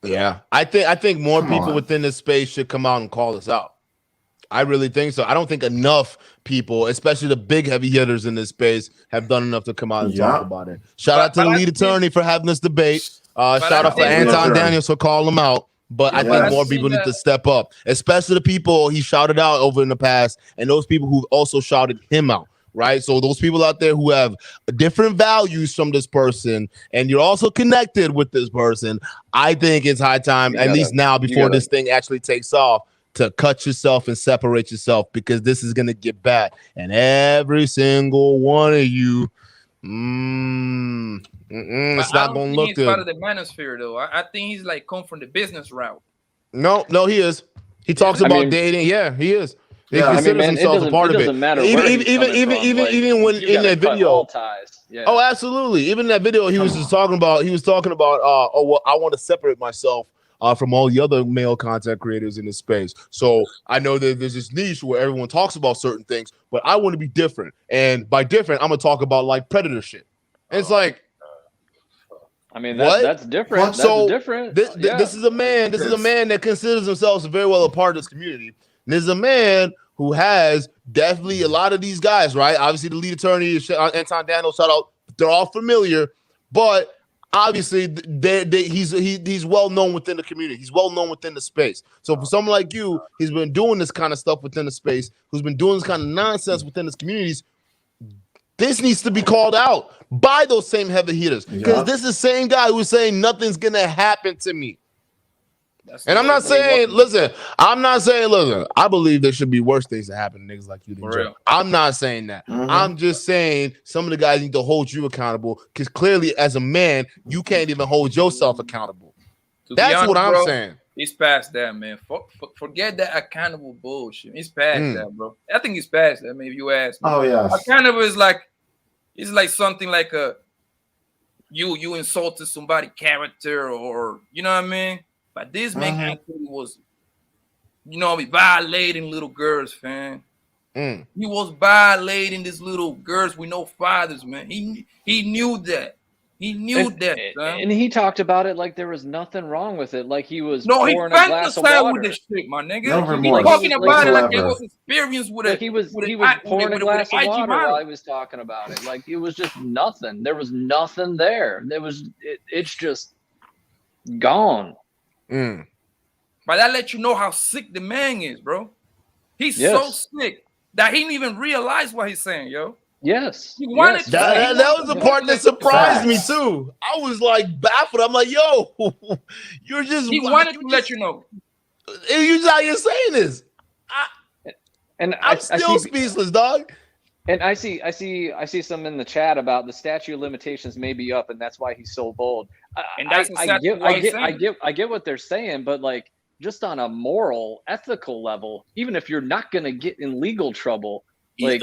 Yeah, I think more people within this space should come out and call us out. I really think so. I don't think enough people, especially the big heavy hitters in this space, have done enough to come out and talk about it. Shout out to the lead attorney for having this debate. Shout out for Anton Daniels for calling him out. But I think more people need to step up, especially the people he shouted out over in the past and those people who also shouted him out, right? So those people out there who have different values from this person and you're also connected with this person, I think it's high time, at least now before this thing actually takes off, to cut yourself and separate yourself because this is going to get bad. And every single one of you, it's not going to look good. He's part of the manosphere, though. I think he's like come from the business route. No, he is. He talks about dating. Yeah, he is. He considers himself a part of it. Even when in that video. Oh, absolutely. Even in that video, he was talking about. Oh, well, I want to separate myself from all the other male content creators in this space. So I know that there's this niche where everyone talks about certain things, but I want to be different. And by different, I'm gonna talk about like Predator shit. And it's like, I mean, that's different. That's so different. This is a man. This is a man that considers himself very well a part of this community. And this is a man who has definitely a lot of these guys, right? Obviously, the lead attorney, Anton Daniels, shout out. They're all familiar, but obviously, he's well known within the community. He's well known within the space. So for someone like you, he's been doing this kind of stuff within the space, who's been doing this kind of nonsense within his communities. This needs to be called out by those same heavy hitters because this is the same guy who's saying nothing's gonna happen to me. And I'm not saying, listen, I believe there should be worse things that happen to niggas like you. I'm not saying that. I'm just saying some of the guys need to hold you accountable because clearly as a man, you can't even hold yourself accountable. That's what I'm saying. It's past that, man. Forget that accountable bullshit. It's past that, bro. I think it's past that. I mean, if you ask me. Oh, yeah. Accountable is like, it's like something like you insulted somebody's character or, you know what I mean? But this man actually was, violating little girls, fam. He was violating these little girls with no fathers, man. He knew that. He knew that, and he talked about it like there was nothing wrong with it, like he was pouring a glass of water. With this shit, my nigga. He was talking about it like it was experience with it. He was pouring a glass of water while he was talking about it. Like it was just nothing. There was nothing there. It's just gone. But that let you know how sick the man is, bro. He's so sick that he didn't even realize what he's saying, yo. Yes. He wanted that was the part that surprised me too. I was like baffled. I'm like, yo, you're just. He wanted to let you know. You're not even saying this. I'm still speechless, dog. And I see some in the chat about the statute of limitations may be up, and that's why he's so bold. And that's I get what they're saying, but like just on a moral, ethical level, even if you're not gonna get in legal trouble, like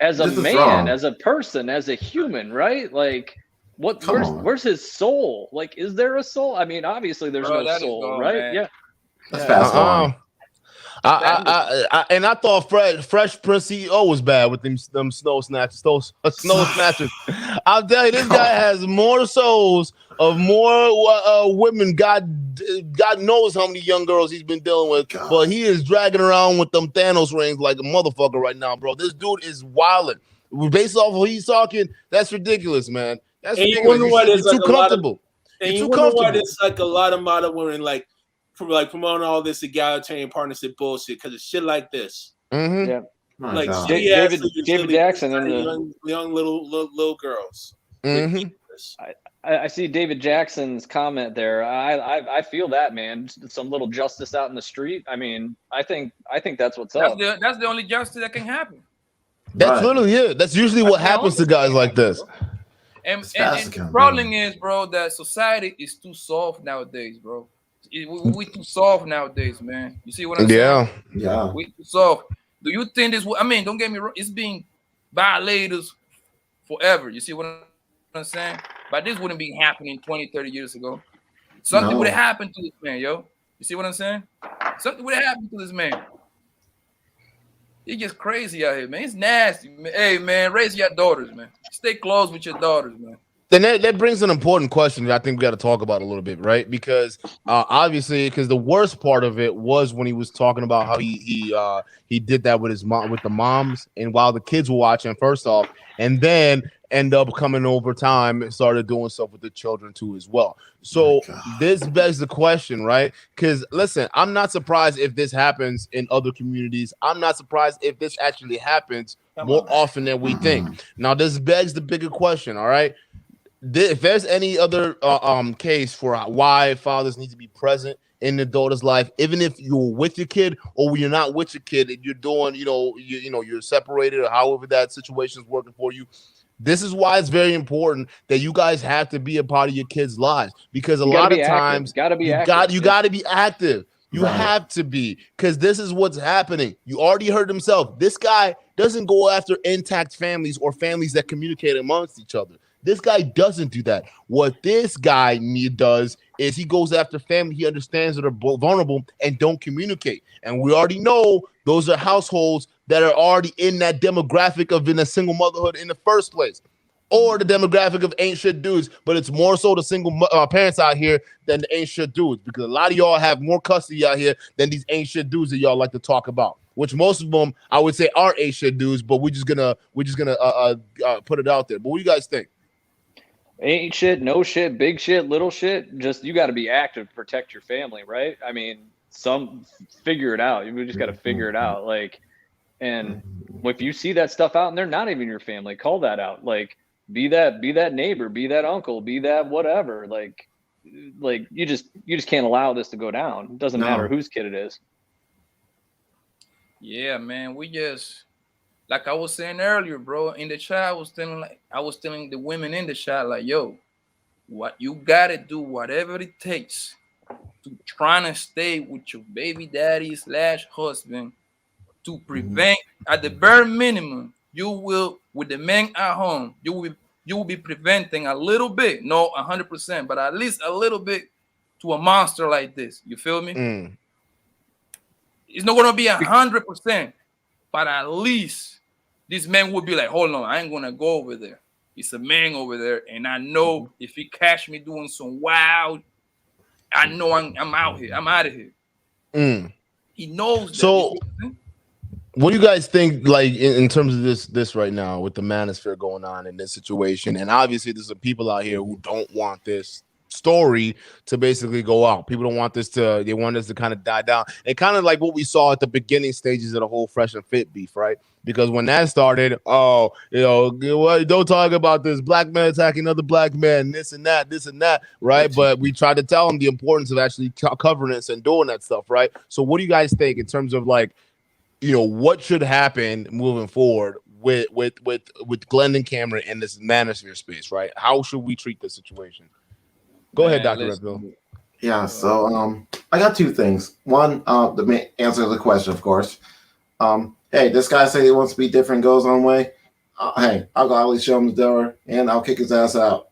as a man, as a person, as a human, right? Like where's his soul? Like, is there a soul? I mean, obviously there's no soul, right? Man. Yeah. That's fast on. I thought Fresh Prince CEO was bad with them snow snatchers. I'll tell you, this guy has more souls of more women. God knows how many young girls he's been dealing with, but he is dragging around with them Thanos rings like a motherfucker right now, bro. This dude is wilding. Based off of what he's talking, that's ridiculous, man. That's ridiculous. You're too comfortable. And you wonder why there's like a lot of modern women promoting all this egalitarian partnership bullshit because of shit like this. Yeah. Like David Jackson and the young little girls. I see David Jackson's comment there. I feel that, man. Some little justice out in the street. I mean, I think that's what's up. That's the only justice that can happen. That's literally it. That's usually what happens to guys like this. And the problem is, bro, that society is too soft nowadays, bro. We too soft nowadays, man. You see what I'm saying? Yeah. We too soft. Do you think this? I mean, don't get me wrong. It's been violators forever. You see what I'm saying? But this wouldn't be happening 20, 30 years ago. Something would have happened to this man, yo. You see what I'm saying? Something would have happened to this man. It's just crazy out here, man. It's nasty. Hey, man, raise your daughters, man. Stay close with your daughters, man. Then that brings an important question that I think we got to talk about a little bit, right? Because obviously, because the worst part of it was when he was talking about how he did that with his mom, with the moms, and while the kids were watching, first off, and then end up coming over time and started doing stuff with the children too as well. So this begs the question, right? Because listen, I'm not surprised if this happens in other communities. I'm not surprised if this actually happens more often than we think. Now, this begs the bigger question, all right? If there's any other case for why fathers need to be present in the daughter's life, even if you're with your kid or when you're not with your kid and you're doing, you're separated or however that situation is working for you. This is why it's very important that you guys have to be a part of your kids' lives, because a lot of times you got to be active. You have to be, because this is what's happening. You already heard himself. This guy doesn't go after intact families or families that communicate amongst each other. This guy doesn't do that. What this guy does is he goes after family he understands that are vulnerable and don't communicate. And we already know those are households that are already in that demographic of in a single motherhood in the first place, or the demographic of ain't shit dudes, but it's more so the single parents out here than the ain't shit dudes, because a lot of y'all have more custody out here than these ain't shit dudes that y'all like to talk about, which most of them I would say are ain't shit dudes, but we're just gonna put it out there. But what do you guys think? Ain't shit, no shit, big shit, little shit. Just you got to be active to protect your family, right? I mean, figure it out. You just got to figure it out. Like, and if you see that stuff out and they're not even your family, call that out. Like, be that neighbor, be that uncle, be that whatever. Like you just can't allow this to go down. It doesn't matter whose kid it is. Yeah, man. We just, like I was saying earlier, bro, in the chat, I was telling the women in the chat, like, yo, what you gotta do, whatever it takes to try to stay with your baby daddy / husband to prevent, at the bare minimum, you will, with the men at home, you will be preventing a little bit, no 100%, but at least a little bit to a monster like this. You feel me? It's not gonna be 100%, but at least this man would be like, hold on, I ain't gonna go over there. It's a man over there, and I know if he catch me doing some wild, I know I'm out here. I'm out of here. He knows that. So, what do you guys think, like in terms of this right now with the manosphere going on in this situation? And obviously, there's some people out here who don't want this story to basically go out. People don't want this to, they want this to kind of die down. And kind of like what we saw at the beginning stages of the whole Fresh and Fit beef, right? Because when that started, don't talk about this black man attacking other black men, this and that, right? But we tried to tell them the importance of actually covering this and doing that stuff, right? So what do you guys think in terms of, like, what should happen moving forward with Glendon Cameron in this manosphere space, right? How should we treat this situation? Go ahead, Dr. Red Pill. Yeah, so I got two things. One, the main answer to the question, of course. Hey, this guy said he wants to be different, goes on way. Hey, I'll gladly show him the door, and I'll kick his ass out.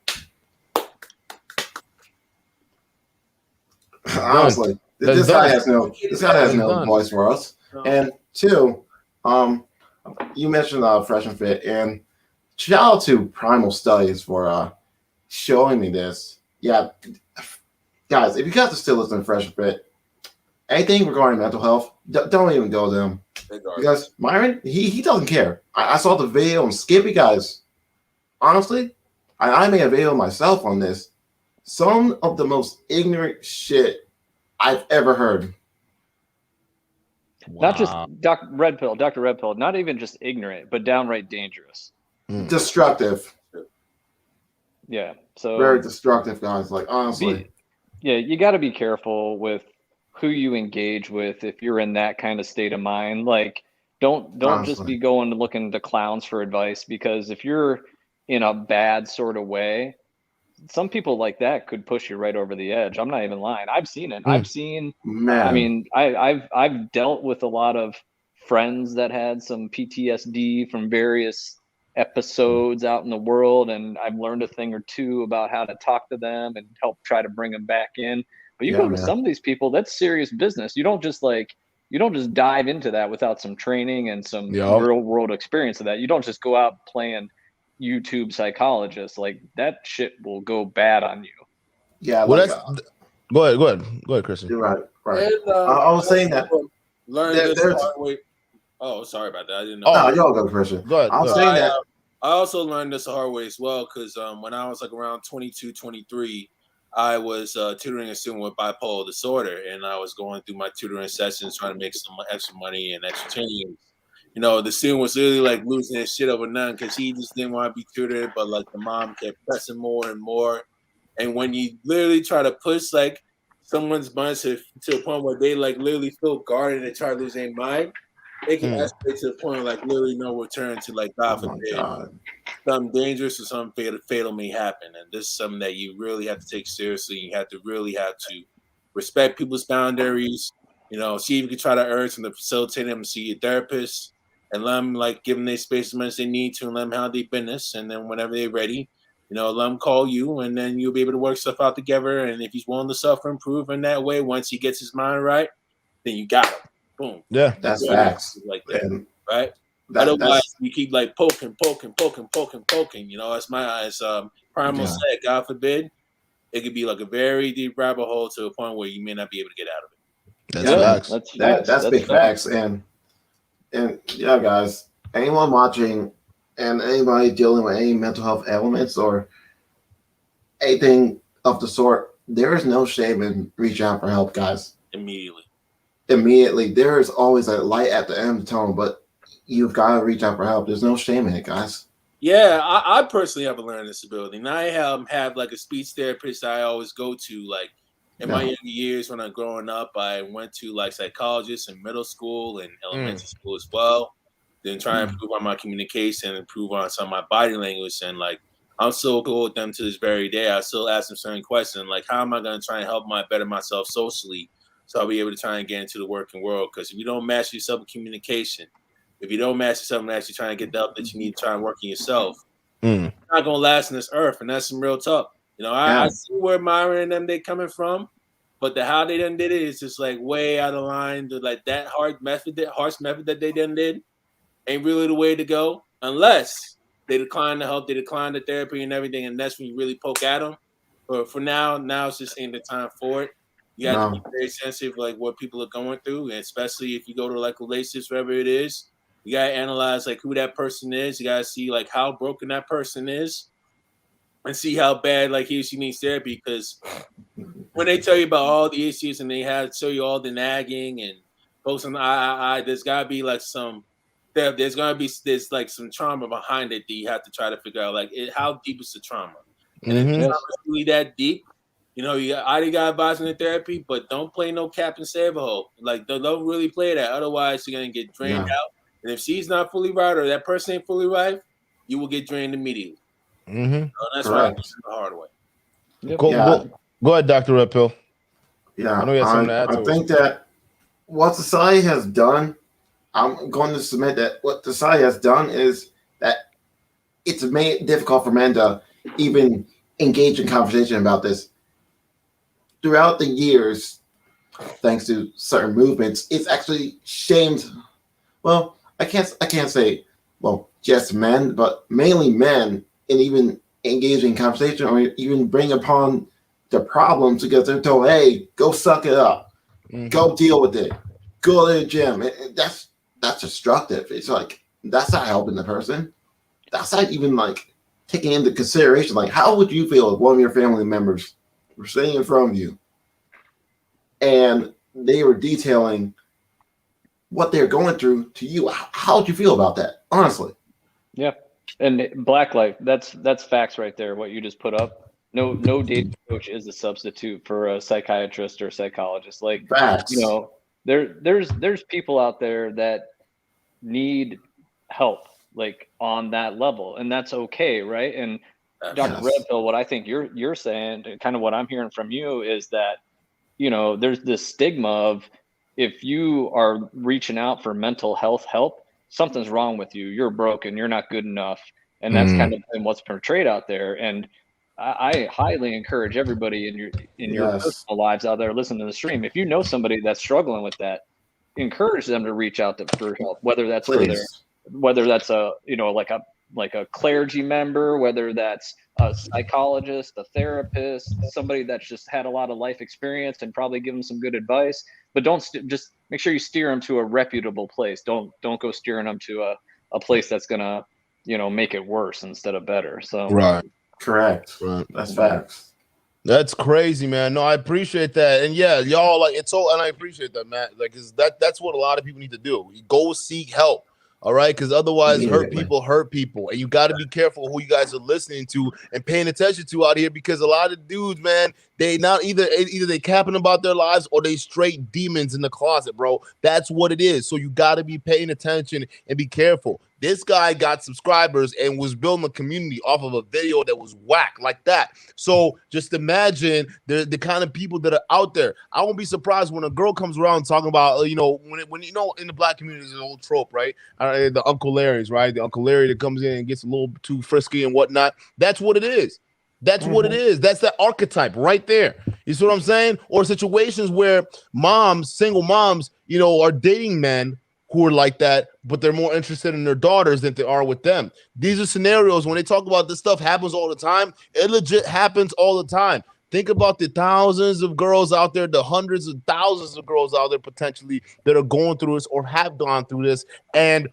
Honestly, this guy has no voice for us. And two, you mentioned Fresh and Fit, and shout out to Primal Studies for showing me this. Yeah, guys, if you got to still listen to Fresh and Fit, anything regarding mental health, don't even go to them. Because Myron, he doesn't care. I saw the video and Skippy, guys. Honestly, I made a video myself on this. Some of the most ignorant shit I've ever heard. Wow. Not just Dr. Red Pill, not even just ignorant, but downright dangerous. Destructive. Yeah. So very destructive, guys. Like, honestly. You got to be careful with who you engage with if you're in that kind of state of mind. Like, don't just be going to looking to clowns for advice, because if you're in a bad sort of way, some people like that could push you right over the edge. I'm not even lying. I've seen it. I've seen, man. I mean, I've dealt with a lot of friends that had some PTSD from various episodes out in the world, and I've learned a thing or two about how to talk to them and help try to bring them back in. But you go to some of these people, that's serious business. You don't just dive into that without some training and some real world experience of that. You don't just go out playing YouTube psychologist, like that shit will go bad on you. Yeah, Well, like, go ahead, Christian. you're right. And, I was saying that learned this there's. hard way. Oh, sorry about that. I didn't know. No, y'all go, Christian. Go ahead. I was saying that. I also learned this the hard way as well, because when I was like around 22, 23, I was tutoring a student with bipolar disorder, and I was going through my tutoring sessions trying to make some extra money and extra change. You know, the student was really like losing his shit over nothing because he just didn't want to be tutored, but like the mom kept pressing more and more. And when you literally try to push like someone's buttons to a point where they like literally feel guarded and try to lose their mind, it can escalate to the point of like literally no return to like God forbid something dangerous or something fatal may happen. And this is something that you really have to take seriously. You have to really have to respect people's boundaries. You know, see if you can try to urge them to facilitate them to see a therapist and let them like give them their space as much as they need to and let them handle their business. And then whenever they're ready, you know, let them call you and then you'll be able to work stuff out together. And if he's willing to self-improve in that way, once he gets his mind right, then you got him. Boom. Yeah, that's facts. Like that, And right? Otherwise, you keep like poking. You know, as Primal said, God forbid, it could be like a very deep rabbit hole to a point where you may not be able to get out of it. That's big facts. And yeah, guys, anyone watching and anybody dealing with any mental health ailments or anything of the sort, there is no shame in reaching out for help, guys. Immediately. There is always a light at the end of the tunnel, but you've got to reach out for help. There's no shame in it, guys. Yeah, I personally have a learning disability, and I have like a speech therapist I always go to. Like in my younger years when I'm growing up, I went to like psychologists in middle school and elementary school as well. Then try and improve on my communication, improve on some of my body language, and like I'm still cool with them to this very day. I still ask them certain questions, like how am I going to try and help better myself socially, so I'll be able to try and get into the working world. Because if you don't master yourself in communication, if you don't master yourself and actually trying to get the help that you need to try and work in yourself, you're not gonna last on this earth, and that's some real talk. You know, I see where Myron and them they coming from, but how they done did it is just like way out of line. Like that harsh method that they done did ain't really the way to go, unless they decline the help, they decline the therapy and everything, and that's when you really poke at them. But for now it's just ain't the time for it. You have to be very sensitive, like what people are going through, and especially if you go to like relationships, wherever it is. You gotta analyze like who that person is. You gotta see like how broken that person is, and see how bad like he or she needs therapy. Because when they tell you about all the issues and they have to show you all the nagging and post on the there's gotta be like there's like some trauma behind it that you have to try to figure out like how deep is the trauma. And if the trauma is really that deep, you know, you already got advice in the therapy, but don't play no Captain Save-A-Hole. Like don't really play that. Otherwise, you're gonna get drained out. And if she's not fully right or that person ain't fully right, you will get drained immediately. So that's why I the hard way. Go ahead, Dr. Red Pill. Yeah, I know you have something to add to I think that what society has done, I'm going to submit that what society has done is that it's made it difficult for men to even engage in conversation about this. Throughout the years, thanks to certain movements, it's actually shamed. Well, I can't say, well, just men, but mainly men, and even engaging in conversation or even bring upon the problems because they're told, hey, go suck it up, go deal with it, go to the gym. That's destructive. It's like, that's not helping the person. That's not even like taking into consideration, like, how would you feel if one of your family members were sitting in front of you and they were detailing what they're going through to you? How would you feel about that, honestly? Yeah, and Black Life, that's facts right there. What you just put up. No dating coach is a substitute for a psychiatrist or psychologist. Like facts. You know, there's people out there that need help, like on that level, and that's okay, right? And Dr. Redpill, what I think you're saying, and kind of what I'm hearing from you, is that, you know, there's this stigma of, if you are reaching out for mental health help, something's wrong with you. You're broken. You're not good enough. And that's kind of been what's portrayed out there. And I highly encourage everybody in your personal lives out there listening to the stream, if you know somebody that's struggling with that, encourage them to reach out for help, whether that's whether that's a, you know, like a like a clergy member, whether that's a psychologist, a therapist, somebody that's just had a lot of life experience, and probably give them some good advice. But don't just make sure you steer them to a reputable place. Don't go steering them to a place that's gonna, you know, make it worse instead of better. So Right. Correct. Right. That's facts. That's crazy, man. No, I appreciate that. And yeah, y'all, like, it's so, and I appreciate that, Matt. Like, that's what a lot of people need to do. You go seek help. All right, because otherwise hurt people, and you got to be careful who you guys are listening to and paying attention to out here, because a lot of dudes, man, they not either they capping about their lives or they straight demons in the closet, bro. That's what it is. So you got to be paying attention and be careful. This guy got subscribers and was building a community off of a video that was whack like that. So just imagine the kind of people that are out there. I won't be surprised when a girl comes around talking about, you know, when you know, in the black community, there's an old trope, right? The Uncle Larry's, right? The Uncle Larry that comes in and gets a little too frisky and whatnot. That's what it is. That's what it is. That's that archetype right there. You see what I'm saying? Or situations where moms, single moms, you know, are dating men who are like that, but they're more interested in their daughters than they are with them. These are scenarios when they talk about this stuff happens all the time. It legit happens all the time. Think about the thousands of girls out there, the hundreds of thousands of girls out there potentially that are going through this or have gone through this and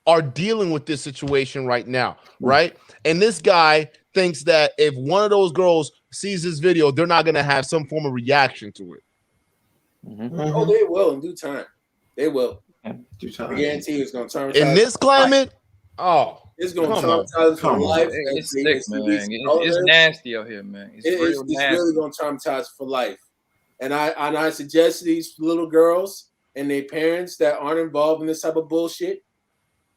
are dealing with this situation right now, right? And this guy thinks that if one of those girls sees this video, they're not going to have some form of reaction to it. Oh, they will in due time. They will. Due time. I guarantee it's going to turn. In this climate, it's going to traumatize for life. It's sick, man. It's nasty out here, man. It's really going to traumatize for life. And I suggest these little girls and their parents that aren't involved in this type of bullshit,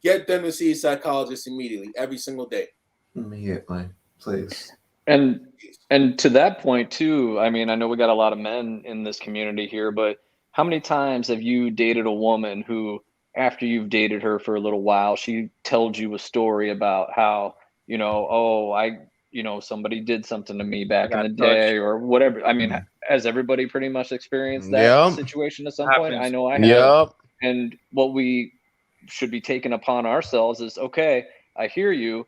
get them to see a psychologist immediately, every single day. Immediately, please. And to that point too, I mean, I know we got a lot of men in this community here, but how many times have you dated a woman who, after you've dated her for a little while, she told you a story about how, you know, somebody did something to me back in the day or whatever. I mean, has everybody pretty much experienced that situation at some point? I know I have. And what we should be taking upon ourselves is, okay, I hear you.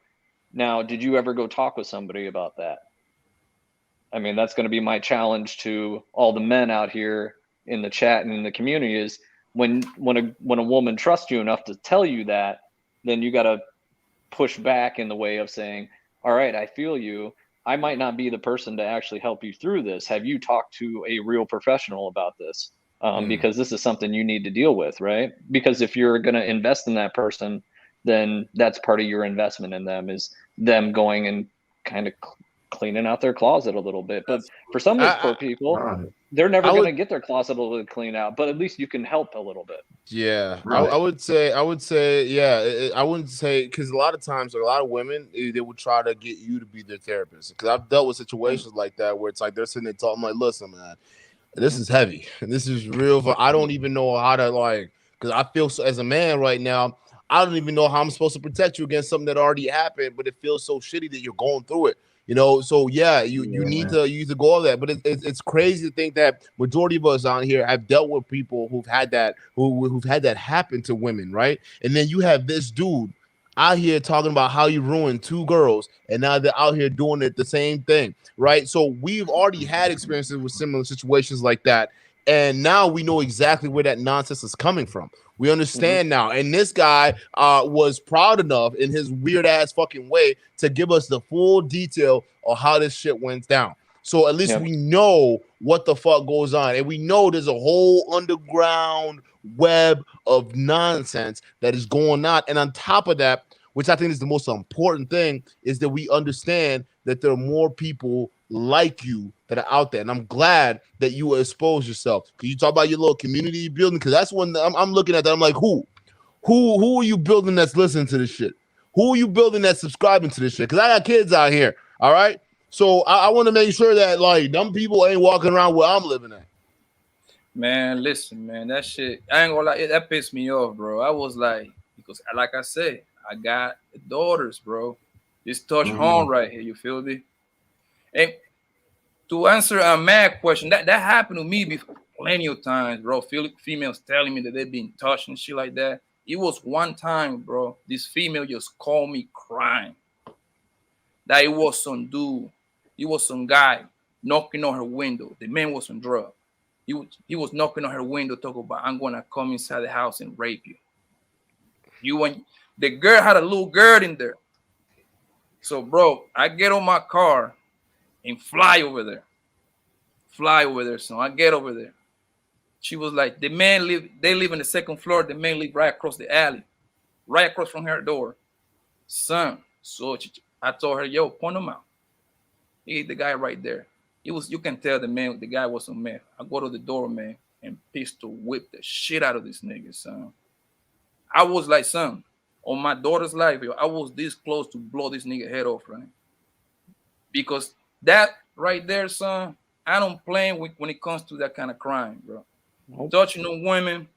Now, did you ever go talk with somebody about that? I mean, that's going to be my challenge to all the men out here in the chat and in the community is when a woman trusts you enough to tell you that, then you got to push back in the way of saying, all right, I feel you. I might not be the person to actually help you through this. Have you talked to a real professional about this? Because this is something you need to deal with, right? Because if you're going to invest in that person, then that's part of your investment in them, is them going and kind of cleaning out their closet a little bit. But for some of these poor people, they're never going to get their closet a little clean out, but at least you can help a little bit. Yeah, I would say, yeah, I wouldn't say, because a lot of times, a lot of women, they would try to get you to be their therapist. Because I've dealt with situations like that where it's like they're sitting there talking, like, listen, man, this is heavy. This is real. I don't even know how to, like, because I feel so, as a man right now, I don't even know how I'm supposed to protect you against something that already happened, but it feels so shitty that you're going through it. You know, so yeah, you need to go over that. But it's crazy to think that majority of us out here have dealt with people who've had that happen to women, right? And then you have this dude out here talking about how you ruined two girls, and now they're out here doing it the same thing, right? So we've already had experiences with similar situations like that, and now we know exactly where that nonsense is coming from. We understand now. And this guy was proud enough in his weird ass fucking way to give us the full detail of how this shit went down. So at least we know what the fuck goes on. And we know there's a whole underground web of nonsense that is going on. And on top of that, which I think is the most important thing, is that we understand that there are more people like you that are out there. And I'm glad that you expose yourself. Because you talk about your little community building, because that's when I'm looking at that. I'm like, who are you building that's listening to this shit? Who are you building that's subscribing to this shit? Because I got kids out here, all right? So I want to make sure that, like, them people ain't walking around where I'm living at. Man, listen, man, that shit, I ain't gonna lie, that pissed me off, bro. I was like, because like I said, I got daughters, bro. This touch home right here, you feel me? And to answer a mad question, that happened to me before plenty of times, bro. Females telling me that they've been touched and shit like that. It was one time, bro. This female just called me crying. That it was some dude. It was some guy knocking on her window. The man was on drugs. He was knocking on her window, talking about, I'm gonna come inside the house and rape you. The girl had a little girl in there. So, bro, I get on my car and fly over there. So I get over there. She was like, they live in the second floor. The man live right across the alley, right across from her door. Son, so I told her, yo, point him out. He the guy right there. You can tell the guy was a man. I go to the door, man, and pistol whip the shit out of this nigga, son. I was like, son, on my daughter's life, yo, I was this close to blow this nigga head off, right? Because that right there, son, I don't play when it comes to that kind of crime, bro. Nope. Touching no women,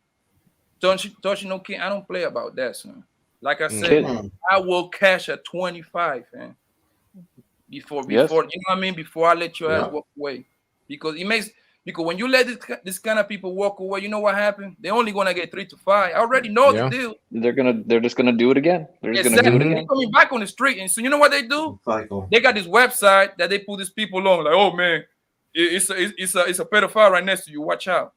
touching no kid, I don't play about that, son. Like I said, I will cash at 25, man. Before you know what I mean? Before I let your ass walk away. Because when you let this kind of people walk away, you know what happened? They're only gonna get 3 to 5. I already know the deal. They're just gonna do it again. They're just gonna do it again. They're coming back on the street, and so you know what they do? They got this website that they put these people on, like, oh man, it's a pedophile right next to you. Watch out.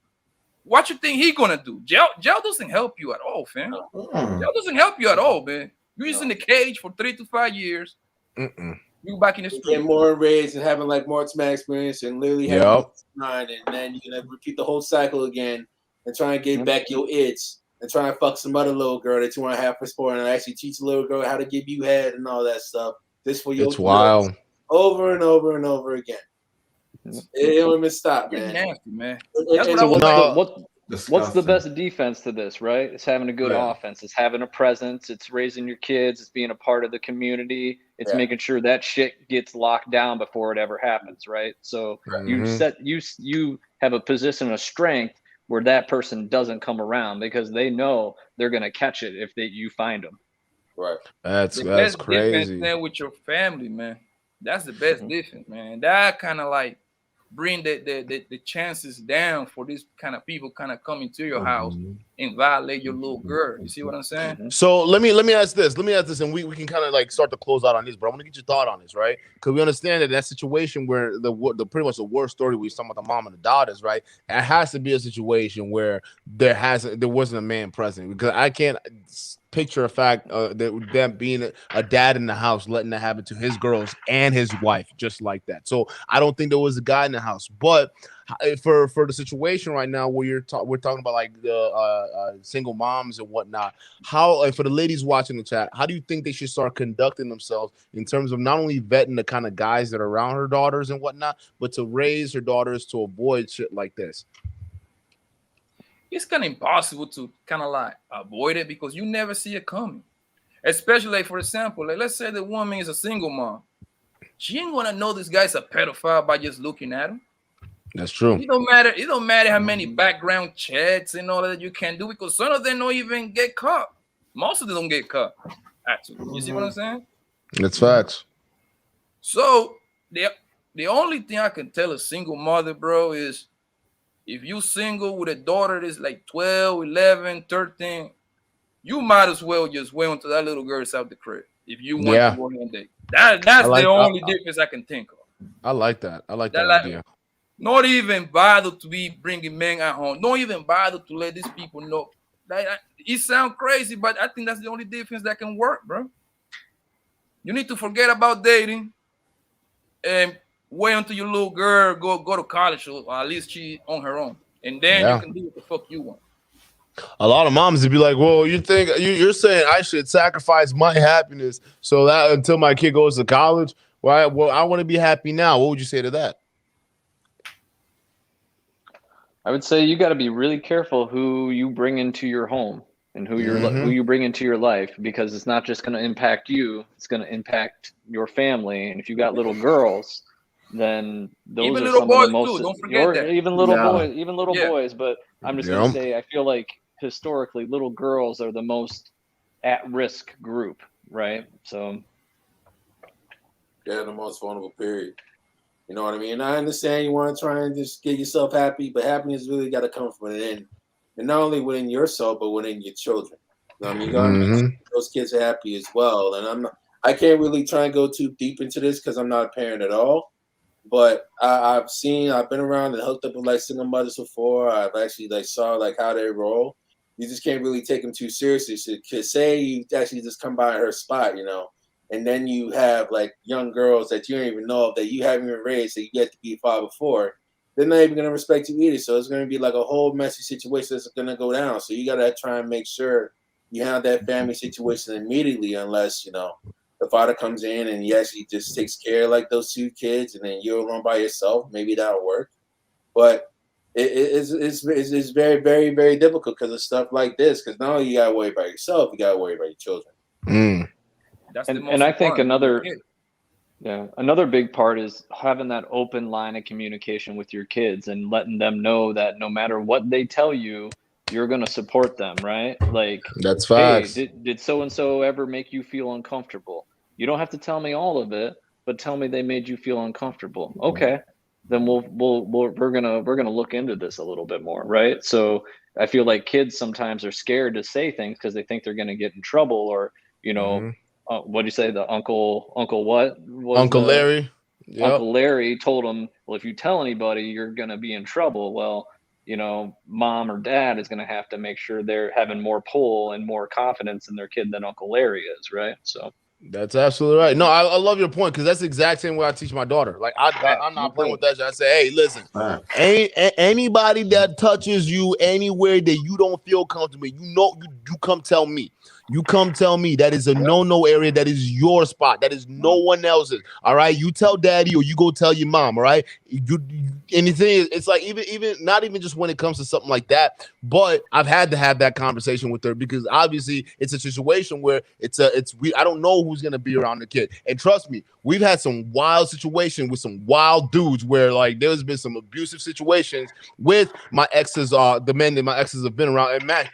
What you think he gonna do? Jail doesn't help you at all, fam. Jail doesn't help you at all, man. You're just in the cage for 3 to 5 years. You back in the street. Getting more enraged and having like more traumatic experience and literally having and then you're gonna repeat the whole cycle again and try and get back your itch and try and fuck some other little girl that you want to have for sport and actually teach a little girl how to give you head and all that stuff. This for your it's wild. Over and over and over again. It don't even stop, man. Nasty, man. What's the best defense to this, right? It's having a good offense. It's having a presence. It's raising your kids. It's being a part of the community. It's making sure that shit gets locked down before it ever happens, right? So you have a position of strength where that person doesn't come around because they know they're gonna catch it if you find them. Right. That's best crazy. Defense with your family, man. That's the best defense, man. That kind of like bring the chances down for these kind of people kind of coming to your house and violate your little girl. You see what I'm saying? So let me ask this. And we can kind of like start to close out on this, bro. I want to get your thought on this, right? Because we understand that situation where the pretty much the worst story we talking about the mom and the daughters, right? It has to be a situation where there wasn't a man present, because I can't picture a fact that them being a dad in the house letting that happen to his girls and his wife just like that. So I don't think there was a guy in the house. But for the situation right now where we're talking about like the single moms and whatnot, how for the ladies watching the chat, how do you think they should start conducting themselves in terms of not only vetting the kind of guys that are around her daughters and whatnot, but to raise her daughters to avoid shit like this? It's kind of impossible to kind of like avoid it because you never see it coming. Especially, like, for example, like, let's say the woman is a single mom. She ain't gonna know this guy's a pedophile by just looking at him. That's true. It don't matter how many background checks and all that you can do, because some of them don't even get caught. Most of them don't get caught. Actually, you see what I'm saying? That's facts. So the only thing I can tell a single mother, bro, is if you single with a daughter that's like 12, 11, 13, you might as well just wait until that little girl's out the crib. If you want to go on a date. That's the only difference I can think of. I like that. I like that idea. Not even bother to be bringing men at home. Don't even bother to let these people know. It sounds crazy, but I think that's the only difference that can work, bro. You need to forget about dating and wait until your little girl go to college, or at least she on her own, and then you can do what the fuck you want. A lot of moms would be like, "Well, you think you're saying I should sacrifice my happiness so that until my kid goes to college? Well, I want to be happy now." What would you say to that? I would say you got to be really careful who you bring into your home and who you bring into your life, because it's not just going to impact you; it's going to impact your family. And if you got little girls, then those even are little some boys of the most. too. Don't forget that. Even little boys. But I'm just going to say, I feel like historically, little girls are the most at-risk group, right? So they're the most vulnerable period. You know what I mean? And I understand you want to try and just get yourself happy, but happiness really got to come from within, and not only within yourself, but within your children. I mean, you gotta make sure those kids are happy as well. And I can't really try and go too deep into this because I'm not a parent at all. But I've been around and hooked up with like single mothers before. I've actually like saw like how they roll. You just can't really take them too seriously. So, say you actually just come by her spot, and then you have like young girls that you don't even know of that you haven't even raised that you get to be a father for. They're not even gonna respect you either. So it's gonna be like a whole messy situation that's gonna go down. So you gotta try and make sure you have that family situation immediately, unless the father comes in and he actually just takes care of like those two kids, and then you're alone by yourself. Maybe that'll work. But it's very, very, very difficult because of stuff like this. Because not only you gotta worry about yourself, you gotta worry about your children. That's and I think another big part is having that open line of communication with your kids and letting them know that no matter what they tell you, you're going to support them, right? Like, that's facts. Hey, did so-and-so ever make you feel uncomfortable? You don't have to tell me all of it, but tell me they made you feel uncomfortable. Okay. Then we're gonna look into this a little bit more, right? So I feel like kids sometimes are scared to say things because they think they're gonna get in trouble, or what do you say? The Uncle what? Uncle Larry. Yep. Uncle Larry told him, well, if you tell anybody, you're gonna be in trouble. Well, mom or dad is gonna have to make sure they're having more pull and more confidence in their kid than Uncle Larry is, right? So. That's absolutely right. No, I love your point, because that's the exact same way I teach my daughter. Like I'm not playing with that shit. I say, hey, listen, anybody that touches you anywhere that you don't feel comfortable, you come tell me. You come tell me. That is a no area. That is your spot. That is no one else's. All right. You tell daddy, or you go tell your mom. All right. Anything. It's like even not even just when it comes to something like that. But I've had to have that conversation with her, because obviously it's a situation where I don't know who's gonna be around the kid. And trust me, we've had some wild situations with some wild dudes where like there's been some abusive situations with my exes. The men that my exes have been around. And Matt,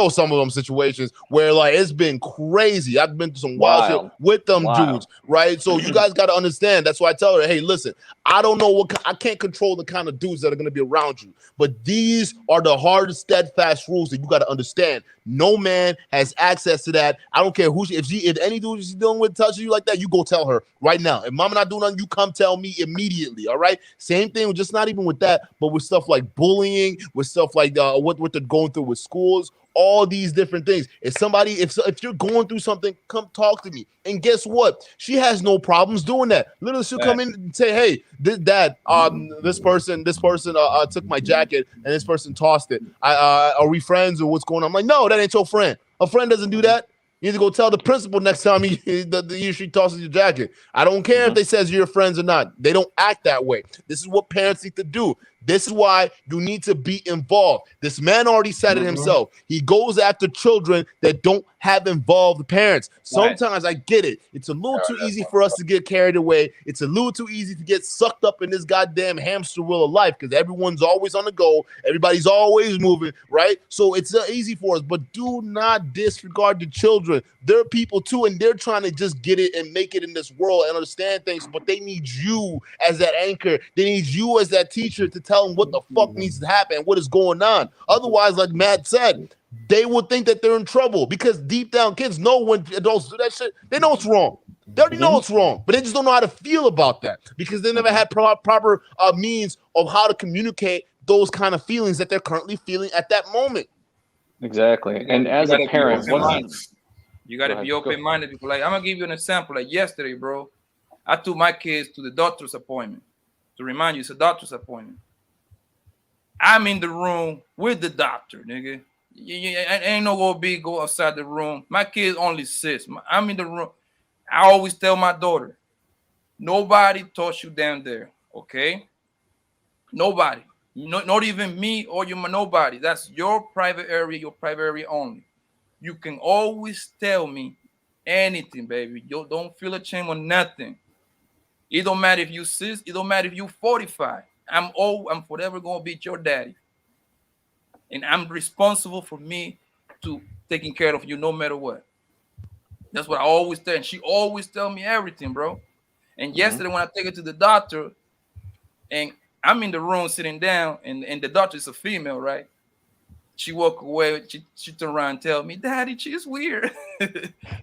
some of them situations where like it's been crazy. I've been through some wild shit with them dudes, right? So you guys got to understand. That's why I tell her, hey, listen, I don't know I can't control the kind of dudes that are going to be around you, but these are the hard, steadfast rules that you got to understand. No man has access to that. I don't care if any dude she's dealing with touches you like that, you go tell her right now. If mama not doing nothing, you come tell me immediately. All right. Same thing, just not even with that, but with stuff like bullying, with stuff like what they're going through with schools, all these different things. If you're going through something, come talk to me. And guess what? She has no problems doing that. Literally, she'll come in and say, hey, dad, this person took my jacket and this person tossed it. Are we friends, or what's going on? I'm like, no, that ain't your friend. A friend doesn't do that. You need to go tell the principal next time she tosses your jacket. I don't care if they says you're friends or not. They don't act that way. This is what parents need to do. This is why you need to be involved. This man already said it himself. He goes after children that don't have involved parents. Sometimes I get it. It's a little too easy for us to get carried away. It's a little too easy to get sucked up in this goddamn hamster wheel of life, because everyone's always on the go. Everybody's always moving, right? So it's easy for us, but do not disregard the children. They're people too, and they're trying to just get it and make it in this world and understand things, but they need you as that anchor. They need you as that teacher to tell them what the fuck needs to happen, what is going on. Otherwise, like Matt said, they would think that they're in trouble, because deep down kids know when adults do that shit, they know it's wrong. They already know it's wrong, but they just don't know how to feel about that, because they never had proper means of how to communicate those kind of feelings that they're currently feeling at that moment. Exactly. And as a parent, you got to be open-minded. Like, I'm going to give you an example. Like yesterday, bro, I took my kids to the doctor's appointment. To remind you, it's a doctor's appointment. I'm in the room with the doctor, nigga. Ain't no go outside the room. My kid's only 6. I'm in the room. I always tell my daughter, nobody touch you down there, okay? Nobody. Not even me or you, nobody. That's your private area only. You can always tell me anything, baby. You don't feel ashamed or nothing. It don't matter if you 6. It don't matter if you 45. I'm forever gonna be your daddy, and I'm responsible for me to taking care of you no matter what. That's what I always tell. And she always tell me everything, bro. And yesterday when I take her to the doctor, and I'm in the room sitting down, and the doctor is a female, right? She walked away. She turned around and tell me, "Daddy, she's weird."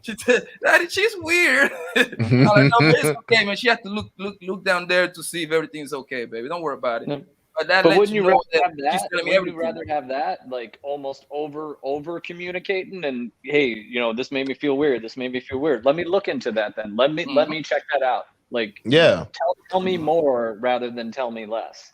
She said, "Daddy, she's weird." I'm like, "No, it's okay, man. She had to look down there to see if everything's okay, baby. Don't worry about it." No. But that But lets wouldn't you you know rather that have she's that? telling me Wouldn't you everything. rather have that, like almost over communicating and hey, you know, this made me feel weird. This made me feel weird. Let me look into that then. Let me check that out. Like, Yeah. tell me more rather than tell me less.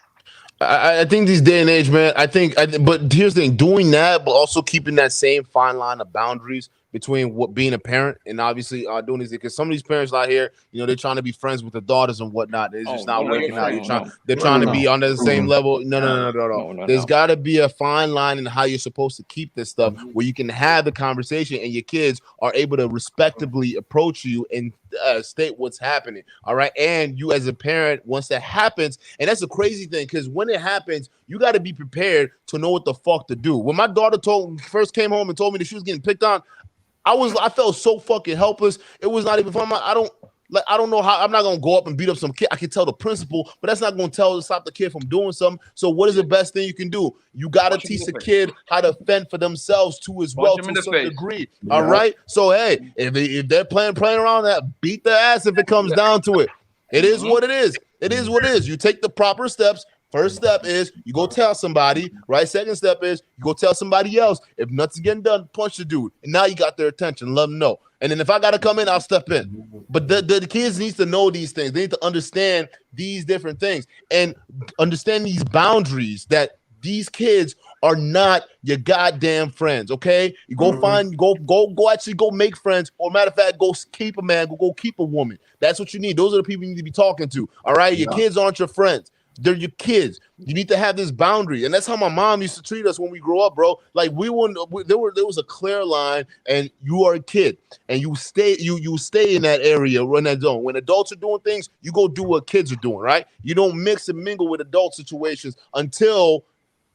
I think these day and age, man. But here's the thing: doing that, but also keeping that same fine line of boundaries between what being a parent and obviously doing these. Because some of these parents out here, you know, they're trying to be friends with the daughters and whatnot. It's just not working out. They're trying to be on the same level. No. There's got to be a fine line in how you're supposed to keep this stuff, where you can have the conversation and your kids are able to respectably approach you and state what's happening. All right, and you as a parent, once that happens, and that's a crazy thing, because when it happens, you got to be prepared to know what the fuck to do. When my daughter first came home and told me that she was getting picked on, I felt so fucking helpless. It was not even fun. I don't know how. I'm not gonna go up and beat up some kid. I can tell the principal, but that's not gonna stop the kid from doing something. So what is the best thing you can do? You gotta teach the kid how to fend for themselves too, as well, to a certain degree. Yeah. All right. So hey, if they're playing around that, beat their ass if it comes down to it. It is what it is. It is what it is. You take the proper steps. First step is you go tell somebody, right? Second step is you go tell somebody else. If nothing's getting done, punch the dude. And now you got their attention. Let them know. And then if I got to come in, I'll step in. But the kids need to know these things. They need to understand these different things and understand these boundaries, that these kids are not your goddamn friends, okay? You go find, go actually go make friends, or matter of fact, go keep a man, go keep a woman. That's what you need. Those are the people you need to be talking to, all right? Your kids aren't your friends. They're your kids. You need to have this boundary, and that's how my mom used to treat us when we grew up, bro. Like there was a clear line, and you are a kid, and you stay in that area, run that zone. When adults are doing things, you go do what kids are doing, right? You don't mix and mingle with adult situations until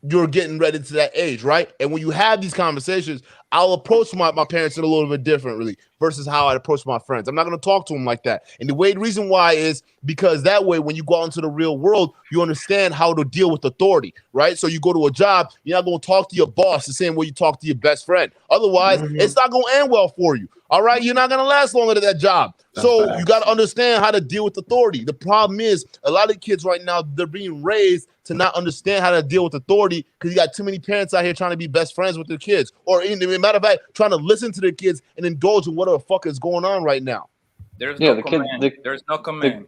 you're getting ready to that age, right? And when you have these conversations, I'll approach my parents in a little bit differently versus how I approach my friends. I'm not going to talk to them like that. And the reason why is because that way, when you go out into the real world, you understand how to deal with authority, right? So you go to a job, you're not going to talk to your boss the same way you talk to your best friend. Otherwise, it's not going to end well for you. All right, you're not going to last long at that job. So you got to understand how to deal with authority. The problem is a lot of kids right now, they're being raised to not understand how to deal with authority because you got too many parents out here trying to be best friends with their kids, or in matter of fact, trying to listen to their kids and indulge in what the fuck is going on right now. There's no command. There's no command.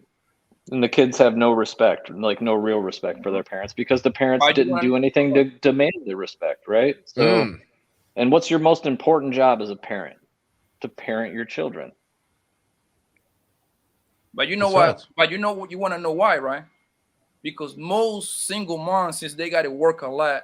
And the kids have no respect, like no real respect for their parents, because the parents didn't do anything to demand the respect, right? So, and what's your most important job as a parent? To parent your children. But you know what? But you know what? You want to know why, right? Because most single moms, since they got to work a lot,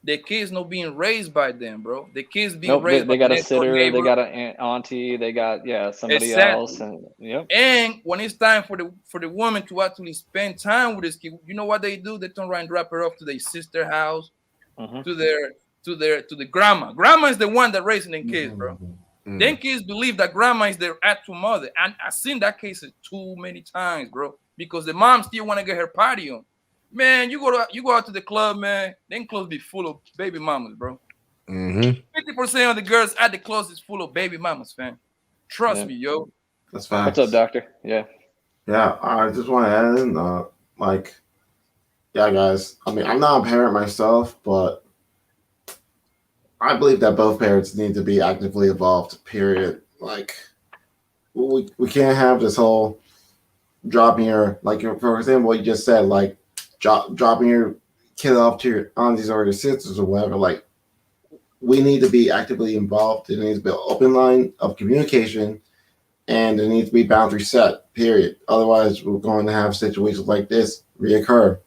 their kids not being raised by them, bro. The kids being raised by they got a sitter, neighbor. they got an auntie, they got somebody else, and And when it's time for the woman to actually spend time with this kid, you know what they do? They turn around and drop her off to their sister house, to the grandma. Grandma is the one that raising the kids, bro. Then kids believe that grandma is their actual mother, and I've seen that case too many times, bro. Because the mom still want to get her party on. Man, you go out to the club, man. Then clubs be full of baby mamas, bro. 50% of the girls at the clubs is full of baby mamas, fam. Trust me, yo. That's fine. What's up, doctor? Yeah, I just want to add in, guys. I mean, I'm not a parent myself, but I believe that both parents need to be actively involved, period. Like, we can't have this whole dropping your, for example, what you just said, like, dropping your kid off to your aunties or your sisters or whatever. Like, we need to be actively involved. There needs to be an open line of communication, and there needs to be boundaries set, period. Otherwise, we're going to have situations like this reoccur.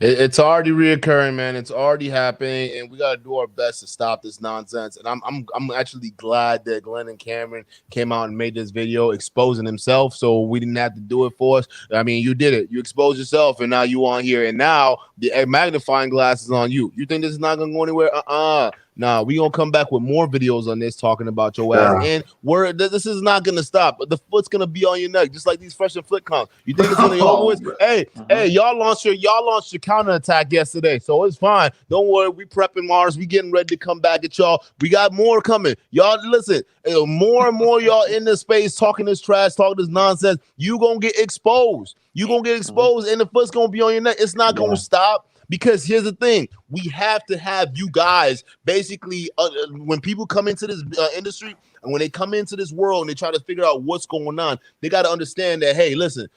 It's already reoccurring, man. It's already happening, and we got to do our best to stop this nonsense. And I'm actually glad that Glendon Cameron came out and made this video exposing himself, so we didn't have to do it for us. I mean, you did it. You exposed yourself, and now you on here, and now the magnifying glass is on you. You think this is not going to go anywhere? Nah, we gonna come back with more videos on this talking about your ass. And this is not gonna stop. The foot's gonna be on your neck, just like these fresh and flick comps. You think it's gonna be over with? Hey, y'all launched your counterattack yesterday, so it's fine. Don't worry, we prepping Mars. We getting ready to come back at y'all. We got more coming. Y'all listen, more and more y'all in this space talking this trash, talking this nonsense. You gonna get exposed. You gonna get exposed, and the foot's gonna be on your neck. It's not gonna stop. Because here's the thing, we have to have you guys basically when people come into this industry and when they come into this world and they try to figure out what's going on, they got to understand that, hey, listen,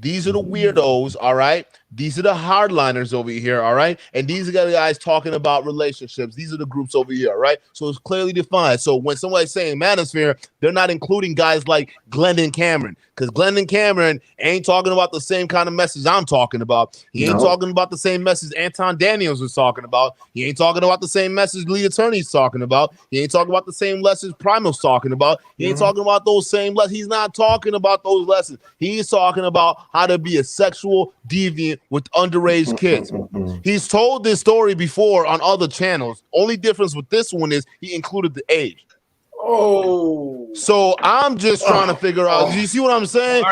these are the weirdos, all right? These are the hardliners over here, all right? And these are the guys talking about relationships. These are the groups over here, all right? So it's clearly defined. So when somebody's saying manosphere, they're not including guys like Glendon Cameron, because Glendon Cameron ain't talking about the same kind of message I'm talking about. He ain't talking about the same message Anton Daniels was talking about. He ain't talking about the same message Lee Attorney's talking about. He ain't talking about the same lessons Primal's talking about. He ain't talking about those same lessons. He's not talking about those lessons. He's talking about how to be a sexual deviant with underage kids. He's told this story before on other channels. Only difference with this one is he included the age. So I'm just trying to figure out. Do you see what I'm saying?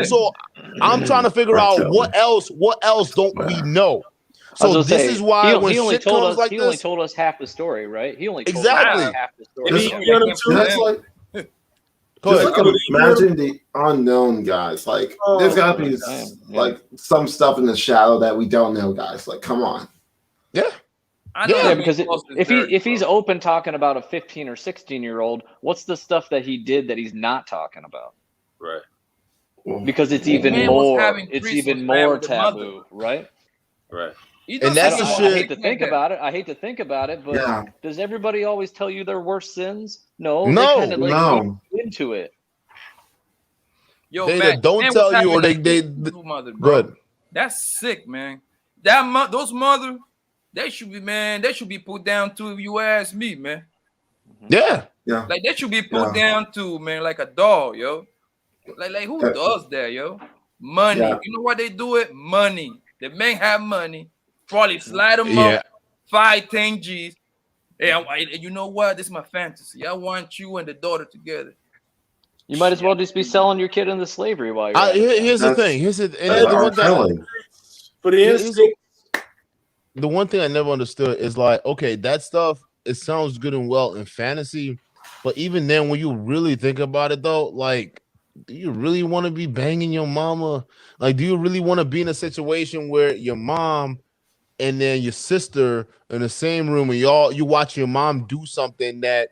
So I'm trying to figure out what else don't we know? So this is why when shit comes like this, he only told us half the story, right? He only told exactly us half the story. That's like. Imagine the unknown guys. Like there's gotta be like some stuff in the shadow that we don't know, guys. Like, come on. Because if he's open talking about a 15 or 16-year-old, what's the stuff that he did that he's not talking about? Right. Because it's even more taboo, right? Right. And that's the shit. I hate to think about it. But does everybody always tell you their worst sins? No. They kind of like into it. Yo, they man, don't tell you, or they mother, good. That's sick, man. Those mother, they should be put down too, if you ask me, man. Yeah. Like they should be put down too, man, like a dog, yo. Like who does that, yo? Money. You know why they do it? Money. The men have money. Probably slide them up 5-10 G's. Hey, you know what? This is my fantasy. I want you and the daughter together. You might as well just be selling your kid into slavery while you're here's the thing. The one thing I never understood is like, okay, that stuff, it sounds good and well in fantasy, but even then, when you really think about it, though, like, do you really want to be banging your mama? Like, do you really want to be in a situation where your mom and then your sister in the same room and you watch your mom do something that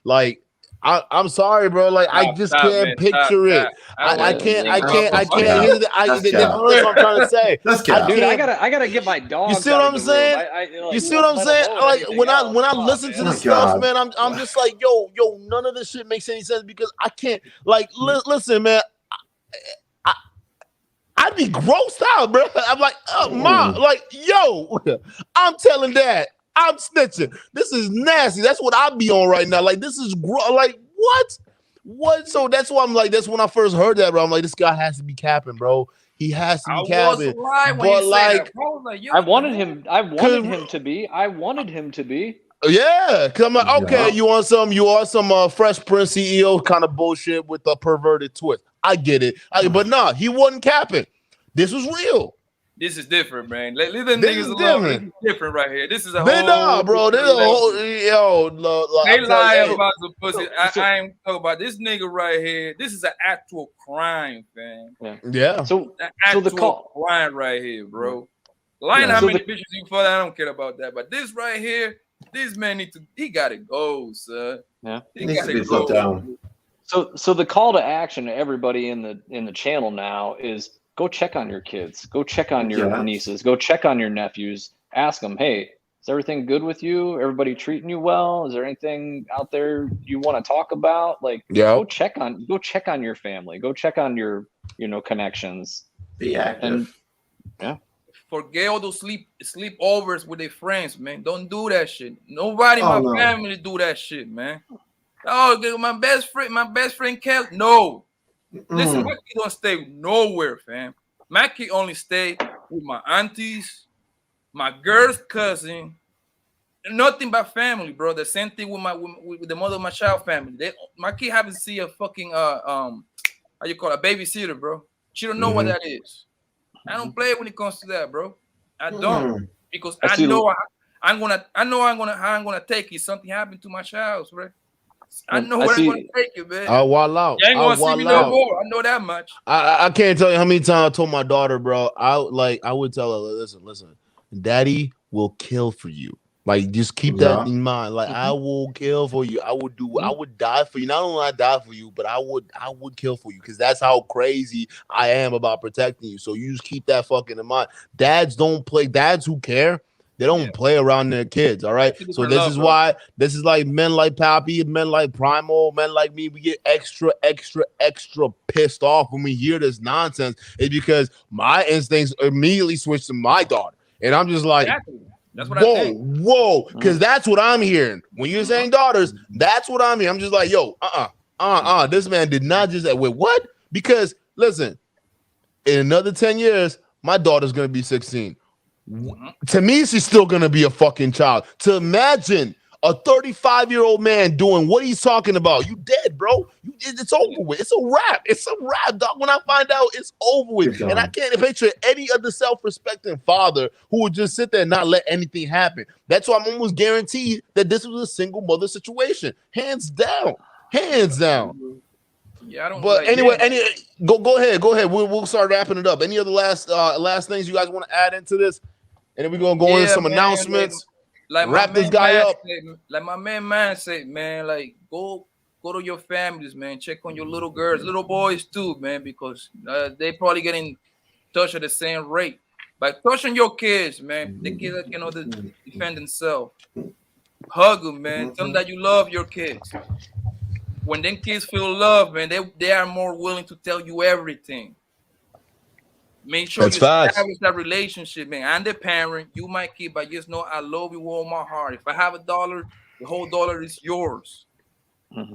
like, I'm sorry, bro. Like, I just can't picture it. I can't. That's what I'm trying to say. Dude, I gotta get my dog. You see what I'm saying? You see what I'm saying? Like when I listen to this stuff, man, I'm just like, yo, none of this shit makes any sense because I can't. Like, listen, man. I'd be grossed out, bro. I'm like, mom, like, yo, I'm telling dad. I'm snitching. This is nasty. That's what I be on right now. Like, this is like, what? So that's why I'm like, that's when I first heard that, bro. I'm like, this guy has to be capping, bro. He has to be capping. But like, I wanted him to be. Yeah, come on. Okay, you want some Fresh Prince CEO kind of bullshit with a perverted twist. I get it. But nah, he wasn't capping. This was real. This is different, man. Leave them niggas alone. This is different right here. This is a whole. Nah, bro. This is a whole. They lie about the pussy. I ain't talking about this nigga right here. This is an actual crime, man. Yeah. So the crime right here, bro. Lying how many bitches you fuck, I don't care about that. But this right here, this man he gotta go, sir. Yeah. He needs to be put down. So the call to action to everybody in the channel now is go check on your kids, go check on your nieces, go check on your nephews, ask them, hey, is everything good with you? Everybody treating you well? Is there anything out there you want to talk about? Like, go check on your family, go check on your, connections. Be active. And, forget all those sleepovers with their friends, man. Don't do that shit. Nobody in my family do that shit, man. Oh, my best friend Kel. No. Listen, my kid don't stay nowhere, fam. My kid only stay with my aunties, my girl's cousin, nothing but family, bro. The same thing with the mother of my child family. My kid haven't seen a fucking how you call it, a babysitter, bro. She don't know what that is. I don't play when it comes to that, bro. I don't because I know how I'm gonna take it. Something happened to my child, bro. I know where I'm gonna take it, man. I'll wall out. You ain't gonna see me no more. I know that much. I can't tell you how many times I told my daughter, bro. I would tell her, listen, daddy will kill for you. Like, just keep that in mind. Like, I will kill for you. I would die for you. Not only I die for you, but I would kill for you, because that's how crazy I am about protecting you. So you just keep that fucking in mind. Dads don't play. Dads who care, they don't play around their kids. All right. So this is why this is like men like Pappy, men like Primal, men like me. We get extra pissed off when we hear this nonsense. It's because my instincts immediately switch to my daughter, and I'm just like, that's what I think. Whoa, because that's what I'm hearing when you're saying daughters. That's what I'm hearing. I'm just like, yo, this man did not just wait. What? Because listen, in another 10 years, my daughter's gonna be 16. To me, she's still gonna be a fucking child. To imagine a 35-year-old man doing what he's talking about, you dead, bro. It's over with. It's a wrap. It's a wrap, dog. When I find out, it's over with. And I can't picture any other self-respecting father who would just sit there and not let anything happen. That's why I'm almost guaranteed that this was a single mother situation. Hands down. Hands down. Yeah, I don't. But anyway, go ahead. We'll start wrapping it up. Any other last things you guys want to add into this? And then we're gonna go into some announcements. Like wrap this guy up. Like my man said, man, like go to your families, man. Check on your little girls, little boys too, man, because they probably getting touched at the same rate. But touching your kids, man, the kids that can defend themselves. Hug them, man. Tell them that you love your kids. When them kids feel love, man, they are more willing to tell you everything. Make sure you establish that relationship, man. I'm the parent, you my kid, but just know I love you with all my heart. If I have $1, the whole dollar is yours.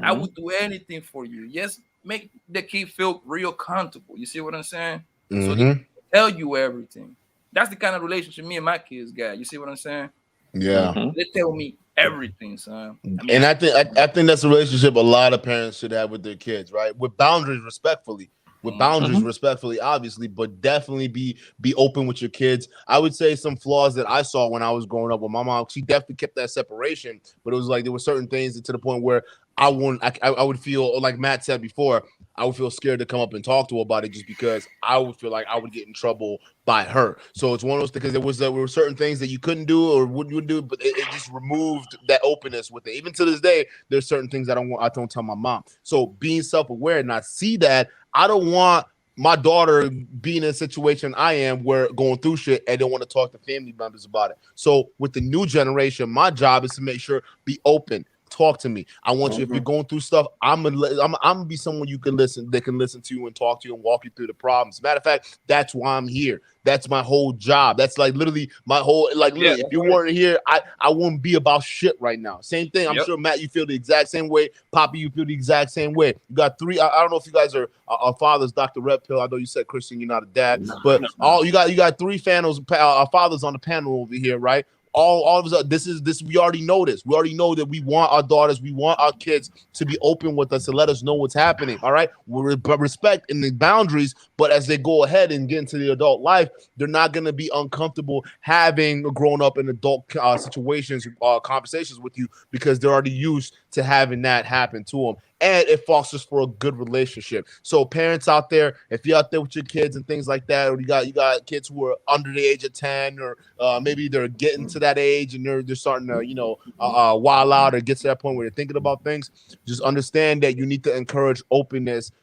I would do anything for you. Yes, make the kid feel real comfortable. You see what I'm saying? So they tell you everything. That's the kind of relationship me and my kids got. You see what I'm saying? Yeah. They tell me everything, son. And I think that's a relationship a lot of parents should have with their kids, right? With boundaries, respectfully. With boundaries, respectfully, obviously, but definitely be open with your kids. I would say some flaws that I saw when I was growing up with my mom. She definitely kept that separation, but it was like there were certain things to the point where I would feel like Matt said before. I would feel scared to come up and talk to her about it just because I would feel like I would get in trouble by her. So it's one of those things, because there were certain things that you couldn't do or wouldn't do, but it just removed that openness with it. Even to this day, there's certain things I don't tell my mom. So being self-aware, and I see that, I don't want my daughter being in a situation I am where going through shit and don't want to talk to family members about it. So with the new generation, my job is to make sure, be open. Talk to me. I want you, if you're going through stuff, I'm gonna be someone you can listen, that can listen to you and talk to you and walk you through the problems. Matter of fact, that's why I'm here. That's my whole job. That's like literally my whole, like, literally, if you weren't here, I wouldn't be about shit right now. Same thing. I'm sure, Matt, you feel the exact same way. Poppy, you feel the exact same way. You got three. I don't know if you guys are fathers, Dr. Red Pill. I know you said, Christian, you're not a dad, but you got three fathers on the panel over here, right? All of us, this we already know this. We already know that we want our daughters, we want our kids to be open with us, to let us know what's happening. All right, we respect in the boundaries, but as they go ahead and get into the adult life, they're not going to be uncomfortable having grown up in adult situations, conversations with you, because they're already used to having that happen to them. And it fosters for a good relationship. So parents out there, if you're out there with your kids and things like that, or you got kids who are under the age of 10, or maybe they're getting to that age and they're starting to, wild out or get to that point where they're thinking about things, just understand that you need to encourage openness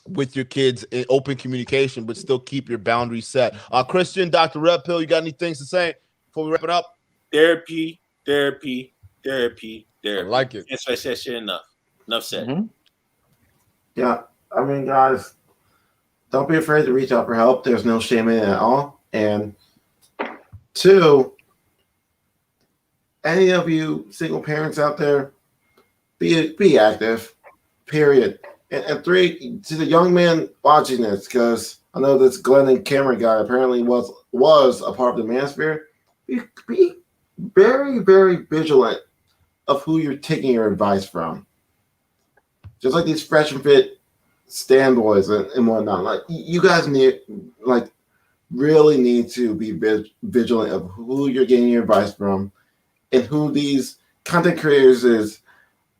with your kids in open communication, but still keep your boundaries set. Christian, Dr. Red Pill, you got any things to say before we wrap it up? Therapy. I like it. That's why I said shit enough. Enough said. Yeah, I mean, guys, don't be afraid to reach out for help. There's no shame in it at all. And two, any of you single parents out there, be active, period. And three, to the young man watching this, because I know this Glendon Cameron guy apparently was a part of the manosphere. very, very vigilant of who you're taking your advice from. Just like these fresh and fit stand boys and whatnot. Like, you guys really need to be vigilant of who you're getting your advice from and who these content creators'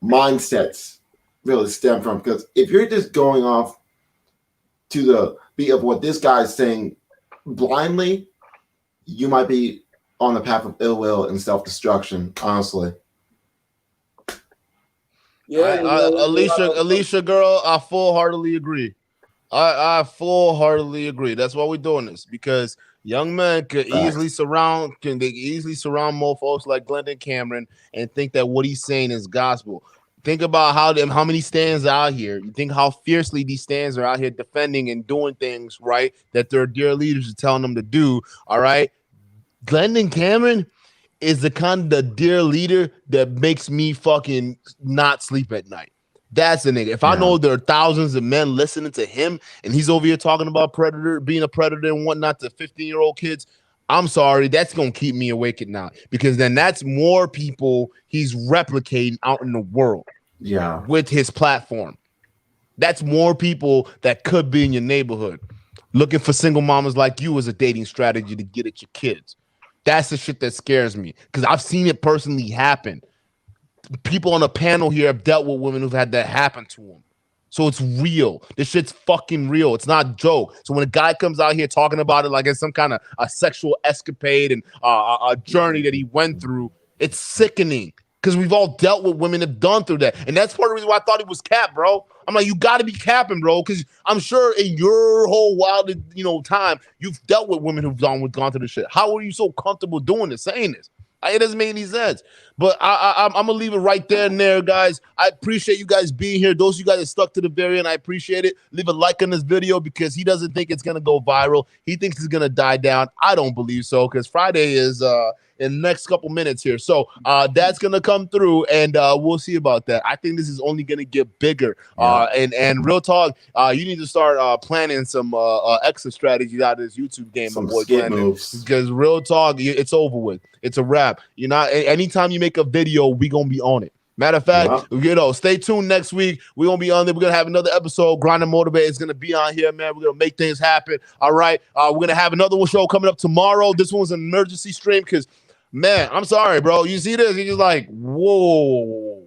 mindsets really stem from. Because if you're just going off to the beat of what this guy is saying blindly, you might be on the path of ill will and self-destruction, honestly. Yeah, Alicia, girl, I full-heartedly agree. I full-heartedly agree. That's why we're doing this, because young men could easily surround mofos like Glendon Cameron and think that what he's saying is gospel. Think about how many stands out here. You think how fiercely these stands are out here defending and doing things, right, that their dear leaders are telling them to do. All right. Glendon Cameron is the kind of the dear leader that makes me fucking not sleep at night. That's the nigga. If I know there are thousands of men listening to him and he's over here talking about predator, being a predator and whatnot to 15-year-old kids, I'm sorry, that's going to keep me awake at night, because then that's more people he's replicating out in the world with his platform. That's more people that could be in your neighborhood looking for single mamas like you as a dating strategy to get at your kids. That's the shit that scares me, because I've seen it personally happen. People on the panel here have dealt with women who've had that happen to them. So it's real. This shit's fucking real. It's not a joke. So when a guy comes out here talking about it like it's some kind of a sexual escapade and a journey that he went through, it's sickening, because we've all dealt with women that have gone through that. And that's part of the reason why I thought he was capped, bro. I'm like, you got to be capping, bro, because I'm sure in your whole wild, time, you've dealt with women who've gone through this shit. How are you so comfortable doing this, saying this? It doesn't make any sense. But I'm going to leave it right there and there, guys. I appreciate you guys being here. Those of you guys that stuck to the very end, I appreciate it. Leave a like on this video, because he doesn't think it's going to go viral. He thinks it's going to die down. I don't believe so, because Friday is in the next couple minutes here. So that's going to come through, and we'll see about that. I think this is only going to get bigger. And real talk, you need to start planning some exit strategies out of this YouTube game, my boy Glendon. Because real talk, it's over with. It's a wrap. Anytime you make a video, we going to be on it. Matter of fact, stay tuned next week. We're going to be on there. We're going to have another episode. Grind and Motivate is going to be on here, man. We're going to make things happen. All right. We're going to have another show coming up tomorrow. This one's an emergency stream because, man, I'm sorry, bro. You see this? You're just like, whoa.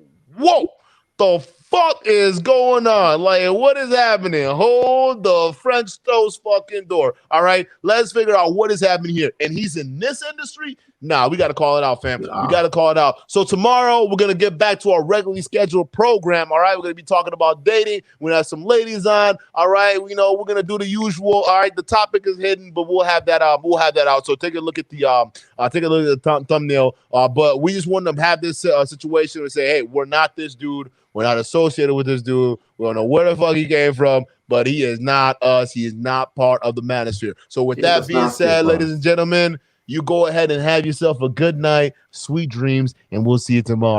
The fuck is going on? Like, what is happening? Hold the French toast fucking door. All right. Let's figure out what is happening here. And he's in this industry? Nah, we got to call it out, fam. We got to call it out. So tomorrow, we're going to get back to our regularly scheduled program. All right. We're going to be talking about dating. We're going to have some ladies on. All right. We're going to do the usual. All right. The topic is hidden, but we'll have that out. So take a look at the thumbnail. But we just want to have this situation and say, hey, we're not this dude. We're not associated with this dude. We don't know where the fuck he came from, but he is not us. He is not part of the manosphere. So with that being said, ladies and gentlemen, you go ahead and have yourself a good night, sweet dreams, and we'll see you tomorrow.